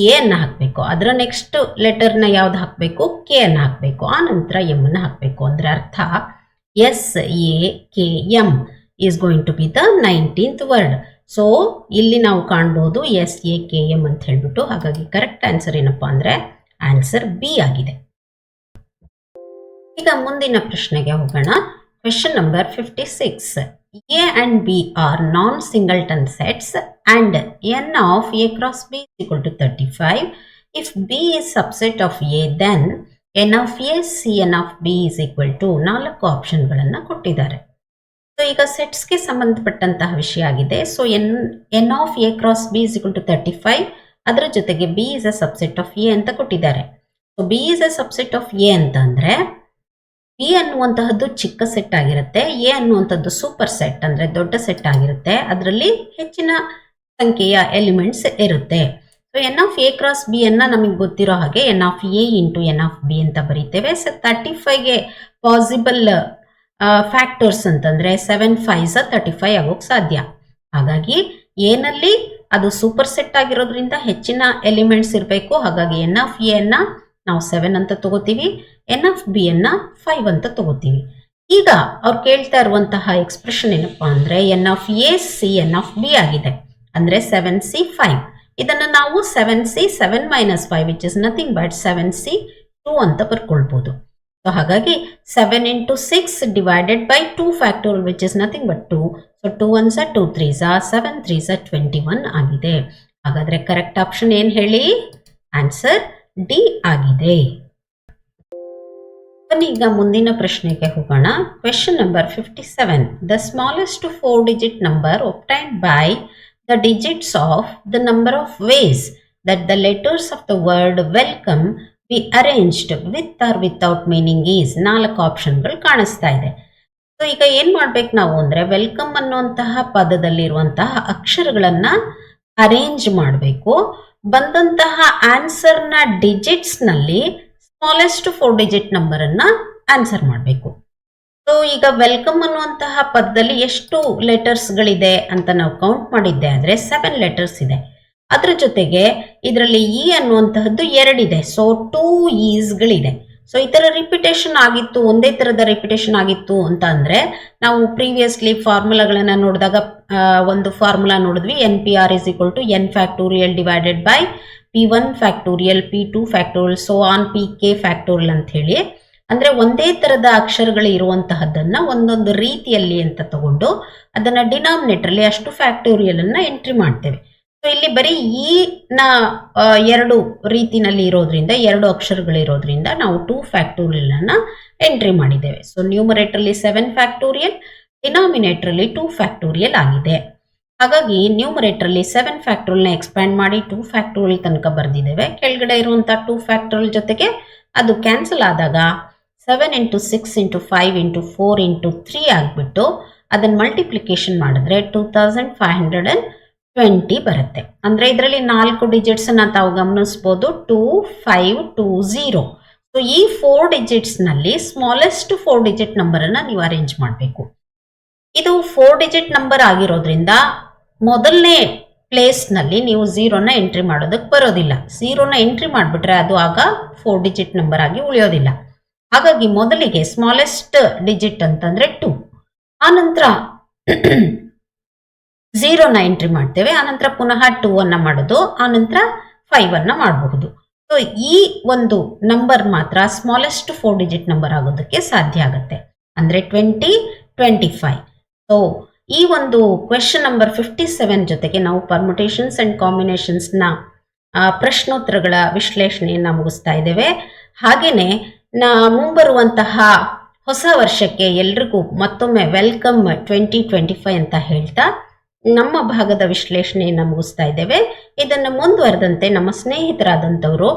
ಎ ಅನ್ನ ಹಾಕಬೇಕು. ಅದರ ನೆಕ್ಸ್ಟ್ ಲೆಟರ್ನ ಯಾವ್ದು ಹಾಕಬೇಕು? ಕೆ ಅನ್ನ ಹಾಕಬೇಕು. ಆ ನಂತರ ಎಂ ಅನ್ನ ಹಾಕಬೇಕು. ಅಂದ್ರೆ ಅರ್ಥ S A K M is going to be the 19th word. So ಇಲ್ಲಿ ನಾವು ಕಾಣಬಹುದು ಎಸ್ ಎ ಕೆ ಎಂ ಅಂತ ಹೇಳ್ಬಿಟ್ಟು. ಹಾಗಾಗಿ ಕರೆಕ್ಟ್ ಆನ್ಸರ್ ಏನಪ್ಪಾ ಅಂದ್ರೆ ಆನ್ಸರ್ ಬಿ ಆಗಿದೆ. ಈಗ ಮುಂದಿನ ಪ್ರಶ್ನೆಗೆ ಹೋಗೋಣ. Question number 56. A and B are non-singleton sets and n of A cross B is equal to 35. If B is subset of A, then n of A Cn of B is equal to 4 ಆಪ್ಷನ್ಗಳನ್ನು ಕೊಟ್ಟಿದ್ದಾರೆ. So ಈಗ ಸೆಟ್ಸ್ಗೆ ಸಂಬಂಧಪಟ್ಟಂತಹ ವಿಷಯ ಆಗಿದೆ. So N of A cross B is equal to 35, ಅದರ ಜೊತೆಗೆ B is a subset of A ಅಂತ ಕೊಟ್ಟಿದ್ದಾರೆ. So B is a subset of A ಅಂತ ಅಂದ್ರೆ ಬಿ ಅನ್ನುವಂತಹದ್ದು ಚಿಕ್ಕ ಸೆಟ್ ಆಗಿರುತ್ತೆ, ಎ ಅನ್ನುವಂಥದ್ದು ಸೂಪರ್ ಸೆಟ್ ಅಂದ್ರೆ ದೊಡ್ಡ ಸೆಟ್ ಆಗಿರುತ್ತೆ. ಅದರಲ್ಲಿ ಹೆಚ್ಚಿನ ಸಂಖ್ಯೆಯ ಎಲಿಮೆಂಟ್ಸ್ ಇರುತ್ತೆ. So N of A cross B ಅನ್ನ ನಮಗೆ ಗೊತ್ತಿರೋ ಹಾಗೆ N of A into N of B ಅಂತ ಬರೀತೇವೆ. ಸೊ 35ಗೆ ಪಾಸಿಬಲ್ ಫ್ಯಾಕ್ಟರ್ಸ್ ಅಂತಂದ್ರೆ 7 5s 35 ಆಗೋಕ್ ಸಾಧ್ಯ. ಹಾಗಾಗಿ ಎನಲ್ಲಿ ಅದು ಸೂಪರ್ ಸೆಟ್ ಆಗಿರೋದ್ರಿಂದ ಹೆಚ್ಚಿನ ಎಲಿಮೆಂಟ್ಸ್ ಇರಬೇಕು. ಹಾಗಾಗಿ ಎನ್ ಆಫ್ ಎ ಅನ್ನ ನಾವು 7 ಅಂತ ತಗೋತೀವಿ, ಎನ್ ಆಫ್ ಬಿ ಅನ್ನ 5 ಅಂತ ತಗೋತೀವಿ. ಈಗ ಅವ್ರು ಕೇಳ್ತಾ ಇರುವಂತಹ ಎಕ್ಸ್ಪ್ರೆಷನ್ ಏನಪ್ಪಾ ಅಂದ್ರೆ N of A C N of B ಆಗಿದೆ. ಅಂದ್ರೆ 7c 5. ಇದನ್ನ ನಾವು 7c 7 - 5 which is nothing but 7c 2 ಅಂತ ಬರ್ಕೊಳ್ಬಹುದು. ಸೊ ಹಾಗಾಗಿ 7 into 6 divided by 2 factorial which is nothing but 2. So 2 1s 2 3s 7 3s 21 ಆಗಿದೆ. ಹಾಗಾದ್ರೆ ಕರೆಕ್ಟ್ ಆಪ್ಷನ್ ಏನ್ ಹೇಳಿ? ಆನ್ಸರ್ ಡಿ ಆಗಿದೆ. ಈಗ ಮುಂದಿನ ಪ್ರಶ್ನೆಗೆ ಹೋಗೋಣ. Question number 57. The smallest 4-digit number obtained by the digits of the number of ways that the letters of the word welcome be arranged with or without meaning is 4 ಆಪ್ಷನ್ಗಳು ಕಾಣಿಸ್ತಾ ಇದೆ. So ಈಗ ಏನ್ ಮಾಡ್ಬೇಕು ನಾವು ಅಂದ್ರೆ ವೆಲ್ಕಮ್ ಅನ್ನುವಂತಹ ಪದದಲ್ಲಿರುವಂತಹ ಅಕ್ಷರಗಳನ್ನ arrange ಮಾಡಬೇಕು. ಬಂದಂತಹ ಆನ್ಸರ್ನ ಡಿಜಿಟ್ಸ್ ನಲ್ಲಿ ಸ್ಮಾಲೆಸ್ಟ್ 4-digit ನಂಬರ್ ಅನ್ನ ಆನ್ಸರ್ ಮಾಡಬೇಕು. ಸೊ ಈಗ ವೆಲ್ಕಮ್ ಅನ್ನುವಂತಹ ಪದದಲ್ಲಿ ಎಷ್ಟು ಲೆಟರ್ಸ್ ಗಳಿದೆ ಅಂತ ನಾವು ಕೌಂಟ್ ಮಾಡಿದ್ದೆ ಆದ್ರೆ 7 ಲೆಟರ್ಸ್ ಇದೆ. ಅದ್ರ ಜೊತೆಗೆ ಇದರಲ್ಲಿ ಇ ಅನ್ನುವಂತಹದ್ದು 2 ಇದೆ. ಸೊ 2 E's ಗಳಿದೆ. ಸೊ ಈ ತರ ರಿಪಿಟೇಷನ್ ಆಗಿತ್ತು, ಒಂದೇ ತರದ ರಿಪಿಟೇಷನ್ ಆಗಿತ್ತು ಅಂತ ಅಂದ್ರೆ ನಾವು ಪ್ರೀವಿಯಸ್ಲಿ ಫಾರ್ಮುಲಾಗಳನ್ನ ನೋಡಿದಾಗ ಒಂದು ಫಾರ್ಮುಲಾ ನೋಡಿದ್ವಿ, NPR = n factorial divided by P1 factorial, P2 factorial, so on Pk factorial ಅಂತ ಹೇಳಿ. ಅಂದ್ರೆ ಒಂದೇ ತರದ ಅಕ್ಷರಗಳು ಇರುವಂತಹದ್ದನ್ನ ಒಂದೊಂದು ರೀತಿಯಲ್ಲಿ ಅಂತ ತಗೊಂಡು ಅದನ್ನ ಡಿನಾಮಿನೇಟರ್ ಅಲ್ಲಿ ಅಷ್ಟು ಫ್ಯಾಕ್ಟೋರಿಯಲ್ ಅನ್ನ ಎಂಟ್ರಿ ಮಾಡ್ತೇವೆ. ಸೊ ಇಲ್ಲಿ ಬರೀ ಈ ನ ಎರಡು ರೀತಿನಲ್ಲಿ ಇರೋದ್ರಿಂದ, ಎರಡು ಅಕ್ಷರಗಳಿರೋದ್ರಿಂದ ನಾವು 2 ಫ್ಯಾಕ್ಟೋರಿಯಲ್ ಅನ್ನ ಎಂಟ್ರಿ ಮಾಡಿದ್ದೇವೆ. ಸೊ ನ್ಯೂಮರೇಟರ್ ಅಲ್ಲಿ 7 ಫ್ಯಾಕ್ಟೋರಿಯಲ್, ಡಿನಾಮಿನೇಟರ್ ಅಲ್ಲಿ 2 ಫ್ಯಾಕ್ಟೋರಿಯಲ್ ಆಗಿದೆ. ಹಾಗಾಗಿ ನ್ಯೂಮರೇಟರ್ ಅಲ್ಲಿ 7 ಫ್ಯಾಕ್ಟೋರಿಯಲ್ ನ ಎಕ್ಸ್ಪ್ಯಾಂಡ್ ಮಾಡಿ 2 ಫ್ಯಾಕ್ಟೋರಿಯಲ್ ತನಕ ಬರೆದಿದ್ದೇವೆ. ಕೆಳಗಡೆ ಇರುವಂತಹ 2 ಫ್ಯಾಕ್ಟೋರಿಯಲ್ ಜೊತೆಗೆ ಅದು ಕ್ಯಾನ್ಸಲ್ ಆದಾಗ 7 × 6 × 5 × 4 × 3 ಆಗಿಬಿಟ್ಟು ಅದನ್ನ ಮಲ್ಟಿಪ್ಲಿಕೇಶನ್ ಮಾಡಿದ್ರೆ 2520 ಬರುತ್ತೆ. ಅಂದ್ರೆ ಇದರಲ್ಲಿ 4 ಡಿಜಿಟ್ಸ್ ಅನ್ನ ತಾವು ಗಮನಿಸಬಹುದು, 2520. ಸೊ ಈ 4 ಡಿಜಿಟ್ಸ್ ನಲ್ಲಿ ಸ್ಮಾಲೆಸ್ಟ್ 4 ಡಿಜಿಟ್ ನಂಬರ್ ಅನ್ನ ನೀವು ಅರೇಂಜ್ ಮಾಡಬೇಕು. ಇದು 4 ಡಿಜಿಟ್ ನಂಬರ್ ಆಗಿರೋದ್ರಿಂದ ಮೊದಲನೇ ಪ್ಲೇಸ್ ನಲ್ಲಿ ನೀವು 0ನ ಎಂಟ್ರಿ ಮಾಡೋದಕ್ಕೆ ಬರೋದಿಲ್ಲ. 0ನ ಎಂಟ್ರಿ ಮಾಡಿಬಿಟ್ರೆ ಅದು ಆಗ 4 ಡಿಜಿಟ್ ನಂಬರ್ ಆಗಿ ಉಳಿಯೋದಿಲ್ಲ. ಹಾಗಾಗಿ ಮೊದಲಿಗೆ ಸ್ಮಾಲೆಸ್ಟ್ ಡಿಜಿಟ್ ಅಂತಂದ್ರೆ 2, ಆನಂತರ 0ನ ಎಂಟ್ರಿ ಮಾಡ್ತೇವೆ, ಆನಂತರ ಪುನಃ 2 ಅನ್ನ ಮಾಡೋದು, ಆನಂತರ 5 ಅನ್ನ ಮಾಡಬಹುದು. ಸೊ ಈ ಒಂದು ನಂಬರ್ ಮಾತ್ರ ಸ್ಮಾಲೆಸ್ಟ್ 4 ಡಿಜಿಟ್ ನಂಬರ್ ಆಗೋದಕ್ಕೆ ಸಾಧ್ಯ ಆಗುತ್ತೆ, ಅಂದ್ರೆ 20, 25. ಸೊ ಈ ಒಂದು ಕ್ವೆಶ್ಚನ್ ನಂಬರ್ 57 ಜೊತೆಗೆ ನಾವು ಪರ್ಮುಟೇಷನ್ಸ್ ಅಂಡ್ ಕಾಂಬಿನೇಷನ್ಸ್ ನ ಪ್ರಶ್ನೋತ್ತರಗಳ ವಿಶ್ಲೇಷಣೆಯನ್ನ ಮುಗಿಸ್ತಾ ಇದ್ದೇವೆ. ಹಾಗೇನೆ ಮುಂಬರುವಂತಹ ಹೊಸ ವರ್ಷಕ್ಕೆ ಎಲ್ರಿಗೂ ಮತ್ತೊಮ್ಮೆ ವೆಲ್ಕಮ್ 2025 ಅಂತ ಹೇಳ್ತಾ ನಮ್ಮ ಭಾಗದ ವಿಶ್ಲೇಷಣೆಯನ್ನು ಮುಗಿಸ್ತಾ ಇದ್ದೇವೆ. ಇದನ್ನು ಮುಂದುವರೆದಂತೆ ನಮ್ಮ ಸ್ನೇಹಿತರಾದಂಥವರು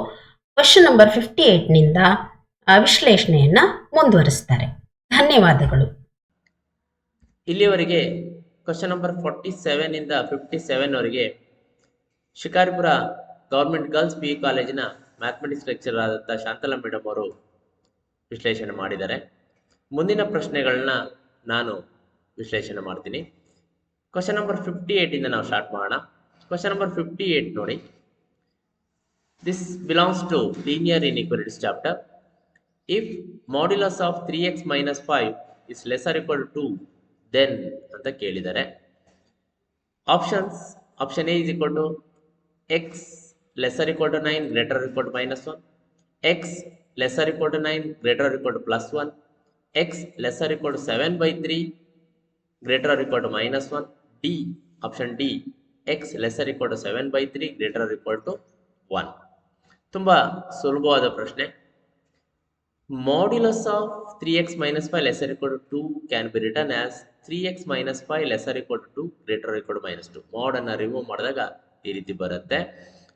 ಕ್ವೆಶ್ಚನ್ ನಂಬರ್ 58ನಿಂದ ವಿಶ್ಲೇಷಣೆಯನ್ನ ಮುಂದುವರಿಸ್ತಾರೆ. ಧನ್ಯವಾದಗಳು. ಇಲ್ಲಿವರೆಗೆ ಕ್ವೆಶ್ಚನ್ ನಂಬರ್ 47 ಇಂದ 57 ವರೆಗೆ ಶಿಕಾರಿಪುರ ಗವರ್ಮೆಂಟ್ ಗರ್ಲ್ಸ್ PU ಕಾಲೇಜಿನ ಮ್ಯಾಥಮೆಟಿಕ್ಸ್ ಲೆಕ್ಚರರ್ ಆದಂಥ ಶಾಂತಲಾ ಮೇಡಮ್ ಅವರು ವಿಶ್ಲೇಷಣೆ ಮಾಡಿದ್ದಾರೆ. ಮುಂದಿನ ಪ್ರಶ್ನೆಗಳನ್ನ ನಾನು ವಿಶ್ಲೇಷಣೆ ಮಾಡ್ತೀನಿ. ಕ್ವೆಶ್ಚನ್ ನಂಬರ್ 58 ಇಂದ ನಾವು ಸ್ಟಾರ್ಟ್ ಮಾಡೋಣ. ಕ್ವೆಶ್ಚನ್ ನಂಬರ್ 58 ನೋಡಿ. This belongs to linear inequalities chapter. If modulus of 3x - 5 is lesser equal to 2, then ಅಂತ ಕೇಳಿದ್ದಾರೆ. Options: option A is equal to x lesser equal to 9 greater or equal to -1, x lesser equal to 9 greater or equal to +1, x lesser equal to 7/3 greater or equal to -1, D option D x lesser equal to 7/3 greater or equal to 1. ತುಂಬಾ ಸುಲಭವಾದ ಪ್ರಶ್ನೆ. Modulus of 3x - 5 lesser equal to 2 can be written as 3x - 5 lesser equal to 2 greater or equal to -2. mod ಅನ್ನ remove ಮಾಡಿದಾಗ ಈ ರೀತಿ ಬರುತ್ತೆ.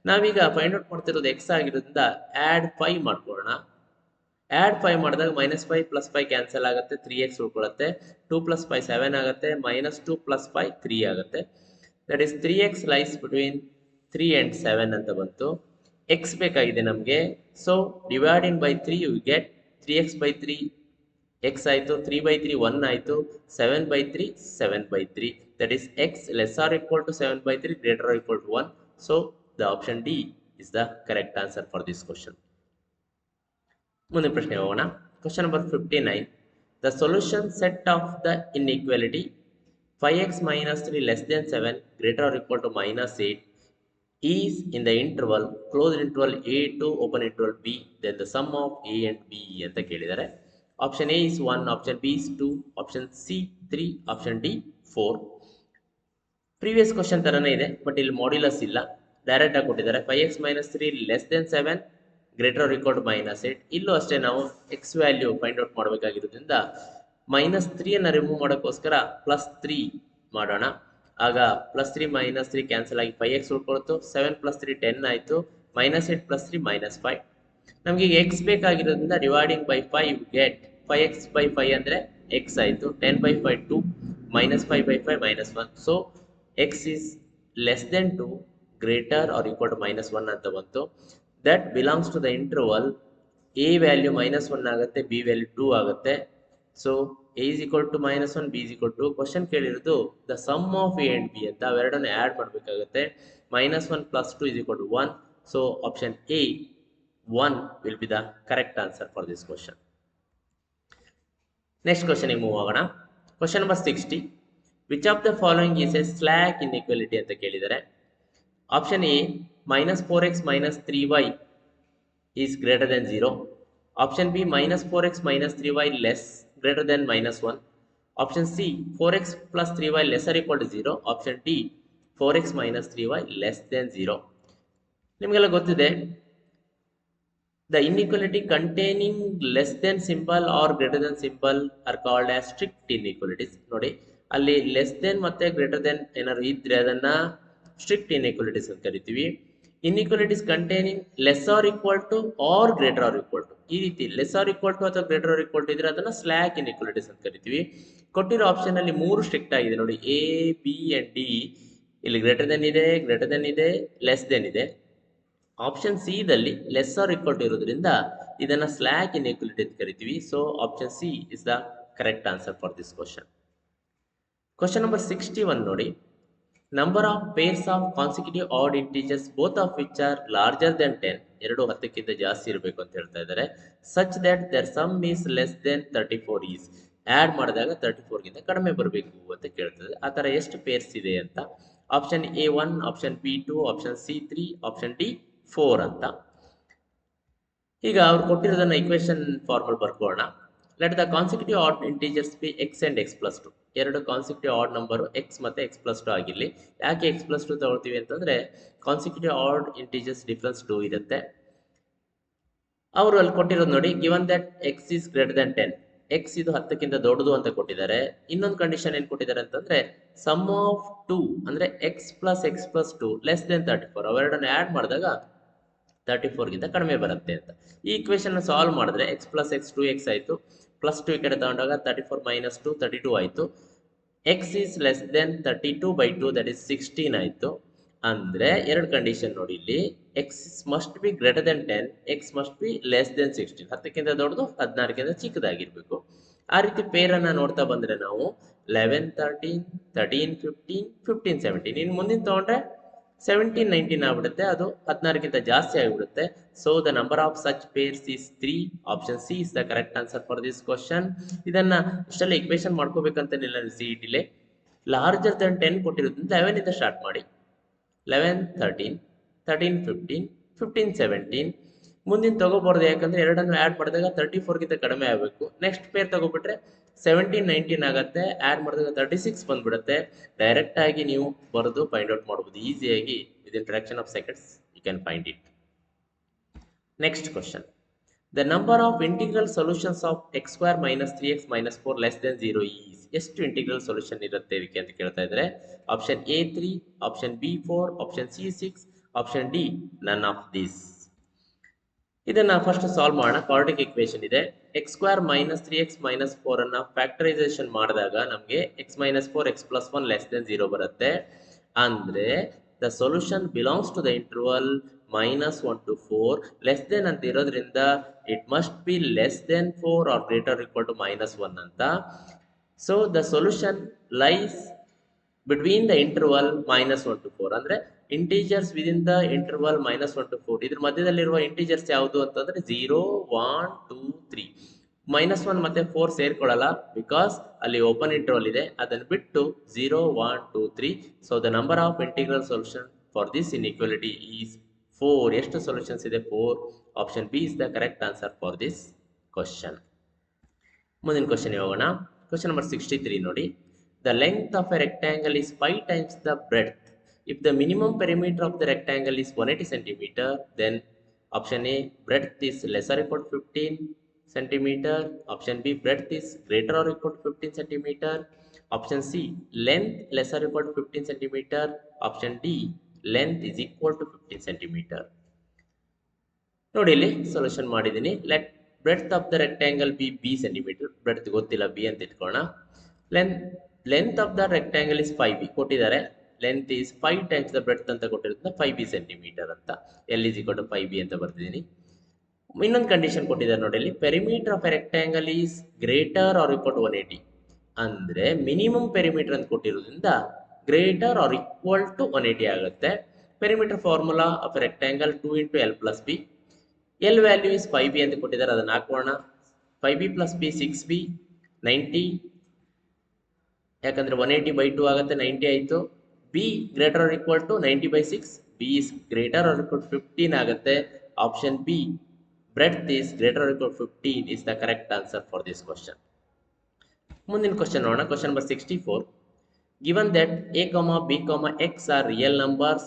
ನಾವೀಗ find out ಮಾಡ್ತಿರೋದು x ಆಗಿರೋದ್ರಿಂದ ಆಡ್ 5 ಮಾಡ್ಕೊಳ್ಳೋಣ. ಆಡ್ 5 ಮಾಡಿದಾಗ -5 + 5 ಕ್ಯಾನ್ಸಲ್ ಆಗುತ್ತೆ, 3x ಉಳ್ಕೊಳ್ಳುತ್ತೆ. 2 + 5 7 ಆಗುತ್ತೆ, -2 + 5 3 ಆಗುತ್ತೆ. That is 3x lies between 3 and 7 ಅಂತ ಬಂತು. x ಬೇಕಾಗಿದೆ ನಮಗೆ. So dividing by 3 you get 3x/3 x ಆಯಿತು, 3/3 1 ಆಯಿತು, 7/3 7/3. That is x less R equal to 7/3 greater or equal to 1. So the option D is the correct answer for this question. ಮುಂದಿನ ಪ್ರಶ್ನೆ ಹೋಗೋಣ. Question number 59. The solution set of the inequality 5x - 3 less than 7 greater or equal to -8 is in the interval closed interval a to open interval b, then the sum of a and b ಅಂತ ಕೇಳಿದ್ದಾರೆ. Option A is 1, option B is 2, option C 3, option D 4. Previous question ತರನೇ ಇದೆ, but ಇಲ್ಲಿ modulus ಇಲ್ಲ, direct ಆಗಿ ಕೊಟ್ಟಿದ್ದಾರೆ. 5x - 3 less than 7 greater or equal to -8. ಇಲ್ಲೂ ಅಷ್ಟೇ ನಾವು x ವ್ಯಾಲ್ಯೂ ಫೈಂಡ್ ಔಟ್ ಮಾಡಬೇಕಾಗಿರೋದ್ರಿಂದ -3 ಅನ್ನ ರಿಮೂವ್ ಮಾಡೋಕ್ಕೋಸ್ಕರ +3 ಮಾಡೋಣ. ಆಗ +3 - 3 ಕ್ಯಾನ್ಸಲ್ ಆಗಿ 5x ಉಳ್ಕೊಳ್ತು. 7 + 3 10 ಆಯಿತು, -8 + 3 -5. ನಮಗೆ ಈಗ x ಬೇಕಾಗಿರೋದ್ರಿಂದ ಡಿವೈಡಿಂಗ್ ಬೈ 5 ಗೆಟ್ 5x/5 ಅಂದರೆ x ಆಯಿತು, 10/5 2, -5/5 -1. So x is less than 2 greater or equal to -1 ಅಂತ ಬಂತು. That belongs to the interval a value -1 ಆಗುತ್ತೆ, b ವ್ಯಾಲ್ಯೂ 2 ಆಗುತ್ತೆ. So a is equal to -1, b is equal to, question ಕೇಳಿರೋದು the sum of a and b ಅಂತ, ಅವೆರಡನ್ನು add ಮಾಡಬೇಕಾಗುತ್ತೆ. -1 + 2 is equal to 1. So option A 1 will be the correct answer for this question. Next question move ಆಗೋಣ. Question number 60. Which of the following is a slack inequality ಅಂತ ಕೇಳಿದರೆ. Option A, minus 4x minus 3y is greater than 0. Option B, minus 4x minus 3y less greater than minus 1. Option C, 4x plus 3y lesser equal to 0. Option D, 4x minus 3y less than 0. ನಿಮಗೆಲ್ಲ ಗೊತ್ತಿದೆ, the inequality containing less than symbol or greater than symbol are called as strict inequalities. ನೋಡಿ, ಅಲ್ಲಿ less than ಮತ್ತೆ greater than ಏನಾದ್ರು ಇದ್ರೆ ಅದನ್ನ strict inequalities ಅಂತ ಕರಿತೀವಿ. Inequalities containing less R equal to R greater or equal to, ಈ ರೀತಿ ಲೆಸ್ ಆರ್ ಈಕ್ವಲ್ ಟು ಅಥವಾ ಗ್ರೇಟರ್ ಆರ್ ಈಕ್ವಲ್ ಟು ಇದ್ರೆ ಅದನ್ನ ಸ್ಲ್ಯಾಕ್ ಇನ್ಇಕ್ವಾಲಿಟೀಸ್ ಅಂತ ಕರಿತೀವಿ. ಕೊಟ್ಟಿರೋ ಆಪ್ಷನ್ ಅಲ್ಲಿ 3 ಸ್ಟ್ರಿಕ್ಟ್ ಆಗಿದೆ ನೋಡಿ, ಎ ಬಿ ಅಂಡ್ ಡಿ. ಇಲ್ಲಿ ಗ್ರೇಟರ್ ದೆನ್ ಇದೆ, ಲೆಸ್ ದೆನ್ ಇದೆ. ಆಪ್ಷನ್ ಸಿ ದಲ್ಲಿ ಲೆಸ್ ಆರ್ ಈಕ್ವಲ್ ಟು ಇರೋದ್ರಿಂದ ಇದನ್ನ ಸ್ಲ್ಯಾಕ್ ಇನ್ಇಕ್ವಾಲಿಟಿ ಅಂತ ಕರಿತೀವಿ. So option C is the correct answer for this question. Question number 61 ನೋಡಿ, number of pairs of consecutive odd integers both of which are larger then 10, ಎರಡು 10ಕ್ಕಿಂತ ಜಾಸ್ತಿ ಇರಬೇಕು ಅಂತ ಹೇಳ್ತಾ ಇದ್ದಾರೆ. Such that there some is less than 34 is, add ಮಾಡಿದಾಗ 34ಗಿಂತ ಕಡಿಮೆ ಬರಬೇಕು ಅಂತ ಕೇಳ್ತದೆ. ಆ ಥರ ಎಷ್ಟು ಪೇರ್ಸ್ ಇದೆ ಅಂತ. Option A 1, option B 2, option C 3, option D 4 ಅಂತ. ಈಗ ಅವ್ರು ಕೊಟ್ಟಿರೋದನ್ನ ಇಕ್ವೇಶನ್ ಫಾರ್ಮಲ್ ಬರ್ಕೋಣ. Let the consecutive odd integers be x and x plus 2. ಎರಡು ಕಾನ್ಸಿಕ್ಯೂಟಿವ್ ಆಡ್ ನಂಬರು ಎಕ್ಸ್ ಮತ್ತೆ ಎಕ್ಸ್ ಪ್ಲಸ್ 2 ಆಗಿರಲಿ. ಯಾಕೆ ಎಕ್ಸ್ ಪ್ಲಸ್ 2 ತಗೊಳ್ತೀವಿ ಅಂತಂದ್ರೆ ಕಾನ್ಸಿಕ್ಯೂಟಿವ್ ಆಡ್ ಇಂಟೀಜರ್ಸ್ ಡಿಫ್ರೆನ್ಸ್ 2 ಇರುತ್ತೆ. ಅವರು ಅಲ್ಲಿ ಕೊಟ್ಟಿರೋದು ನೋಡಿ, given that X is greater than 10, X ಇದು 10ಕ್ಕಿಂತ ದೊಡ್ಡದು ಅಂತ ಕೊಟ್ಟಿದ್ದಾರೆ. ಇನ್ನೊಂದು ಕಂಡೀಷನ್ ಏನ್ ಕೊಟ್ಟಿದ್ದಾರೆ ಅಂತಂದ್ರೆ ಸಮ್ ಆಫ್ 2 ಅಂದ್ರೆ ಎಕ್ಸ್ ಪ್ಲಸ್ 2 ಲೆಸ್ ದೆನ್ 34, ಅವೆರಡನ್ನು ಆಡ್ ಮಾಡಿದಾಗ 34ಗಿಂತ ಕಡಿಮೆ ಬರುತ್ತೆ ಅಂತ. ಈ ಇಕ್ವೇಶನ್ ಸಾಲ್ವ್ ಮಾಡಿದ್ರೆ ಎಕ್ಸ್ ಪ್ಲಸ್ ಎಕ್ಸ್ 2x ಆಯಿತು, ಪ್ಲಸ್ 2 ಈ ಕಡೆ ತಗೊಂಡಾಗ 34 ಮೈನಸ್ 2 32 ಆಯಿತು. X is less than 32/2 that is 16 ಆಯಿತು. ಅಂದ್ರೆ ಎರಡು ಕಂಡೀಷನ್ ನೋಡಿ ಇಲ್ಲಿ, X must be greater than 10, X must be less than 16. 10ಕ್ಕಿಂತ ದೊಡ್ಡದು 16ಕ್ಕಿಂತ ಚಿಕ್ಕದಾಗಿರ್ಬೇಕು. ಆ ರೀತಿ ಪೇರನ್ನು ನೋಡ್ತಾ ಬಂದ್ರೆ ನಾವು 11 13 13 15 15 17, ಇನ್ನು ಮುಂದಿನ ತಗೊಂಡ್ರೆ 17 19 ಆಗ್ಬಿಡುತ್ತೆ, ಅದು 16ಕ್ಕಿಂತ ಜಾಸ್ತಿ ಆಗಿಬಿಡುತ್ತೆ. So the number of such pairs is 3. Option C is the correct answer for this question. ಇದನ್ನ ಇಷ್ಟೆಲ್ಲ ಇಕ್ವೇಶನ್ ಮಾಡ್ಕೋಬೇಕಂತೇನಿಲ್ಲ. CET-ಲಿ ಲಾರ್ಜರ್ ದನ್ 10 ಕೊಟ್ಟಿರೋದ್ರಿಂದ 11 ಇಂದ ಸ್ಟಾರ್ಟ್ ಮಾಡಿ, 11 13 13 15 15 17. ಮುಂದಿನ ತಗೋಬಾರ್ದು, ಯಾಕಂದ್ರೆ ಎರಡನ್ನು ಆ್ಯಡ್ ಮಾಡಿದಾಗ 34ಗಿಂತ ಕಡಿಮೆ ಆಗಬೇಕು. ನೆಕ್ಸ್ಟ್ ಪೇರ್ ತಗೋಬಿಟ್ರೆ 17 19 ಆಗುತ್ತೆ, ಆ್ಯಡ್ ಮಾಡಿದಾಗ 36 ಬಂದ್ಬಿಡುತ್ತೆ. ಡೈರೆಕ್ಟ್ ಆಗಿ ನೀವು ಬರೆದು ಫೈಂಡ್ ಔಟ್ ಮಾಡ್ಬೋದು ಈಸಿಯಾಗಿ. Within fraction of seconds you can find it. Next question, the number of integral solutions of X square minus 3x minus 4 less than 0 is, ಎಷ್ಟು ಇಂಟಿಗ್ರಲ್ ಸೊಲ್ಯೂಷನ್ ಇರುತ್ತೆ ಇದಕ್ಕೆ ಅಂತ ಕೇಳ್ತಾ ಇದ್ದಾರೆ. Option A 3, option B 4, option C 6, option D none of this. ಇದನ್ನ first solve ಮಾಡೋಣ. Quadratic equation ಇದೆ. X square minus 3x minus 4 ಅನ್ನ ಫ್ಯಾಕ್ಟರೈಸೇಷನ್ ಮಾಡಿದಾಗ ನಮಗೆ X minus 4 X plus 1 less than 0 ಬರುತ್ತೆ. ಅಂದ್ರೆ the solution belongs to the interval minus 1 to 4. Less than ಅಂತ ಇರೋದ್ರಿಂದ it must be less than 4 R greater equal to minus 1 ಅಂತ. So the solution lies between the interval minus 1 to 4, ಅಂದ್ರೆ integers within the interval minus 1 to 4. ಇದ್ರ ಮಧ್ಯದಲ್ಲಿರುವ integers ಯಾವುದು ಅಂತಂದ್ರೆ 0 1 2 3. Minus 1 ಮತ್ತೆ 4 ಸೇರ್ಕೊಳ್ಳಲ್ಲ, because ಅಲ್ಲಿ ಓಪನ್ ಇಂಟರ್ವಲ್ ಇದೆ. ಅದನ್ನು ಬಿಟ್ಟು 0 1 2 3. So the number of integral solution for this inequality is 4. ಎಷ್ಟು ಸೊಲ್ಯೂಷನ್ಸ್ ಇದೆ? 4. Option B is the correct answer for this question. ಮುಂದಿನ ಕ್ವಶನ್ ಹೋಗೋಣ. ಕ್ವಶನ್ ನಂಬರ್ 63 ನೋಡಿ, the length of a rectangle is 5 times the breadth. If the minimum perimeter of the rectangle is 180 cm, then option A, breadth is lesser or equal to 15 cm. Option B, breadth is greater or equal to 15 cm. Option C, length lesser or equal to 15 cm. Option D, length is equal to 15 cm. ನೋಡಿ ಇಲ್ಲಿ solution ಮಾಡಿದ್ದೀನಿ. Let breadth of the rectangle B B centimetre. Breadth ಗೊತ್ತಿಲ್ಲ, B ಅಂತ ಇಟ್ಕೊಳ್ಳೋಣ. Length of the rectangle is 5b ಕೊಟ್ಟಿದ್ದಾರೆ. Length is 5 times the breadth ಅಂತ ಕೊಟ್ಟಿರೋದ್ರಿಂದ 5b centimetre ಅಂತ. L is equal to 5b ಅಂತ ಬರ್ತಿದ್ದೀನಿ. ಇನ್ನೊಂದು ಕಂಡೀಷನ್ ಕೊಟ್ಟಿದ್ದಾರೆ ನೋಡಿ ಇಲ್ಲಿ, perimeter of A rectangle is greater or equal to 180. ಅಂದ್ರೆ ಮಿನಿಮಮ್ ಪೆರಿಮೀಟರ್ ಅಂತ ಕೊಟ್ಟಿರೋದ್ರಿಂದ ಗ್ರೇಟರ್ ಆರ್ ಈಕ್ವಲ್ ಟು 180 ಆಗುತ್ತೆ. Perimeter formula of A rectangle 2 × L + B. L value is 5b ಅಂತ ಕೊಟ್ಟಿದ್ದಾರೆ, ಅದನ್ನು ಹಾಕೋಣ. 5b ಪ್ಲಸ್ ಬಿ 6b 90, ಯಾಕಂದ್ರೆ 180/2 ಆಗುತ್ತೆ, 90 ಆಯಿತು. B greater or equal to 90/6, B is greater or equal to 15 ಆಗುತ್ತೆ. Option B breadth is greater or equal to 15 is the correct answer for this question. ಮುಂದಿನ question ನೋಡೋಣ. Question number 64. Given that a, b, x are real numbers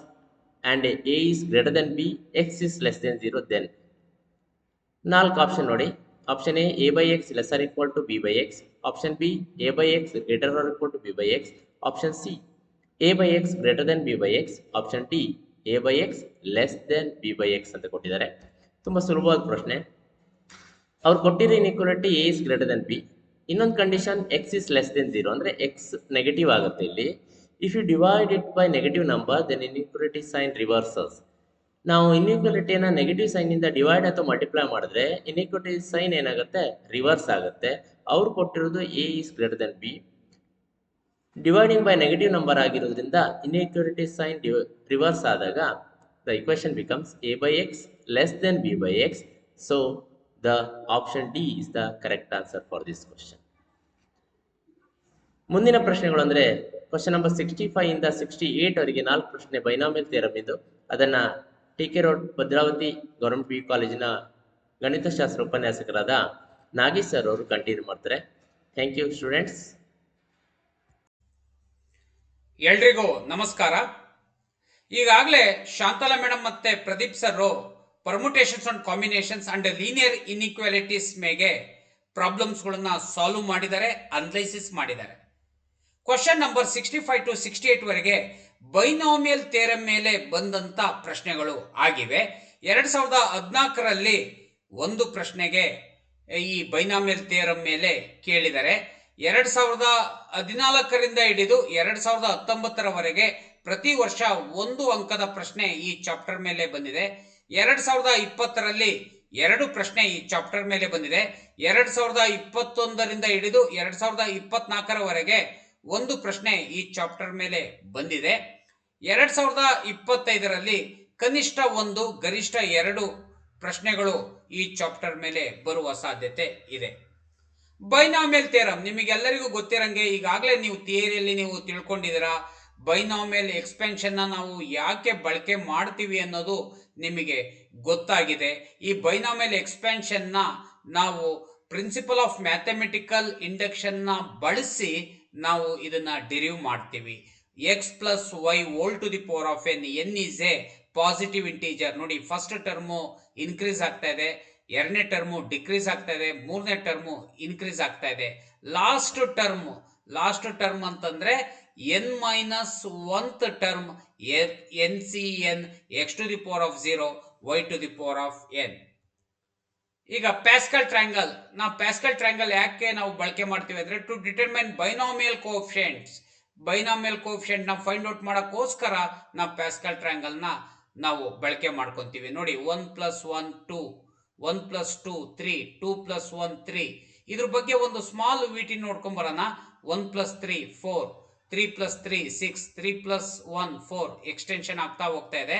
and a is greater than b, x is less than 0, then 4 option ನೋಡಿ. Option A by x lesser equal to B by x. Option B A by x greater or equal to B by x. Option C A by x greater than B by x. Option D A by x less than B by x ಅಂತ ಕೊಟ್ಟಿದ್ದಾರೆ. ತುಂಬ ಸುಲಭವಾದ ಪ್ರಶ್ನೆ. ಅವ್ರು ಕೊಟ್ಟಿರೋ inequality A is greater than B. ಇನ್ನೊಂದು condition x is less than 0, ಅಂದರೆ X negative ಆಗುತ್ತೆ ಇಲ್ಲಿ. If you divide it by negative number then inequality sign reverses. ನಾವು ಇನ್ಇಕ್ವಾಲಿಟಿಯನ್ನು ನೆಗೆಟಿವ್ ಸೈನಿಂದ ಡಿವೈಡ್ ಅಥವಾ ಮಲ್ಟಿಪ್ಲೈ ಮಾಡಿದ್ರೆ ಇನ್ಇಕ್ವಾಲಿಟಿ ಸೈನ್ ಏನಾಗುತ್ತೆ, ರಿವರ್ಸ್ ಆಗುತ್ತೆ. ಅವ್ರು ಕೊಟ್ಟಿರೋದು A is greater than B. Dividing by negative number ಆಗಿರೋದ್ರಿಂದ ಇನ್ಇಕ್ವಾಲಿಟಿ ಸೈನ್ ರಿವರ್ಸ್ ಆದಾಗ the equation becomes A by x less than B by X. So the option D is the correct answer for this question. ಮುಂದಿನ ಪ್ರಶ್ನೆಗಳು ಅಂದರೆ question number 65 ಇಂದ 68 ವರೆಗೆ 4 ಪ್ರಶ್ನೆ binomial theorem ಇದು. ಅದನ್ನು TK. Road Bhadravati government PU ಕಾಲೇಜಿನ ಗಣಿತಶಾಸ್ತ್ರ ಉಪನ್ಯಾಸಕರಾದ ನಾಗೇಶ್ ಸರ್ ಅವರು ಕಂಟಿನ್ಯೂ ಮಾಡ್ತಾರೆ. Thank you students. ಎಲ್ರಿಗೂ ನಮಸ್ಕಾರ. ಈಗಾಗಲೇ ಶಾಂತಲಾ ಮೇಡಮ್ ಮತ್ತೆ Pradeep sir permutations and combinations and linear inequalities ಮೇಲೆ ಪ್ರಾಬ್ಲಮ್ಸ್ಗಳನ್ನ ಸಾಲ್ವ್ ಮಾಡಿದ್ದಾರೆ, ಅನಲೈಸಿಸ್ ಮಾಡಿದ್ದಾರೆ. ಕ್ವಶನ್ ನಂಬರ್ 65 to 68 ವರೆಗೆ ಬೈನಾಮಿಯಲ್ ಥಿಯರಮ್ ಮೇಲೆ ಬಂದಂತ ಪ್ರಶ್ನೆಗಳು ಆಗಿವೆ. 2014ರಲ್ಲಿ ಒಂದು ಪ್ರಶ್ನೆಗೆ ಈ ಬೈನಾಮಿಯಲ್ ಥಿಯರಮ್ ಮೇಲೆ ಕೇಳಿದರೆ, 2014ರಿಂದ ಹಿಡಿದು 2019ರವರೆಗೆ ಪ್ರತಿ ವರ್ಷ 1 ಅಂಕದ ಪ್ರಶ್ನೆ ಈ ಚಾಪ್ಟರ್ ಮೇಲೆ ಬಂದಿದೆ. 2020ರಲ್ಲಿ 2 ಪ್ರಶ್ನೆ ಈ ಚಾಪ್ಟರ್ ಮೇಲೆ ಬಂದಿದೆ. 2021ರಿಂದ ಹಿಡಿದು 2024ರವರೆಗೆ 1 ಪ್ರಶ್ನೆ ಈ ಚಾಪ್ಟರ್ ಮೇಲೆ ಬಂದಿದೆ. 2025ರಲ್ಲಿ ಕನಿಷ್ಠ 1 ಗರಿಷ್ಠ 2 ಪ್ರಶ್ನೆಗಳು ಈ ಚಾಪ್ಟರ್ ಮೇಲೆ ಬರುವ ಸಾಧ್ಯತೆ ಇದೆ. ಬೈನಾಮಿಯಲ್ ಥಿಯರಮ್ ನಿಮಗೆಲ್ಲರಿಗೂ ಗೊತ್ತಿರಂಗೆ ಈಗಾಗಲೇ ನೀವು ಥಿಯರಿಯಲ್ಲಿ ನೀವು ತಿಳ್ಕೊಂಡಿದ್ದೀರಾ. ಬೈನಾಮಿಯಲ್ ಎಕ್ಸ್ಪೆನ್ಷನ್ ನಾವು ಯಾಕೆ ಬಳಕೆ ಮಾಡ್ತೀವಿ ಅನ್ನೋದು ನಿಮಗೆ ಗೊತ್ತಾಗಿದೆ. ಈ ಬೈನಾಮಿಯಲ್ ಎಕ್ಸ್ಪೆನ್ಷನ್ ನಾವು ಪ್ರಿನ್ಸಿಪಲ್ ಆಫ್ ಮ್ಯಾಥಮೆಟಿಕಲ್ ಇಂಡಕ್ಷನ್ ಬಳಸಿ ನಾವು ಇದನ್ನ ಡಿರೈವ್ ಮಾಡ್ತೀವಿ. X plus Y whole to the power of N. N is A positive integer. ನೋಡಿ, ಫಸ್ಟ್ ಟರ್ಮು ಇನ್ಕ್ರೀಸ್ ಆಗ್ತಾ ಇದೆ, 2ನೇ ಟರ್ಮು ಡಿಕ್ರೀಸ್ ಆಗ್ತಾ ಇದೆ, 3ನೇ ಟರ್ಮು ಇನ್ಕ್ರೀಸ್ ಆಗ್ತಾ ಇದೆ. ಲಾಸ್ಟ್ ಟರ್ಮ್ ಅಂತಂದ್ರೆ n minus 1th term n C n x to the power of 0 y to the power of n. ಈಗ ಪ್ಯಾಸ್ಕಲ್ ಟ್ರಯಾಂಗಲ್ ಯಾಕೆ ನಾವು ಬಳಕೆ ಮಾಡ್ತೀವಿ ಅಂದ್ರೆ to determine binomial coefficients. Binomial coefficient ನ ಫೈಂಡ್ ಔಟ್ ಮಾಡೋಕ್ಕೋಸ್ಕರ ನಾವು ಪ್ಯಾಸ್ಕಲ್ ಟ್ರಯಾಂಗಲ್ ನ ನಾವು ಬಳಕೆ ಮಾಡ್ಕೊಂತೀವಿ. ನೋಡಿ, 1 + 1 2, 1 + 2 3, 2 + 1 3. ಇದ್ರ ಬಗ್ಗೆ ಒಂದು ಸ್ಮಾಲ್ ವಿಟಿ ನೋಡ್ಕೊಂಡ್ ಬರೋಣ. 1 + 3 4, 3 + 3 6, 3 + 1 4 ಎಕ್ಸ್ಟೆನ್ಷನ್ ಆಗ್ತಾ ಹೋಗ್ತಾ ಇದೆ.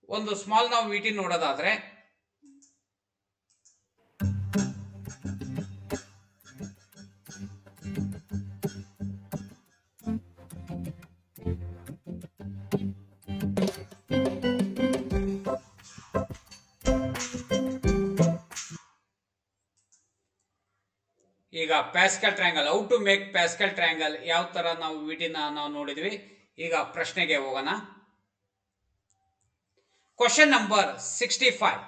ಒಂದು ಸ್ಮಾಲ್ ನಾವು ವಿಟಿ ನೋಡೋದಾದ್ರೆ ಈಗ Pascal triangle, how to make pascal triangle ಯಾವ ತರ ನಾವು ವಿಡಿಯೋನ ನಾವು ನೋಡಿದ್ವಿ. ಈಗ ಪ್ರಶ್ನೆಗೆ ಹೋಗೋಣ. Question number 65.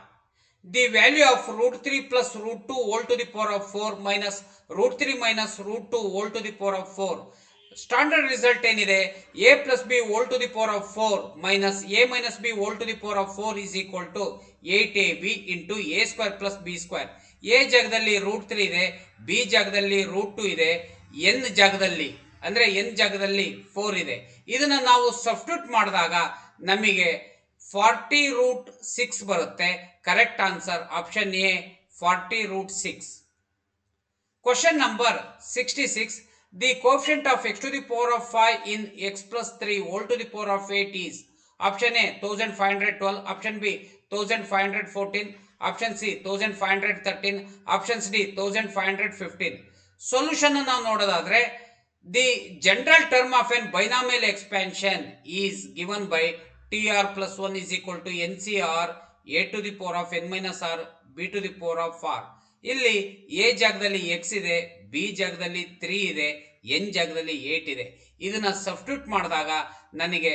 The value of √3 + √2 whole to the power of 4 minus √3 minus √2 whole to the power of 4. Standard result ಏನಿದೆ? a + b whole to the power of 4 minus a - b whole to the power of 4 is equal to 8ab into a² + b². a ಜಾಗದಲ್ಲಿ √3 ಇದೆ, b ಜಾಗದಲ್ಲಿ √2 ಇದೆ, n ಜಾಗದಲ್ಲಿ ಅಂದ್ರೆ n ಜಾಗದಲ್ಲಿ 4 ಇದೆ. ಇದನ್ನ ನಾವು ಸಬ್ಸ್ಟಿಟ್ಯೂಟ್ ಮಾಡಿದಾಗ ನಮಗೆ 40√6 ಬರುತ್ತೆ. Correct answer option A 40√6. Question number 66. The coefficient of x to the power of 5 in x plus 3 whole to the power of 8 is. Option A 1512, option B 1514, option C 1513, options D 1515. Solution ನಾವು ನೋಡೋದಾದ್ರೆ the general term of N binomial expansion is given by TR plus 1 is equal to NCR a to the power of n minus r b to the power of r. ಇಲ್ಲಿ a ಜಾಗದಲ್ಲಿ x ಇದೆ, b ಜಾಗದಲ್ಲಿ 3 ಇದೆ, n ಜಾಗದಲ್ಲಿ 8 ಇದೆ. ಇದನ್ನ substitute ಮಾಡಿದಾಗ ನನಗೆ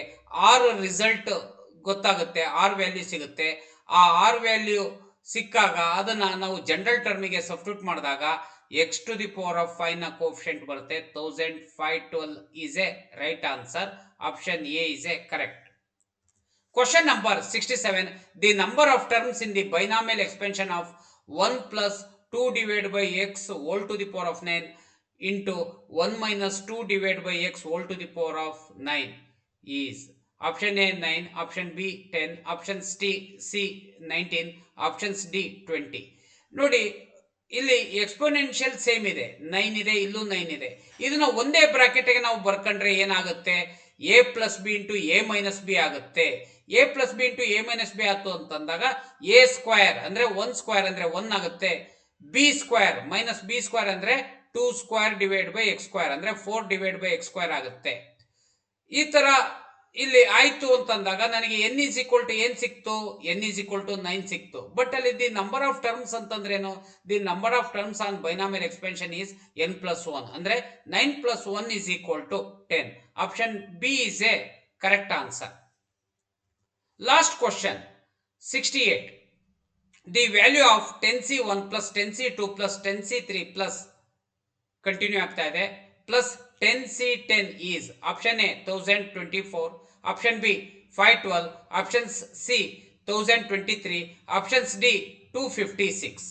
r ರಿಸಲ್ಟ್ ಗೊತ್ತಾಗುತ್ತೆ, r ವ್ಯಾಲ್ಯೂ ಸಿಗುತ್ತೆ. ಆ r ವ್ಯಾಲ್ಯೂ ಸಿಕ್ಕಾಗ ಅದನ್ನ ನಾವು ಜನರಲ್ ಟರ್ಮಿಗೆ ಸಬ್ಸ್ಟಿಟ್ಯೂಟ್ ಮಾಡಿದಾಗ x to the power of 5 ನ ಕೋಎಫಿಷಿಯಂಟ್ ಬರುತ್ತೆ. 1512 is a right answer. Option A is a correct. Question number 67. The number of terms in the binomial expansion of 1 plus 2 divided by x whole to the power of 9 into 1 minus 2 divided by x whole to the power of 9 is option A 9, option B 10, option C 19, options D 20. ನೋಡಿ ಇಲ್ಲಿ exponential same ಇದೆ, 9 ಇದೆ, ಇಲ್ಲೂ 9 ಇದೆ. ಇದನ್ನ ಒಂದೇ ಬ್ರಾಕೆಟ್ಗೆ ನಾವು ಬರ್ಕೊಂಡ್ರೆ ಏನಾಗುತ್ತೆ, a plus B into A minus B ಆಗುತ್ತೆ. a plus B into A minus B ಆಯ್ತು ಅಂತಂದಾಗ a ಸ್ಕ್ವೇರ್ ಅಂದ್ರೆ 1 ಸ್ಕ್ವೇರ್ ಅಂದ್ರೆ 1 ಆಗುತ್ತೆ. b square minus B square ಅಂದ್ರೆ 2 square divide by X square ಅಂದ್ರೆ 4 ಡಿವೈಡ್ ಬೈ ಎಕ್ಸ್ ಸ್ಕ್ವೇರ್ ಆಗುತ್ತೆ. ಈ ತರ ಇಲ್ಲಿ ಆಯ್ತು ಅಂತಂದಾಗ ನನಗೆ n is equal to ಏನ್ ಸಿಕ್ತು, n is equal to 9 ಸಿಕ್ತು. ಬಟ್ ಅಲ್ಲಿ ದಿ ನಂಬರ್ ಆಫ್ ಟರ್ಮ್ಸ್ ಅಂತಂದ್ರೇನು, the number of terms on binomial expansion is n plus 1 ಅಂದ್ರೆ 9 plus 1 is equal to 10. Option B is a correct answer. Last question 68. The value of 10C1 plus 10C2 plus 10C3 plus continue ಆಗ್ತಾ ಇದೆ plus 10C10 is option A 1024, option B 512, options C 1023, options D 256.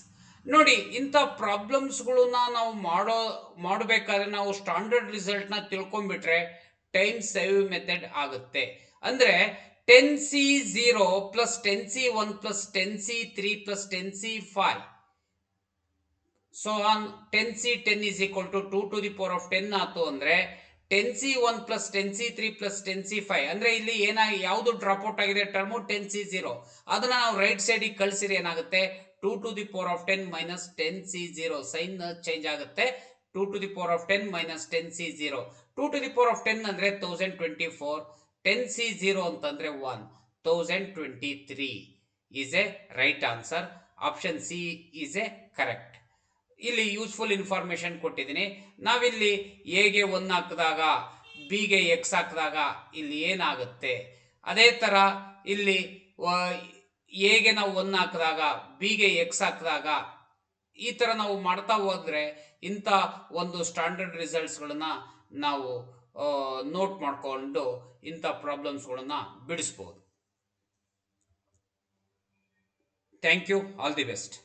ನೋಡಿ, ಇಂಥ ಪ್ರಾಬ್ಲಮ್ಸ್ಗಳನ್ನ ನಾವು ಮಾಡಬೇಕಾದ್ರೆ ನಾವು standard ರಿಸಲ್ಟ್ನ ತಿಳ್ಕೊಂಡ್ಬಿಟ್ರೆ time save method ಆಗುತ್ತೆ. ಅಂದರೆ 10C0 plus 10C1 plus 10C3 plus 10C5 so on 10C10 is equal to 2 to the power of 10 ಆತು ಅಂದ್ರೆ 10C1 plus 10C3 plus 10C5 ಅಂದ್ರೆ ಇಲ್ಲಿ ಯಾವುದು ಡ್ರಾಪ್ ಔಟ್ ಆಗಿದೆ ಟರ್ಮು 10C0, ಅದನ್ನ ನಾವು ರೈಟ್ ಸೈಡಿಗೆ ಕಳಿಸಿದ್ರೆ ಏನಾಗುತ್ತೆ 2 to the power of 10 minus 10C0 sign change ಆಗುತ್ತೆ. 2 to the power of 10 minus 10C0, 2 to the power of 10 ಅಂದ್ರೆ 1024, 10C0 ಅಂತಂದ್ರೆ 1023 is a right answer. Option C is a correct. ಇಲ್ಲಿ useful information ಕೊಟ್ಟಿದ್ದೀನಿ. ನಾವಿಲ್ಲಿ ಎಗೆ 1 ಹಾಕಿದಾಗ ಬಿಗೆ ಎಕ್ಸ್ ಹಾಕಿದಾಗ ಇಲ್ಲಿ ಏನಾಗುತ್ತೆ, ಅದೇ ತರ ಇಲ್ಲಿ ಎಗೆ ನಾವು 1 ಹಾಕಿದಾಗ ಬಿಗೆ ಎಕ್ಸ್ ಹಾಕಿದಾಗ ಈ ತರ ನಾವು ಮಾಡ್ತಾ ಹೋದ್ರೆ ಇಂಥ ಒಂದು ಸ್ಟ್ಯಾಂಡರ್ಡ್ ರಿಸಲ್ಟ್ಸ್ಗಳನ್ನ ನಾವು ನೋಟ್ ಮಾಡಿಕೊಂಡು ಇಂಥ ಪ್ರಾಬ್ಲಮ್ಸ್ಗಳನ್ನ ಬಿಡಿಸ್ಬೋದು. Thank you, all the best.